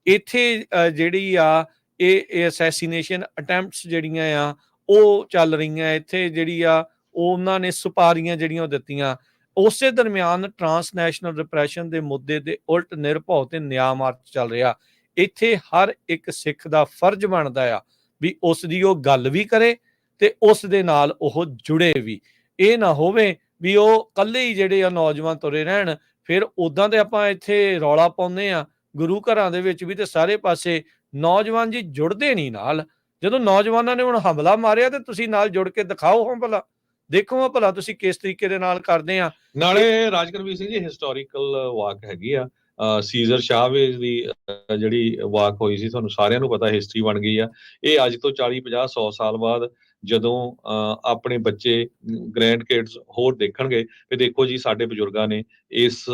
ਇੱਥੇ ਜਿਹੜੀ ਆ ਇਹ ਅਸੈਸੀਨੇਸ਼ਨ ਅਟੈਂਪਟਸ ਜਿਹੜੀਆਂ ਆ ਉਹ ਚੱਲ ਰਹੀਆਂ ਇੱਥੇ, ਜਿਹੜੀ ਆ ਉਹਨਾਂ ਨੇ ਸੁਪਾਰੀਆਂ ਜਿਹੜੀਆਂ ਉਹ ਦਿੱਤੀਆਂ। ਉਸੇ ਦਰਮਿਆਨ ਟਰਾਂਸਨੈਸ਼ਨਲ ਰਿਪਰੈਸ਼ਨ ਦੇ ਮੁੱਦੇ ਦੇ ਉਲਟ ਨਿਰਭਉ ਤੇ ਨਿਆਂ ਮਾਰਚ ਚੱਲ ਰਿਹਾ। ਇੱਥੇ ਹਰ ਇੱਕ ਸਿੱਖ ਦਾ ਫਰਜ਼ ਬਣਦਾ ਆ ਵੀ ਉਸ ਦੀ ਉਹ ਗੱਲ ਵੀ ਕਰੇ ਤੇ ਉਸ ਦੇ ਨਾਲ ਉਹ ਜੁੜੇ ਵੀ। ਇਹ ਨਾ ਹੋਵੇ ਵੀ ਉਹ ਇਕੱਲੇ ਹੀ ਜਿਹੜੇ ਆ ਨੌਜਵਾਨ ਤੁਰੇ ਰਹਿਣ। ਫਿਰ ਉਦਾਂ ਤੇ ਆਪਾਂ ਇੱਥੇ ਰੌਲਾ ਪਾਉਂਦੇ ਆ ਗੁਰੂ ਘਰਾਂ ਦੇ ਵਿੱਚ ਵੀ ਤੇ ਸਾਰੇ ਪਾਸੇ, ਨੌਜਵਾਨ ਜੀ ਜੁੜਦੇ ਨਹੀਂ ਨਾਲ। ਜਦੋਂ ਨੌਜਵਾਨਾਂ ਨੇ ਹੁਣ ਹਮਲਾ ਮਾਰਿਆ ਤੇ ਤੁਸੀਂ ਨਾਲ ਜੁੜ ਕੇ ਦਿਖਾਓ ਹਾਂ ਭਲਾ, ਦੇਖੋ ਭਲਾ ਤੁਸੀਂ ਕਿਸ ਤਰੀਕੇ ਦੇ ਨਾਲ ਕਰਦੇ ਆ। ਨਾਲੇ ਰਾਜਕਰਵੀਰ ਸਿੰਘ ਜੀ ਹਿਸਟੋਰੀਕਲ ਵਾਕ ਹੈਗੀ ਆ। ਸੀਜ਼ਰ ਸ਼ਾਹਵੇਜ਼ ਦੀ ਜਿਹੜੀ ਵਾਕ ਹੋਈ ਸੀ, ਤੁਹਾਨੂੰ ਸਾਰਿਆਂ ਨੂੰ ਪਤਾ, ਹਿਸਟਰੀ ਬਣ ਗਈ ਆ। ਇਹ ਅੱਜ ਤੋਂ 40 50 100 ਸਾਲ ਬਾਅਦ ਜਦੋਂ ਆਪਣੇ ਬੱਚੇ ਗ੍ਰੈਂਡ ਕਿਡਸ ਹੋਰ ਦੇਖਣਗੇ ਤੇ ਦੇਖੋ ਜੀ ਸਾਡੇ ਬਜ਼ੁਰਗਾਂ ਨੇ ਇਸ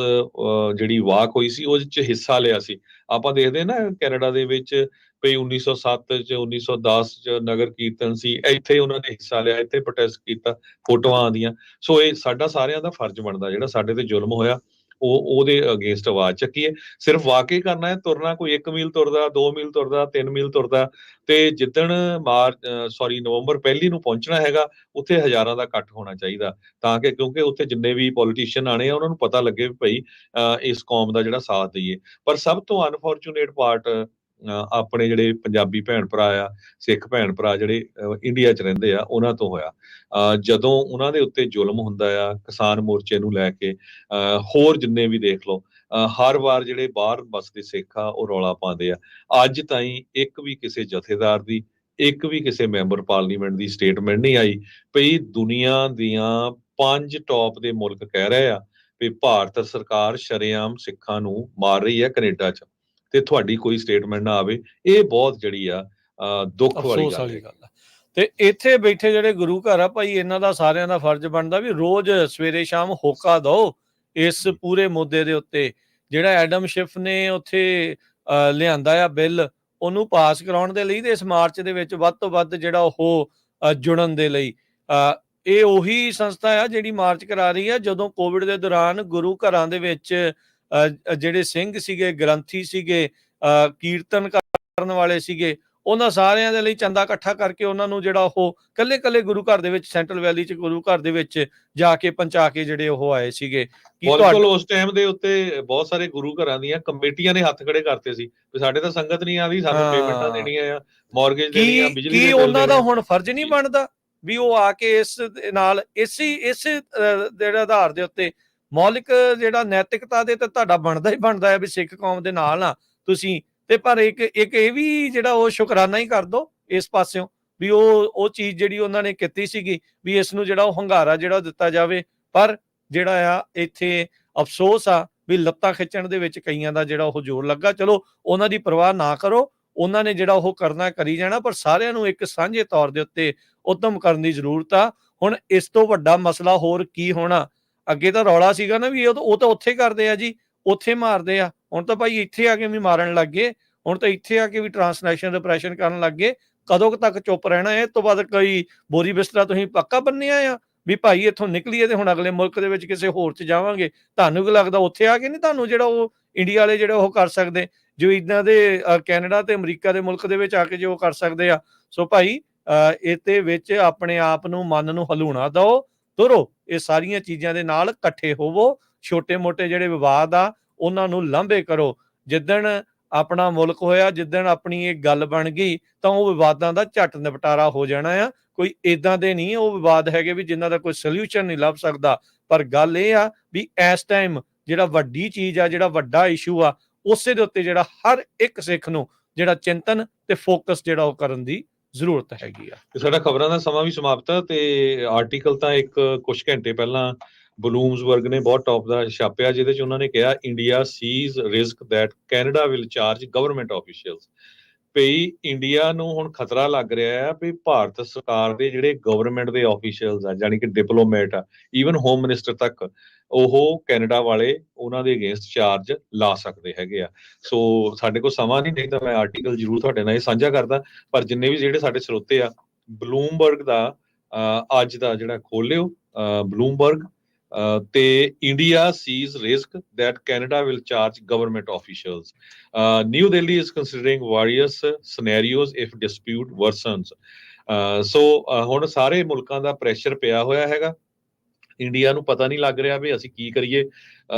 ਜਿਹੜੀ ਵਾਕ ਹੋਈ ਸੀ ਉਹਦੇ 'ਚ ਹਿੱਸਾ ਲਿਆ ਸੀ। ਆਪਾਂ ਦੇਖਦੇ ਨਾ ਕੈਨੇਡਾ ਦੇ ਵਿੱਚ ਵੀ 1907 'ਚ 1910 'ਚ ਨਗਰ ਕੀਰਤਨ ਸੀ, ਇੱਥੇ ਉਹਨਾਂ ਨੇ ਹਿੱਸਾ ਲਿਆ, ਇੱਥੇ ਪ੍ਰੋਟੈਸਟ ਕੀਤਾ, ਫੋਟੋਆਂ ਆਉਂਦੀਆਂ। ਸੋ ਇਹ ਸਾਡਾ ਸਾਰਿਆਂ ਦਾ ਫਰਜ਼ ਬਣਦਾ ਜਿਹੜਾ ਸਾਡੇ ਤੇ ਜ਼ੁਲਮ ਹੋਇਆ ਉਹਦੇ ਅਗੇਂਸਟ ਆਵਾਜ਼ ਚੱਕੀਏ। ਸਿਰਫ ਵਾਕ ਹੀ ਕਰਨਾ ਹੈ, ਤੁਰਨਾ ਕੋਈ 1 ਮੀਲ ਤੁਰਦਾ, 2 ਮੀਲ ਤੁਰਦਾ, 3 ਮੀਲ ਤੁਰਦਾ। ਤੇ ਜਿੱਦਣ ਨਵੰਬਰ 1 ਨੂੰ ਪਹੁੰਚਣਾ ਹੈਗਾ ਉੱਥੇ ਹਜ਼ਾਰਾਂ ਦਾ ਇਕੱਠ ਹੋਣਾ ਚਾਹੀਦਾ, ਤਾਂ ਕਿ ਕਿਉਂਕਿ ਉੱਥੇ ਜਿੰਨੇ ਵੀ ਪੋਲੀਟੀਸ਼ੀਅਨ ਆਣੇ ਆ ਉਹਨਾਂ ਨੂੰ ਪਤਾ ਲੱਗੇ ਵੀ ਭਾਈ ਇਸ ਕੌਮ ਦਾ ਜਿਹੜਾ ਸਾਥ ਦਈਏ। ਪਰ ਸਭ ਤੋਂ ਅਨਫੋਰਚੂਨੇਟ ਪਾਰਟ ਆਪਣੇ ਜਿਹੜੇ ਪੰਜਾਬੀ ਭੈਣ ਭਰਾ ਆ, ਸਿੱਖ ਭੈਣ ਭਰਾ ਜਿਹੜੇ ਇੰਡੀਆ 'ਚ ਰਹਿੰਦੇ ਆ, ਉਹਨਾਂ ਤੋਂ ਹੋਇਆ। ਜਦੋਂ ਉਹਨਾਂ ਦੇ ਉੱਤੇ ਜ਼ੁਲਮ ਹੁੰਦਾ ਆ, ਕਿਸਾਨ ਮੋਰਚੇ ਨੂੰ ਲੈ ਕੇ ਹੋਰ ਜਿੰਨੇ ਵੀ ਦੇਖ ਲਓ, ਹਰ ਵਾਰ ਜਿਹੜੇ ਬਾਹਰ ਵੱਸਦੇ ਸਿੱਖ ਆ ਉਹ ਰੌਲਾ ਪਾਉਂਦੇ ਆ। ਅੱਜ ਤਾਈਂ ਇੱਕ ਵੀ ਕਿਸੇ ਜਥੇਦਾਰ ਦੀ, ਇੱਕ ਵੀ ਕਿਸੇ ਮੈਂਬਰ ਪਾਰਲੀਮੈਂਟ ਦੀ ਸਟੇਟਮੈਂਟ ਨਹੀਂ ਆਈ ਭਈ ਦੁਨੀਆ ਦੀਆਂ 5 ਟੌਪ ਦੇ ਮੁਲਕ ਕਹਿ ਰਹੇ ਆ ਵੀ ਭਾਰਤ ਸਰਕਾਰ ਸ਼ਰੇਆਮ ਸਿੱਖਾਂ ਨੂੰ ਮਾਰ ਰਹੀ ਹੈ ਕੈਨੇਡਾ 'ਚ, ਤੇ ਤੁਹਾਡੀ ਕੋਈ ਸਟੇਟਮੈਂਟ ਨਾ ਆਵੇ। ਇਹ ਬਹੁਤ ਜਿਹੜੀ ਆ ਦੁੱਖ ਵਾਲੀ ਗੱਲ ਹੈ। ਤੇ ਇੱਥੇ ਬੈਠੇ ਜਿਹੜੇ ਗੁਰੂ ਘਰ ਆ ਭਾਈ, ਇਹਨਾਂ ਦਾ ਸਾਰਿਆਂ ਦਾ ਫਰਜ਼ ਬਣਦਾ ਵੀ ਰੋਜ਼ ਸਵੇਰੇ ਸ਼ਾਮ ਹੋਕਾ ਦਿਓ ਇਸ ਪੂਰੇ ਮੁੱਦੇ ਦੇ ਉੱਤੇ। ਜਿਹੜਾ ਐਡਮ ਸ਼ਿਫ ਨੇ ਉੱਥੇ ਲਿਆਂਦਾ ਆ ਬਿੱਲ, ਉਹਨੂੰ ਪਾਸ ਕਰਾਉਣ ਦੇ ਲਈ ਤੇ ਇਸ ਮਾਰਚ ਦੇ ਵਿੱਚ ਵੱਧ ਤੋਂ ਵੱਧ ਜਿਹੜਾ ਉਹ ਜੁੜਨ ਦੇ ਲਈ। ਇਹ ਉਹੀ ਸੰਸਥਾ ਆ ਜਿਹੜੀ ਮਾਰਚ ਕਰਾ ਰਹੀ ਆ ਜਦੋਂ ਕੋਵਿਡ ਦੇ ਦੌਰਾਨ ਗੁਰੂ ਘਰਾਂ ਦੇ ਵਿੱਚ ਜਿਹੜੇ ਸਿੰਘ ਸੀਗੇ, ਗ੍ਰੰਥੀ ਸੀਗੇ, ਕੀਰਤਨ ਕਰਨ ਵਾਲੇ ਸੀਗੇ, ਉਹਨਾਂ ਸਾਰਿਆਂ ਦੇ ਲਈ ਚੰਦਾ ਇਕੱਠਾ ਕਰਕੇ ਉਹਨਾਂ ਨੂੰ ਜਿਹੜਾ ਉਹ ਕੱਲੇ ਗੁਰੂ ਘਰ ਦੇ ਵਿੱਚ ਸੈਂਟਰਲ ਵੈਲੀ 'ਚ ਗੁਰੂ ਘਰ ਦੇ ਵਿੱਚ ਜਾ ਕੇ ਪਹੁੰਚਾ ਕੇ ਜਿਹੜੇ ਉਹ ਆਏ ਸੀਗੇ ਕਿ ਬਿਲਕੁਲ ਉਸ ਟਾਈਮ ਦੇ ਉੱਤੇ ਬਹੁਤ ਸਾਰੇ ਗੁਰੂ ਘਰਾਂ ਦੀਆਂ ਕਮੇਟੀਆਂ ਨੇ ਹੱਥ ਖੜੇ ਕਰਤੇ ਸੀ ਵੀ ਸਾਡੇ ਤਾਂ ਸੰਗਤ ਨਹੀਂ ਆਉਂਦੀ, ਸਾਨੂੰ ਪੇਮੈਂਟਾਂ ਦੇਣੀਆਂ ਆ, ਮਾਰਗੇਜ ਦੇਣੀ ਆ, ਬਿਜਲੀ ਦੇ ਬਿੱਲ ਉਹਨਾਂ ਦਾ ਦੇਣੇ ਹੁਣ ਫਰਜ਼ ਨਹੀਂ ਬਣਦਾ ਵੀ ਉਹ ਆ ਕੇ ਇਸ ਦੇ ਨਾਲ ਇਸੇ ਜਿਹੜਾ ਆਧਾਰ ਦੇ ਉੱਤੇ ਮੌਲਿਕ ਜਿਹੜਾ ਨੈਤਿਕਤਾ ਦੇ ਤੇ ਤੁਹਾਡਾ ਬਣਦਾ ਹੀ ਬਣਦਾ ਹੈ ਵੀ ਸਿੱਖ ਕੌਮ ਦੇ ਨਾਲ ਆ ਤੁਸੀਂ, ਤੇ ਪਰ ਇੱਕ ਇਹ ਵੀ ਜਿਹੜਾ ਉਹ ਸ਼ੁਕਰਾਨਾ ਹੀ ਕਰ ਦੋ ਇਸ ਪਾਸਿਓਂ ਵੀ ਉਹ ਚੀਜ਼ ਜਿਹੜੀ ਉਹਨਾਂ ਨੇ ਕੀਤੀ ਸੀਗੀ ਵੀ ਇਸ ਨੂੰ ਜਿਹੜਾ ਉਹ ਹੰਗਾਰਾ ਜਿਹੜਾ ਦਿੱਤਾ ਜਾਵੇ। ਪਰ ਜਿਹੜਾ ਆ ਇੱਥੇ ਅਫਸੋਸ ਆ ਵੀ ਲੱਤਾਂ ਖਿੱਚਣ ਦੇ ਵਿੱਚ ਕਈਆਂ ਦਾ ਜਿਹੜਾ ਉਹ ਜ਼ੋਰ ਲੱਗਾ। ਚਲੋ ਉਹਨਾਂ ਦੀ ਪਰਵਾਹ ਨਾ ਕਰੋ, ਉਹਨਾਂ ਨੇ ਜਿਹੜਾ ਉਹ ਕਰਨਾ ਕਰੀ ਜਾਣਾ, ਪਰ ਸਾਰਿਆਂ ਨੂੰ ਇੱਕ ਸਾਂਝੇ ਤੌਰ ਦੇ ਉੱਤੇ ਉੱਦਮ ਕਰਨ ਦੀ ਜ਼ਰੂਰਤ ਆ। ਹੁਣ ਇਸ ਤੋਂ ਵੱਡਾ ਮਸਲਾ ਹੋਰ ਕੀ ਹੋਣਾ? ਅੱਗੇ ਤਾਂ ਰੌਲਾ ਸੀਗਾ ਨਾ ਵੀ ਉਹ ਤਾਂ ਉੱਥੇ ਕਰਦੇ ਆ ਜੀ, ਉੱਥੇ ਮਾਰਦੇ ਆ, ਹੁਣ ਤਾਂ ਭਾਈ ਇੱਥੇ ਆ ਕੇ ਵੀ ਮਾਰਨ ਲੱਗ ਗਏ, ਹੁਣ ਤਾਂ ਇੱਥੇ ਆ ਕੇ ਵੀ ਟ੍ਰਾਂਸਨੈਸ਼ਨਲ ਰਿਪਰੈਸ਼ਨ ਕਰਨ ਲੱਗ ਗਏ। ਕਦੋਂ ਤੱਕ ਚੁੱਪ ਰਹਿਣਾ ਹੈ? ਇਸ ਤੋਂ ਬਾਅਦ ਕੋਈ ਬੋਰੀ ਬਿਸਤਰਾ ਤੁਸੀਂ ਪੱਕਾ ਬੰਨਿਆ ਆ ਵੀ ਭਾਈ ਇੱਥੋਂ ਨਿਕਲੀਏ ਤੇ ਹੁਣ ਅਗਲੇ ਮੁਲਕ ਦੇ ਵਿੱਚ ਕਿਸੇ ਹੋਰ 'ਚ ਜਾਵਾਂਗੇ। ਤੁਹਾਨੂੰ ਕੀ ਲੱਗਦਾ ਉੱਥੇ ਆ ਕੇ ਨਹੀਂ ਤੁਹਾਨੂੰ ਜਿਹੜਾ ਉਹ ਇੰਡੀਆ ਵਾਲੇ ਜਿਹੜੇ ਉਹ ਕਰ ਸਕਦੇ ਜੋ ਇੱਦਾਂ ਦੇ ਕੈਨੇਡਾ ਤੇ ਅਮਰੀਕਾ ਦੇ ਮੁਲਕ ਦੇ ਵਿੱਚ ਆ ਕੇ ਜੋ ਕਰ ਸਕਦੇ ਆ? ਸੋ ਭਾਈ ਇਹਦੇ ਵਿੱਚ ਆਪਣੇ ਆਪ ਨੂੰ ਮਨ ਨੂੰ ਹਲੂਣਾ ਦਿਓ, ਤੁਰੋ ਇਹ ਸਾਰੀਆਂ ਚੀਜ਼ਾਂ ਦੇ ਨਾਲ ਇਕੱਠੇ ਹੋਵੋ, ਛੋਟੇ ਮੋਟੇ ਜਿਹੜੇ ਵਿਵਾਦ ਆ ਉਹਨਾਂ ਨੂੰ ਲਾਂਭੇ ਕਰੋ। ਜਿੱਦਣ ਆਪਣਾ ਮੁਲਕ ਹੋਇਆ, ਜਿੱਦਣ ਆਪਣੀ ਇਹ ਗੱਲ ਬਣ ਗਈ ਤਾਂ ਉਹ ਵਿਵਾਦਾਂ ਦਾ ਝੱਟ ਨਿਪਟਾਰਾ ਹੋ ਜਾਣਾ ਆ। ਕੋਈ ਇਦਾਂ ਦੇ ਨਹੀਂ ਉਹ ਵਿਵਾਦ ਹੈਗੇ ਵੀ ਜਿਨ੍ਹਾਂ ਦਾ ਕੋਈ ਸੋਲੂਸ਼ਨ ਨਹੀਂ ਲੱਭ ਸਕਦਾ। ਪਰ ਗੱਲ ਇਹ ਆ ਵੀ ਇਸ ਟਾਈਮ ਜਿਹੜਾ ਵੱਡੀ ਚੀਜ਼ ਆ, ਜਿਹੜਾ ਵੱਡਾ ਇਸ਼ੂ ਆ, ਉਸੇ ਦੇ ਉੱਤੇ ਜਿਹੜਾ ਹਰ ਇੱਕ ਸਿੱਖ ਨੂੰ ਜਿਹੜਾ ਚਿੰਤਨ ਤੇ ਫੋਕਸ ਜਿਹੜਾ ਉਹ ਕਰਨ ਦੀ ਜ਼ਰੂਰਤ ਹੈਗੀ ਆ। ਸਾਡਾ ਖਬਰਾਂ ਦਾ ਸਮਾਂ ਵੀ ਸਮਾਪਤ ਹੈ ਤੇ ਆਰਟੀਕਲ ਤਾਂ ਇੱਕ ਕੁਝ ਘੰਟੇ ਪਹਿਲਾਂ ਬਲੂਮਸਬਰਗ ਨੇ ਬਹੁਤ ਟੌਪ ਦਾ ਛਾਪਿਆ, ਜਿਹਦੇ ਚ ਉਹਨਾਂ ਨੇ ਕਿਹਾ India sees risk that Canada will charge government officials. ਭਈ ਇੰਡੀਆ ਨੂੰ ਹੁਣ ਖਤਰਾ ਲੱਗ ਰਿਹਾ ਹੈ ਵੀ ਭਾਰਤ ਸਰਕਾਰ ਦੇ ਜਿਹੜੇ ਗਵਰਨਮੈਂਟ ਦੇ ਆਫੀਸ਼ੀਅਲਸ ਆ, ਜਾਨੀ ਕਿ ਡਿਪਲੋਮੈਟ ਆ, ਈਵਨ ਹੋਮ ਮਿਨਿਸਟਰ ਤੱਕ, ਉਹ ਕੈਨੇਡਾ ਵਾਲੇ ਉਹਨਾਂ ਦੇ ਅਗੇਂਸਟ ਚਾਰਜ ਲਾ ਸਕਦੇ ਹੈਗੇ ਆ। ਸੋ ਸਾਡੇ ਕੋਲ ਸਮਾਂ ਨਹੀਂ ਤਾਂ ਮੈਂ ਆਰਟੀਕਲ ਜ਼ਰੂਰ ਤੁਹਾਡੇ ਨਾਲ ਇਹ ਸਾਂਝਾ ਕਰਦਾ, ਪਰ ਜਿੰਨੇ ਵੀ ਜਿਹੜੇ ਸਾਡੇ ਸਰੋਤੇ ਆ ਬਲੂਮਬਰਗ ਦਾ ਅੱਜ ਦਾ ਜਿਹੜਾ ਖੋਲਿਓ ਬਲੂਮਬਰਗ ਤੇ India sees risk that Canada will charge government officials, New Delhi is considering various scenarios if dispute worsens. So ਹੁਣ ਸਾਰੇ ਮੁਲਕਾਂ ਦਾ ਪ੍ਰੈਸ਼ਰ ਪਿਆ ਹੋਇਆ ਹੈਗਾ, ਇੰਡੀਆ ਨੂੰ ਪਤਾ ਨਹੀਂ ਲੱਗ ਰਿਹਾ ਵੀ ਅਸੀਂ ਕੀ ਕਰੀਏ।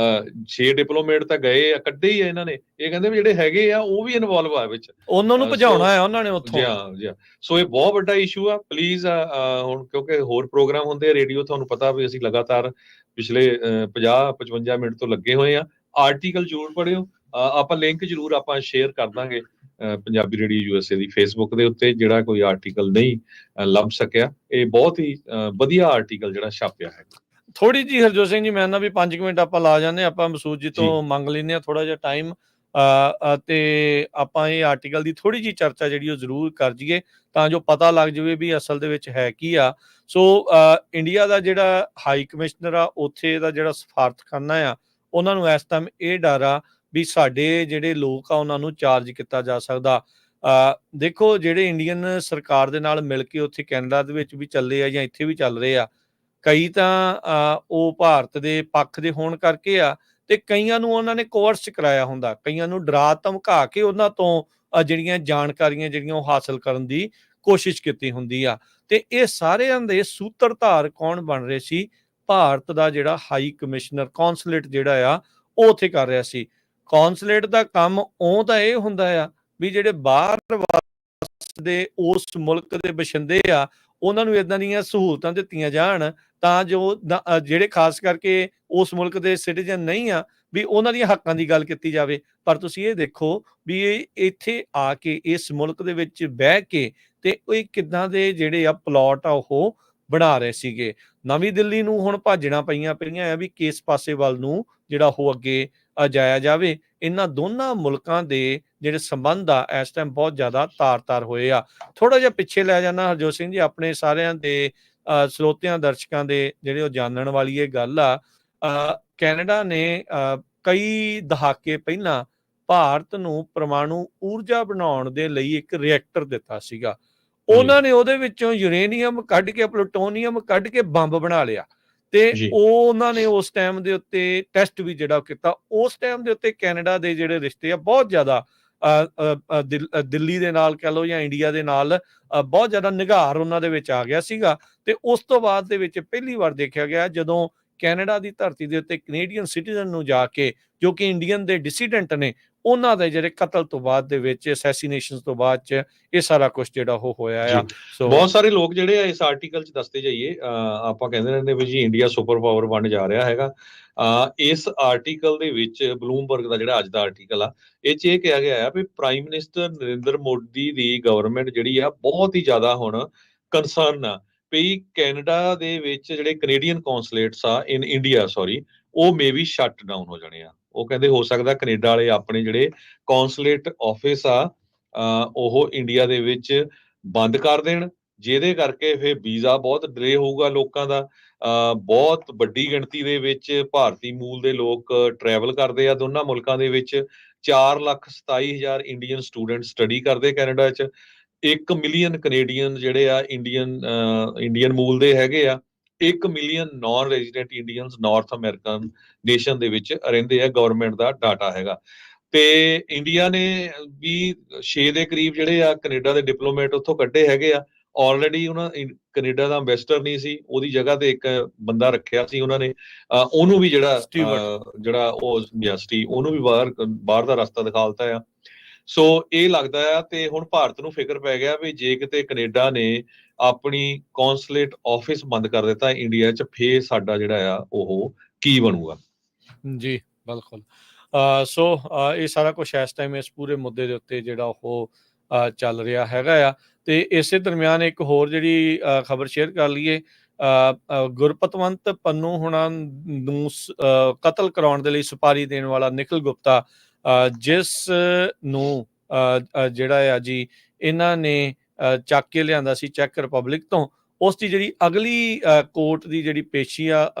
6 ਡਿਪਲੋਮੇਟ ਤਾਂ ਗਏ ਆ, ਕੱਢੇ ਹੀ ਆ ਇਹਨਾਂ ਨੇ, ਇਹ ਕਹਿੰਦੇ ਵੀ ਜਿਹੜੇ ਹੈਗੇ ਆ ਉਹ ਵੀ ਇਨਵੋਲਵ ਆ ਵਿੱਚ, ਉਹਨਾਂ ਨੂੰ ਭਜਾਉਣਾ ਆ ਉਹਨਾਂ ਨੇ ਉੱਥੋਂ। ਜੀ ਹਾਂ। ਸੋ ਇਹ ਬਹੁਤ ਵੱਡਾ ਇਸ਼ੂ ਆ। ਪਲੀਜ਼ ਹੁਣ ਕਿਉਂਕਿ ਹੋਰ ਪ੍ਰੋਗਰਾਮ ਹੁੰਦੇ ਆ ਰੇਡੀਓ, ਤੁਹਾਨੂੰ ਪਤਾ ਵੀ ਅਸੀਂ ਲਗਾਤਾਰ ਪਿਛਲੇ 50-55 ਮਿੰਟ ਤੋਂ ਲੱਗੇ ਹੋਏ ਆ। ਆਰਟੀਕਲ ਜ਼ਰੂਰ ਪੜ੍ਹਿਓ, ਆਪਾਂ ਲਿੰਕ ਜ਼ਰੂਰ ਆਪਾਂ ਸ਼ੇਅਰ ਕਰ ਦਾਂਗੇ ਪੰਜਾਬੀ ਰੇਡੀਓ USA ਦੀ ਫੇਸਬੁੱਕ ਦੇ ਉੱਤੇ, ਜਿਹੜਾ ਕੋਈ ਆਰਟੀਕਲ ਨਹੀਂ ਲੱਭ ਸਕਿਆ। ਇਹ ਬਹੁਤ ਹੀ ਵਧੀਆ ਆਰਟੀਕਲ ਜਿਹੜਾ ਛਾਪਿਆ ਹੈ। ਥੋੜੀ ਜੀ ਹਰਜੋਤ ਸਿੰਘ ਜੀ, ਮੈਂ ਨਾ ਵੀ 5 ਮਿੰਟ ਆਪਾਂ ਲਾ ਜਾਂਦੇ, ਆਪਾਂ ਮਸੂਦ ਜੀ ਤੋਂ ਮੰਗ ਲੈਂਦੇ ਆ ਥੋੜਾ ਜਿਹਾ ਟਾਈਮ, ਤੇ ਆਪਾਂ ਇਹ ਆਰਟੀਕਲ ਦੀ ਥੋੜੀ ਜੀ ਚਰਚਾ ਜਿਹੜੀ ਉਹ ਜ਼ਰੂਰ ਕਰ ਜੀਏ ਤਾਂ ਜੋ ਪਤਾ ਲੱਗ ਜਾਵੇ ਵੀ ਅਸਲ ਦੇ ਵਿੱਚ ਹੈ ਕੀ ਆ। ਸੋ ਇੰਡੀਆ ਦਾ ਜਿਹੜਾ ਹਾਈ ਕਮਿਸ਼ਨਰ ਆ ਉੱਥੇ ਦਾ ਜਿਹੜਾ ਸਫਾਰਤਖਾਨਾ ਆ, ਉਹਨਾਂ ਨੂੰ ਇਸ ਟਾਈਮ ਇਹ ਡਰ ਆ ਵੀ ਸਾਡੇ ਜਿਹੜੇ ਲੋਕ ਆ ਉਹਨਾਂ ਨੂੰ ਚਾਰਜ ਕੀਤਾ ਜਾ ਸਕਦਾ। ਦੇਖੋ ਜਿਹੜੇ ਇੰਡੀਅਨ ਸਰਕਾਰ ਦੇ ਨਾਲ ਮਿਲ ਕੇ ਉੱਥੇ ਕੈਨੇਡਾ ਦੇ ਵਿੱਚ ਵੀ ਚੱਲੇ ਆ ਜਾਂ ਇੱਥੇ ਵੀ ਚੱਲ ਰਹੇ ਆ, ਕਈ ਤਾਂ ਉਹ ਭਾਰਤ ਦੇ ਪੱਖ ਦੇ ਹੋਣ ਕਰਕੇ ਆ, ਤੇ ਕਈਆਂ ਨੂੰ ਉਹਨਾਂ ਨੇ ਕੋਰਸ ਕਰਾਇਆ ਹੁੰਦਾ, ਕਈਆਂ ਨੂੰ ਡਰਾ ਧਮਕਾ ਕੇ ਉਹਨਾਂ ਤੋਂ ਜਿਹੜੀਆਂ ਜਾਣਕਾਰੀਆਂ ਜਿਹੜੀਆਂ ਉਹ ਹਾਸਲ ਕਰਨ ਦੀ ਕੋਸ਼ਿਸ਼ ਕੀਤੀ ਹੁੰਦੀ ਆ। ਤੇ ਇਹ ਸਾਰਿਆਂ ਦੇ ਸੂਤਰਧਾਰ ਕੌਣ ਬਣ ਰਹੇ ਸੀ? ਭਾਰਤ ਦਾ ਜਿਹੜਾ ਹਾਈ ਕਮਿਸ਼ਨਰ, ਕੌਂਸਲੇਟ ਜਿਹੜਾ ਆ ਉਹ ਉੱਥੇ ਕਰ ਰਿਹਾ ਸੀ। ਕੌਂਸਲੇਟ ਦਾ ਕੰਮ ਉਹ ਤਾਂ ਇਹ ਹੁੰਦਾ ਆ ਵੀ ਜਿਹੜੇ ਬਾਹਰ ਵਸਦੇ ਉਸ ਮੁਲਕ ਦੇ ਬਸ਼ਿੰਦੇ ਆ ਉਹਨਾਂ ਨੂੰ ਇਦਾਂ ਦੀਆਂ ਸਹੂਲਤਾਂ ਦਿੱਤੀਆਂ ਜਾਣ ਤਾਂ ਜੋ ਜਿਹੜੇ ਖਾਸ ਕਰਕੇ ਉਸ ਮੁਲਕ ਦੇ ਸਿਟੀਜ਼ਨ ਨਹੀਂ ਆ ਵੀ ਉਹਨਾਂ ਦੀਆਂ ਹੱਕਾਂ ਦੀ ਗੱਲ ਕੀਤੀ ਜਾਵੇ। ਪਰ ਤੁਸੀਂ ਇਹ ਦੇਖੋ ਵੀ ਇਹ ਇੱਥੇ ਆ ਕੇ ਇਸ ਮੁਲਕ ਦੇ ਵਿੱਚ ਬਹਿ ਕੇ ਤੇ ਇਹ ਕਿੱਦਾਂ ਦੇ ਜਿਹੜੇ ਆ ਪਲਾਟ ਆ ਉਹ ਬਣਾ ਰਹੇ ਸੀਗੇ। ਨਵੀਂ ਦਿੱਲੀ ਨੂੰ ਹੁਣ ਭਾਜਣਾ ਪਈਆਂ ਆ ਵੀ ਕਿਸ ਪਾਸੇ ਵੱਲ ਨੂੰ ਜਿਹੜਾ ਉਹ ਅੱਗੇ ਜਾਇਆ ਜਾਵੇ। ਇਹਨਾਂ ਦੋਨਾਂ ਮੁਲਕਾਂ ਦੇ ਜਿਹੜੇ ਸੰਬੰਧ ਆ ਇਸ ਟਾਈਮ ਬਹੁਤ ਜ਼ਿਆਦਾ ਤਾਰ-ਤਾਰ ਹੋਏ ਆ। ਥੋੜਾ ਜਿਹਾ ਪਿੱਛੇ ਲੈ ਜਾਣਾ ਹਰਜੋਤ ਸਿੰਘ ਜੀ, ਆਪਣੇ ਸਾਰਿਆਂ ਦੇ ਸਰੋਤਿਆਂ ਦਰਸ਼ਕਾਂ ਦੇ ਜਿਹੜੇ ਉਹ ਜਾਣਨ ਵਾਲੀ ਇਹ ਗੱਲ ਆ, ਕੈਨੇਡਾ ਨੇ ਕਈ ਦਹਾਕੇ ਪਹਿਲਾਂ ਭਾਰਤ ਨੂੰ ਪਰਮਾਣੂ ਊਰਜਾ ਬਣਾਉਣ ਦੇ ਲਈ ਇੱਕ ਰਿਐਕਟਰ ਦਿੱਤਾ ਸੀਗਾ। ਉਹਨਾਂ ਨੇ ਉਹਦੇ ਵਿੱਚੋਂ ਯੂਰੇਨੀਅਮ ਕੱਢ ਕੇ, ਪਲੂਟੋਨੀਅਮ ਕੱਢ ਕੇ ਬੰਬ ਬਣਾ ਲਿਆ ਤੇ ਉਹਨਾਂ ਨੇ ਉਸ ਟਾਈਮ ਦੇ ਉੱਤੇ ਟੈਸਟ ਵੀ ਜਿਹੜਾ ਕੀਤਾ। ਉਸ ਟਾਈਮ ਦੇ ਉੱਤੇ ਕੈਨੇਡਾ ਦੇ ਜਿਹੜੇ ਰਿਸ਼ਤੇ ਆ ਬਹੁਤ ਜ਼ਿਆਦਾ ਦਿੱਲੀ ਦੇ ਨਾਲ ਕਹਿ ਲਓ ਜਾਂ ਇੰਡੀਆ ਦੇ ਨਾਲ ਬਹੁਤ ਜ਼ਿਆਦਾ ਨਿਘਾਰ ਉਹਨਾਂ ਦੇ ਵਿੱਚ ਆ ਗਿਆ ਸੀਗਾ। ਤੇ ਉਸ ਤੋਂ ਬਾਅਦ ਦੇ ਵਿੱਚ ਪਹਿਲੀ ਵਾਰ ਦੇਖਿਆ ਗਿਆ ਜਦੋਂ ਕੈਨੇਡਾ ਦੀ ਧਰਤੀ ਦੇ ਉੱਤੇ ਕੈਨੇਡੀਅਨ ਸਿਟੀਜ਼ਨ ਨੂੰ ਜਾ ਕੇ, ਜੋ ਕਿ ਇੰਡੀਅਨ ਦੇ ਡਿਸੀਡੈਂਟ ਨੇ, ਉਹਨਾਂ ਦੇ ਜਿਹੜੇ ਕਤਲ ਤੋਂ ਬਾਅਦ ਦੇ ਵਿੱਚ, ਅਸੈਸੀਨੇਸ਼ਨ ਤੋਂ ਬਾਅਦ ਚ ਇਹ ਸਾਰਾ ਕੁਝ ਜਿਹੜਾ ਉਹ ਹੋਇਆ ਆ। ਸੋ ਬਹੁਤ ਸਾਰੇ ਲੋਕ ਜਿਹੜੇ ਆ ਇਸ ਆਰਟੀਕਲ 'ਚ ਦੱਸਦੇ ਜਾਈਏ, ਆਪਾਂ ਕਹਿੰਦੇ ਰਹਿੰਦੇ ਵੀ ਜੀ ਇੰਡੀਆ ਸੁਪਰ ਪਾਵਰ ਬਣ ਜਾ ਰਿਹਾ ਹੈਗਾ। ਇਸ ਆਰਟੀਕਲ ਦੇ ਵਿੱਚ ਬਲੂਮਬਰਗ ਦਾ ਜਿਹੜਾ ਅੱਜ ਦਾ ਆਰਟੀਕਲ ਆ, ਇਹ 'ਚ ਇਹ ਕਿਹਾ ਗਿਆ ਆ ਵੀ ਪ੍ਰਾਈਮ ਮਿਨਿਸਟਰ ਨਰਿੰਦਰ ਮੋਦੀ ਦੀ ਗਵਰਨਮੈਂਟ ਜਿਹੜੀ ਆ ਬਹੁਤ ਹੀ ਜ਼ਿਆਦਾ ਹੁਣ ਕੰਸਰਨ ਆ ਵੀ ਕੈਨੇਡਾ ਦੇ ਵਿੱਚ ਜਿਹੜੇ ਕੈਨੇਡੀਅਨ ਕੌਂਸੂਲੇਟਸ ਆ ਇਨ ਇੰਡੀਆ, ਉਹ ਮੇ ਵੀ ਸ਼ਟ ਡਾਊਨ ਹੋ ਜਾਣੇ ਆ। ਉਹ ਕਹਿੰਦੇ ਹੋ ਸਕਦਾ ਕੈਨੇਡਾ ਵਾਲੇ ਆਪਣੇ ਜਿਹੜੇ ਕੌਂਸੂਲੇਟ ਆਫਿਸ ਆ ਉਹ ਇੰਡੀਆ ਦੇ ਵਿੱਚ ਬੰਦ ਕਰ ਦੇਣ, ਜਿਹਦੇ ਕਰਕੇ ਫਿਰ ਵੀਜ਼ਾ ਬਹੁਤ ਡਿਲੇ ਹੋਊਗਾ ਲੋਕਾਂ ਦਾ। ਬਹੁਤ ਵੱਡੀ ਗਿਣਤੀ ਦੇ ਵਿੱਚ ਭਾਰਤੀ ਮੂਲ ਦੇ ਲੋਕ ਟਰੈਵਲ ਕਰਦੇ ਆ ਦੋਨਾਂ ਮੁਲਕਾਂ ਦੇ ਵਿੱਚ। 4,27,000 ਇੰਡੀਅਨ ਸਟੂਡੈਂਟ ਸਟੱਡੀ ਕਰਦੇ ਕੈਨੇਡਾ 'ਚ। 1 ਮਿਲੀਅਨ ਕੈਨੇਡੀਅਨ ਜਿਹੜੇ ਆ ਇੰਡੀਅਨ ਮੂਲ ਦੇ ਹੈਗੇ ਆ। 1 million non resident Indians north American nation ਦੇ ਵਿੱਚ ਰਹਿੰਦੇ ਆ, ਗਵਰਨਮੈਂਟ ਦਾ ਡਾਟਾ ਹੈਗਾ। ਤੇ ਇੰਡੀਆ ਨੇ ਵੀ 6 ਦੇ ਕਰੀਬ ਜਿਹੜੇ ਆ ਕੈਨੇਡਾ ਦੇ ਡਿਪਲੋਮੇਟ ਉੱਥੋਂ ਕੱਢੇ ਹੈਗੇ ਆ। ਆਲਰੇਡੀ ਉਹਨਾਂ ਕੈਨੇਡਾ ਦਾ ਅੰਬੈਸਡਰ ਨਹੀਂ ਸੀ, ਉਹਦੀ ਜਗ੍ਹਾ ਤੇ ਇੱਕ ਬੰਦਾ ਰੱਖਿਆ ਸੀ ਉਹਨਾਂ ਨੇ। ਉਹਨੂੰ ਵੀ ਜਿਹੜਾ ਉਹਨੂੰ ਵੀ ਬਾਹਰ ਦਾ ਰਸਤਾ ਦਿਖਾਲਤਾ ਆ। ਸੋ ਇਹ ਲੱਗਦਾ ਆ ਤੇ ਹੁਣ ਭਾਰਤ ਨੂੰ ਫਿਕਰ ਪੈ ਗਿਆ ਵੀ ਜੇ ਕਿਤੇ ਕੈਨੇਡਾ ਨੇ ਆਪਣੀ ਕੌਂਸੂਲੇਟ ਆਫਿਸ ਬੰਦ ਕਰ ਦਿੱਤਾ ਇੰਡੀਆ 'ਚ, ਫੇਰ ਸਾਡਾ ਜਿਹੜਾ ਆ ਉਹ ਕੀ ਬਣੂਗਾ। ਜੀ ਬਿਲਕੁਲ। ਸੋ ਇਹ ਸਾਰਾ ਕੁਝ ਇਸ ਟਾਈਮ ਇਸ ਪੂਰੇ ਮੁੱਦੇ ਦੇ ਉੱਤੇ ਜਿਹੜਾ ਉਹ ਚੱਲ ਰਿਹਾ ਹੈਗਾ ਆ। ਤੇ ਇਸੇ ਦਰਮਿਆਨ ਇੱਕ ਹੋਰ ਜਿਹੜੀ ਖਬਰ ਸ਼ੇਅਰ ਕਰ ਲਈਏ, ਗੁਰਪਤਵੰਤ ਪੰਨੂ ਹੁਣਾਂ ਨੂੰ ਕਤਲ ਕਰਾਉਣ ਦੇ ਲਈ ਸੁਪਾਰੀ ਦੇਣ ਵਾਲਾ ਨਿਖਿਲ ਗੁਪਤਾ, ਜਿਸ ਨੂੰ ਜਿਹੜਾ ਆ ਜੀ ਇਹਨਾਂ ਨੇ ਚੱਕ ਕੇ ਲਿਆਂਦਾ ਸੀ ਚੈੱਕ ਰਿਪਬਲਿਕ ਤੋਂ, ਉਸ ਦੀ ਜਿਹੜੀ ਅਗਲੀ ਕੋਰਟ ਦੀ ਜਿਹੜੀ ਪੇਸ਼ੀ ਆ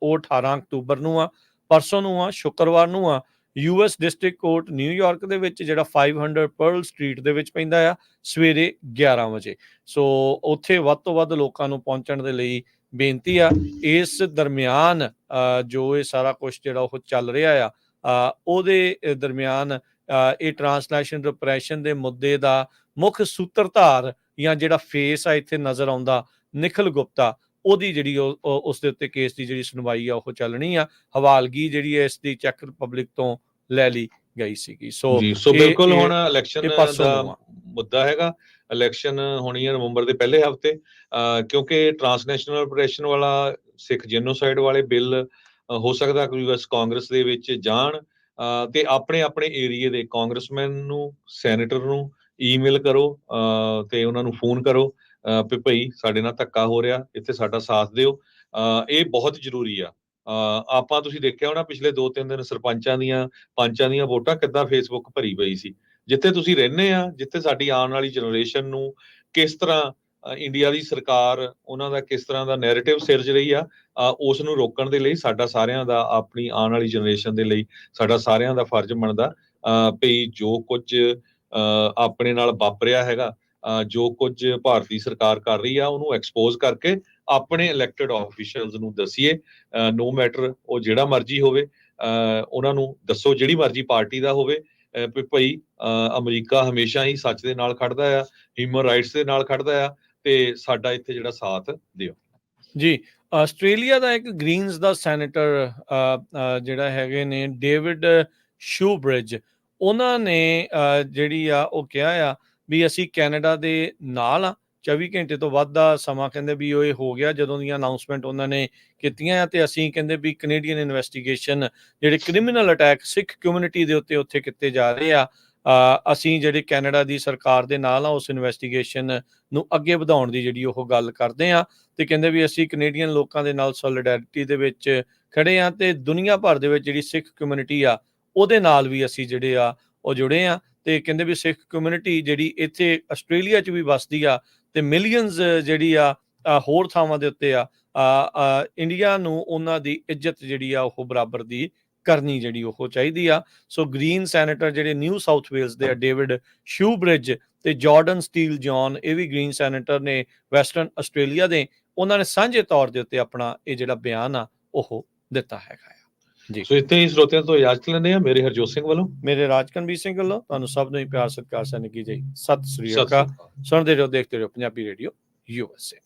ਉਹ 18 ਅਕਤੂਬਰ ਨੂੰ ਆ, ਪਰਸੋਂ ਨੂੰ ਆ, ਸ਼ੁੱਕਰਵਾਰ ਨੂੰ ਆ। US ਡਿਸਟ੍ਰਿਕਟ ਕੋਰਟ ਨਿਊਯਾਰਕ ਦੇ ਵਿੱਚ ਜਿਹੜਾ 500 ਪਰਲ ਸਟਰੀਟ ਦੇ ਵਿੱਚ ਪੈਂਦਾ ਆ, ਸਵੇਰੇ 11 ਵਜੇ। ਸੋ ਉੱਥੇ ਵੱਧ ਤੋਂ ਵੱਧ ਲੋਕਾਂ ਨੂੰ ਪਹੁੰਚਣ ਦੇ ਲਈ ਬੇਨਤੀ ਆ। ਇਸ ਦਰਮਿਆਨ ਜੋ ਇਹ ਸਾਰਾ ਕੁਝ ਜਿਹੜਾ ਉਹ ਚੱਲ ਰਿਹਾ ਆ, ਉਹਦੇ ਦਰਮਿਆਨ ਇਹ ਟਰਾਂਸਲੇਸ਼ਨ ਰਿਪਰੈਸ਼ਨ ਦੇ ਮੁੱਦੇ ਦਾ ਮੁੱਖ ਸੂਤਰਧਾਰ ਜਾਂ ਜਿਹੜਾ ਫੇਸ ਆ ਇੱਥੇ ਨਜ਼ਰ ਆਉਂਦਾ, ਨਿਖਿਲ ਗੁਪਤਾ, ਉਹਦੀ ਜਿਹੜੀ ਉਸ ਦੇ ਉੱਤੇ ਕੇਸ ਦੀ ਜਿਹੜੀ ਸੁਣਵਾਈ ਆ ਉਹ ਚੱਲਣੀ ਆ। ਹਵਾਲਗੀ ਜਿਹੜੀ ਇਸ ਦੀ ਚੈੱਕ ਰਿਪਬਲਿਕ ਤੋਂ ਲੈ ਲਈ ਗਈ ਸੀਗੀ। ਸੋ ਬਿਲਕੁਲ ਹੁਣ ਇਲੈਕਸ਼ਨ ਦਾ ਮੁੱਦਾ ਹੈਗਾ। ਇਲੈਕਸ਼ਨ ਹੋਣੀ ਹੈ ਨਵੰਬਰ ਦੇ ਪਹਿਲੇ ਹਫ਼ਤੇ, ਕਿਉਂਕਿ ਟਰਾਂਸਨੈਸ਼ਨਲ ਰਿਪਰੈਸ਼ਨ ਵਾਲਾ ਸਿੱਖ ਜੈਨੋਸਾਈਡ ਵਾਲੇ ਬਿੱਲ ਹੋ ਸਕਦਾ ਕੋਈ ਬਸ ਕਾਂਗਰਸ ਦੇ ਵਿੱਚ ਜਾਣ, ਤੇ ਆਪਣੇ ਆਪਣੇ ਏਰੀਏ ਦੇ ਕਾਂਗਰਸਮੈਨ ਨੂੰ, ਸੈਨੇਟਰ ਨੂੰ ਈਮੇਲ ਕਰੋ ਤੇ ਉਹਨਾਂ ਨੂੰ ਫੋਨ ਕਰੋ ਵੀ ਭਾਈ ਸਾਡੇ ਨਾਲ ਧੱਕਾ ਹੋ ਰਿਹਾ, ਇੱਥੇ ਸਾਡਾ ਸਾਥ ਦਿਓ। ਇਹ ਬਹੁਤ ਜ਼ਰੂਰੀ ਆ। ਆਪਾਂ ਤੁਸੀਂ ਦੇਖਿਆ ਹੋਣਾ ਪਿਛਲੇ 2-3 ਦਿਨ ਸਰਪੰਚਾਂ ਦੀਆਂ, ਪੰਚਾਂ ਦੀਆਂ ਵੋਟਾਂ ਕਿੱਦਾਂ ਫੇਸਬੁੱਕ ਭਰੀ ਪਈ ਸੀ। ਜਿੱਥੇ ਤੁਸੀਂ ਰਹਿੰਦੇ ਆ, ਜਿੱਥੇ ਸਾਡੀ ਆਉਣ ਵਾਲੀ ਜਨਰੇਸ਼ਨ ਨੂੰ ਕਿਸ ਤਰ੍ਹਾਂ ਇੰਡੀਆ ਦੀ ਸਰਕਾਰ ਉਹਨਾਂ ਦਾ ਕਿਸ ਤਰ੍ਹਾਂ ਦਾ ਨੈਰੇਟਿਵ ਸਿਰਜ ਰਹੀ ਆ, ਉਸ ਨੂੰ ਰੋਕਣ ਦੇ ਲਈ ਸਾਡਾ ਸਾਰਿਆਂ ਦਾ, ਆਪਣੀ ਆਉਣ ਵਾਲੀ ਜਨਰੇਸ਼ਨ ਦੇ ਲਈ ਸਾਡਾ ਸਾਰਿਆਂ ਦਾ ਫਰਜ਼ ਬਣਦਾ ਵੀ ਜੋ ਕੁਝ ਆਪਣੇ ਨਾਲ ਵਾਪਰਿਆ ਹੈਗਾ, ਜੋ ਕੁਝ ਭਾਰਤੀ ਸਰਕਾਰ ਕਰ ਰਹੀ ਆ, ਉਹਨੂੰ ਐਕਸਪੋਜ਼ ਕਰਕੇ ਆਪਣੇ ਇਲੈਕਟਡ ਆਫੀਸ਼ੀਅਲਸ ਨੂੰ ਦਸੀਏ। ਨੋ ਮੈਟਰ ਉਹ ਜਿਹੜਾ ਮਰਜ਼ੀ ਹੋਵੇ, ਉਹਨਾਂ ਨੂੰ ਦੱਸੋ, ਜਿਹੜੀ ਮਰਜ਼ੀ ਪਾਰਟੀ ਦਾ ਹੋਵੇ, ਵੀ ਭਾਈ ਅਮਰੀਕਾ ਹਮੇਸ਼ਾ ਹੀ ਸੱਚ ਦੇ ਨਾਲ ਖੜਦਾ ਆ, ਹਿਊਮਨ ਰਾਈਟਸ ਦੇ ਨਾਲ ਖੜਦਾ ਆ, ਤੇ ਸਾਡਾ ਇੱਥੇ ਜਿਹੜਾ ਸਾਥ ਦਿਓ ਜੀ। ਆਸਟ੍ਰੇਲੀਆ ਦਾ ਇੱਕ ਗ੍ਰੀਨਸ ਦਾ ਸੈਨੇਟਰ ਜਿਹੜਾ ਹੈਗੇ ਨੇ ਡੇਵਿਡ ਸ਼ੂਬ੍ਰਿਜ, ਉਹਨਾਂ ਨੇ ਜਿਹੜੀ ਆ ਉਹ ਕਿਹਾ ਆ ਵੀ ਅਸੀਂ ਕੈਨੇਡਾ ਦੇ ਨਾਲ ਆ। 24 ਘੰਟੇ ਤੋਂ ਵੱਧ ਦਾ ਸਮਾਂ ਕਹਿੰਦੇ ਵੀ ਉਹ ਇਹ ਹੋ ਗਿਆ ਜਦੋਂ ਦੀਆਂ ਅਨਾਊਂਸਮੈਂਟ ਉਹਨਾਂ ਨੇ ਕੀਤੀਆਂ ਆ, ਤੇ ਅਸੀਂ ਕਹਿੰਦੇ ਵੀ ਕੈਨੇਡੀਅਨ ਇਨਵੈਸਟੀਗੇਸ਼ਨ ਜਿਹੜੇ ਕ੍ਰਿਮੀਨਲ ਅਟੈਕ ਸਿੱਖ ਕਮਿਊਨਿਟੀ ਦੇ ਉੱਤੇ ਕੀਤੇ ਜਾ ਰਹੇ ਆ, ਅਸੀਂ ਜਿਹੜੇ ਕੈਨੇਡਾ ਦੀ ਸਰਕਾਰ ਦੇ ਨਾਲ ਆ ਉਸ ਇਨਵੈਸਟੀਗੇਸ਼ਨ ਨੂੰ ਅੱਗੇ ਵਧਾਉਣ ਦੀ ਜਿਹੜੀ ਉਹ ਗੱਲ ਕਰਦੇ ਆ। ਤੇ ਕਹਿੰਦੇ ਵੀ ਅਸੀਂ ਕੈਨੇਡੀਅਨ ਲੋਕਾਂ ਦੇ ਨਾਲ ਸੋਲੀਡੈਰਿਟੀ ਦੇ ਵਿੱਚ ਖੜੇ ਆ, ਤੇ ਦੁਨੀਆ ਭਰ ਦੇ ਵਿੱਚ ਜਿਹੜੀ ਸਿੱਖ ਕਮਿਊਨਿਟੀ ਆ ਉਹਦੇ ਨਾਲ ਵੀ ਅਸੀਂ ਜਿਹੜੇ ਆ ਉਹ ਜੁੜੇ ਆ। ਤੇ ਕਹਿੰਦੇ ਵੀ ਸਿੱਖ ਕਮਿਊਨਿਟੀ ਜਿਹੜੀ ਇੱਥੇ ਆਸਟ੍ਰੇਲੀਆ 'ਚ ਵੀ ਵੱਸਦੀ ਆ, ਤੇ ਮਿਲੀਅਨਸ ਜਿਹੜੀ ਆ ਹੋਰ ਥਾਵਾਂ ਦੇ ਉੱਤੇ ਆ, ਇੰਡੀਆ ਨੂੰ ਉਹਨਾਂ ਦੀ ਇੱਜ਼ਤ ਜਿਹੜੀ ਆ ਉਹ ਬਰਾਬਰ ਦੀ ਕਰਨੀ ਜਿਹੜੀ ਉਹ ਚਾਹੀਦੀ ਆ। ਸੋ ਗ੍ਰੀਨ ਸੈਨੇਟਰ ਜਿਹੜੇ ਨਿਊ ਸਾਊਥ ਵੇਲਸ ਦੇ ਆ, ਡੇਵਿਡ ਸ਼ੂਬ੍ਰਿਜ ਤੇ ਜਾਰਡਨ ਸਟੀਲ ਜੌਨ, ਇਹ ਵੀ ਗ੍ਰੀਨ ਸੈਨੇਟਰ ਨੇ ਵੈਸਟਰਨ ਆਸਟ੍ਰੇਲੀਆ ਦੇ, ਉਹਨਾਂ ਨੇ ਸਾਂਝੇ ਤੌਰ ਦੇ ਉੱਤੇ ਆਪਣਾ ਇਹ ਜਿਹੜਾ ਬਿਆਨ ਆ ਉਹ ਦਿੱਤਾ ਹੈਗਾ ਆ। ਜੀ ਸੋ ਇੱਥੇ ਹੀ ਸਰੋਤਿਆਂ ਤੋਂ ਇਜਾਜ਼ਤ ਲੈਂਦੇ ਆ। ਮੇਰੇ ਹਰਜੋਤ ਸਿੰਘ ਵੱਲੋਂ ਮੇਰੇ ਰਾਜਕਨਵੀਰ ਸਿੰਘ ਵੱਲੋਂ ਤੁਹਾਨੂੰ ਸਭ ਨੂੰ ਹੀ ਪਿਆਰ ਸਤਿਕਾਰ ਸਨਿੱਕੀ ਜੀ ਸਤਿ ਸ੍ਰੀ ਸਤਿ ਅਕਾਲ। ਸ਼੍ਰੀ ਅਕਾਲ। ਸੁਣਦੇ ਰਹੋ ਦੇਖਦੇ ਰਹੋ ਪੰਜਾਬੀ ਰੇਡੀਓ USA।